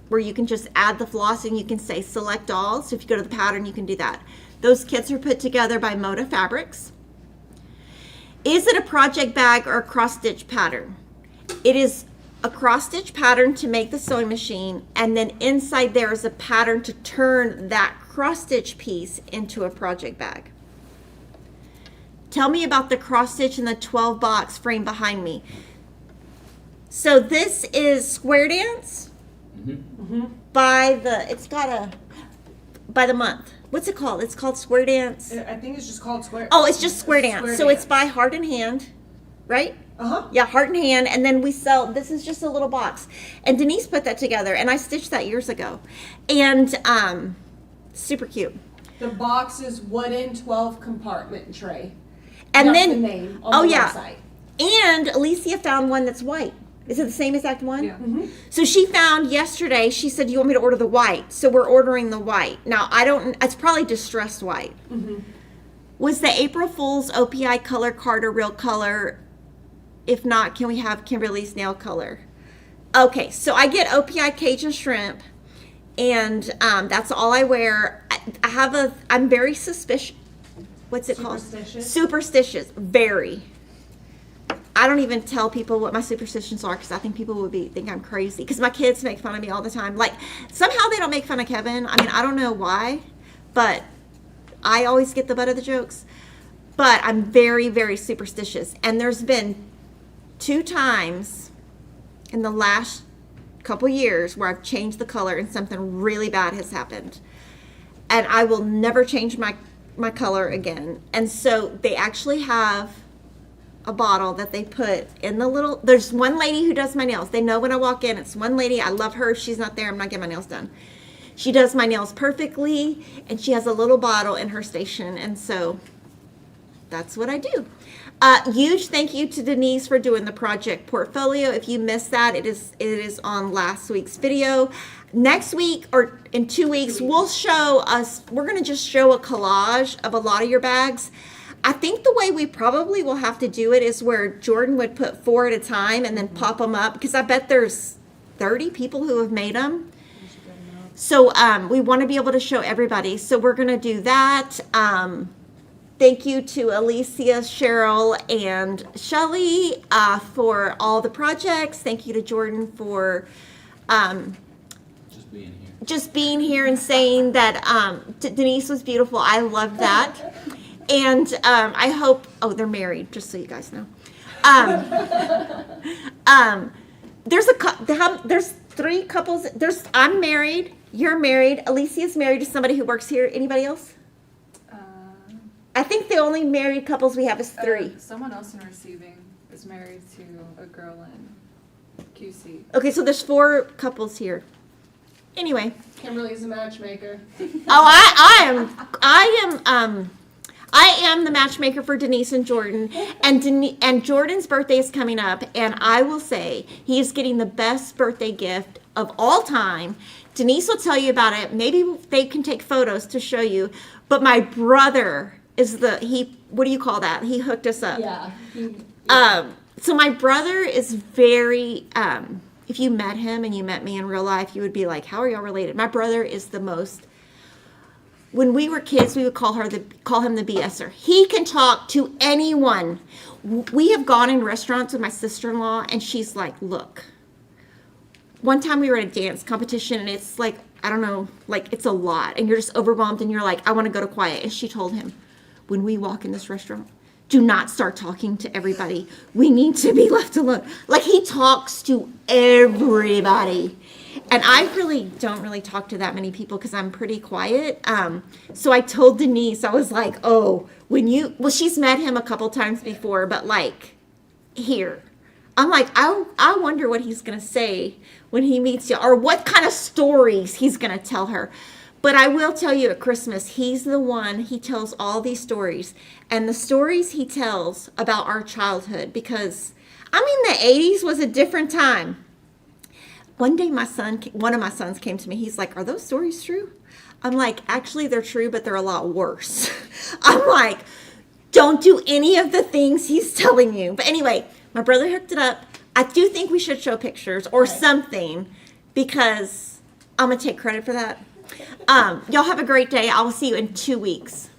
S1: where you can just add the floss, and you can say select all. So if you go to the pattern, you can do that. Those kits are put together by Moda Fabrics. Is it a project bag or a cross-stitch pattern? It is a cross-stitch pattern to make the sewing machine, and then inside there is a pattern to turn that cross-stitch piece into a project bag. Tell me about the cross-stitch in the 12-box frame behind me. So this is Square Dance by the month. What's it called? It's called Square Dance.
S2: I think it's just called Square.
S1: Oh, it's just Square Dance.
S2: Square
S1: So
S2: Dance.
S1: it's by Heart and Hand, right?
S2: Uh-huh.
S1: Yeah, Heart and Hand. And then we sell, this is just a little box. And Denise put that together, and I stitched that years ago. And super cute.
S2: The box is wooden 12 compartment tray.
S1: And
S2: That's
S1: then,
S2: the name on
S1: oh
S2: the
S1: yeah.
S2: website.
S1: And Alicia found one that's white. Is it the same exact one?
S3: Yeah.
S1: So she found yesterday, she said, you want me to order the white? So we're ordering the white. Now, it's probably distressed white. Was the April Fool's OPI color card a real color? If not, can we have Kimberly's nail color? Okay, so I get OPI Cajun shrimp, and that's all I wear. I'm very suspicious. What's it called?
S2: Superstitious?
S1: Superstitious, very. I don't even tell people what my superstitions are because I think people would think I'm crazy. Because my kids make fun of me all the time. Like, somehow they don't make fun of Kevin. I mean, I don't know why, but I always get the butt of the jokes. But I'm very, very superstitious. And there's been 2 times in the last couple years where I've changed the color and something really bad has happened. And I will never change my color again. And so they actually have a bottle that they put in the little, there's one lady who does my nails. They know when I walk in, it's one lady. I love her. If she's not there, I'm not getting my nails done. She does my nails perfectly, and she has a little bottle in her station. And so that's what I do. Huge thank you to Denise for doing the project portfolio. If you missed that, it is on last week's video. Next week or in 2 weeks, we're going to just show a collage of a lot of your bags. I think the way we probably will have to do it is where Jordan would put 4 at a time and then pop them up, because I bet there's 30 people who have made them. So we want to be able to show everybody. So we're going to do that. Thank you to Alicia, Cheryl, and Shelly for all the projects. Thank you to Jordan for just being here and saying that Denise was beautiful. I love that. And I hope, they're married, just so you guys know. There's 3 couples. I'm married. You're married. Alicia's married to somebody who works here. Anybody else? I think the only married couples we have is 3.
S3: Someone else in receiving is married to a girl in QC.
S1: Okay, so there's 4 couples here. Anyway.
S2: Kimberly's a matchmaker.
S1: I am the matchmaker for Denise and Jordan, and Jordan's birthday is coming up, and I will say he is getting the best birthday gift of all time. Denise will tell you about it. Maybe they can take photos to show you, but my brother is what do you call that? He hooked us up.
S2: Yeah.
S1: So my brother is very, if you met him and you met me in real life, you would be like, how are y'all related? My brother is the most. When we were kids, we would call him the BSer. He can talk to anyone. We have gone in restaurants with my sister-in-law, and she's like, look. One time we were at a dance competition, and it's like, I don't know, like it's a lot. And you're just overwhelmed, and you're like, I want to go to quiet. And she told him, when we walk in this restaurant, do not start talking to everybody. We need to be left alone. Like, he talks to everybody. And I don't really talk to that many people because I'm pretty quiet. So I told Denise, I was like, she's met him a couple times before, but like here. I'm like, I wonder what he's going to say when he meets you, or what kind of stories he's going to tell her. But I will tell you, at Christmas, he's the one, he tells all these stories. And the stories he tells about our childhood, because, the 80s was a different time. One day one of my sons came to me. He's like, are those stories true? I'm like, actually, they're true, but they're a lot worse. I'm like, don't do any of the things he's telling you. But anyway, my brother hooked it up. I do think we should show pictures or something, because I'm going to take credit for that. Y'all have a great day. I will see you in 2 weeks.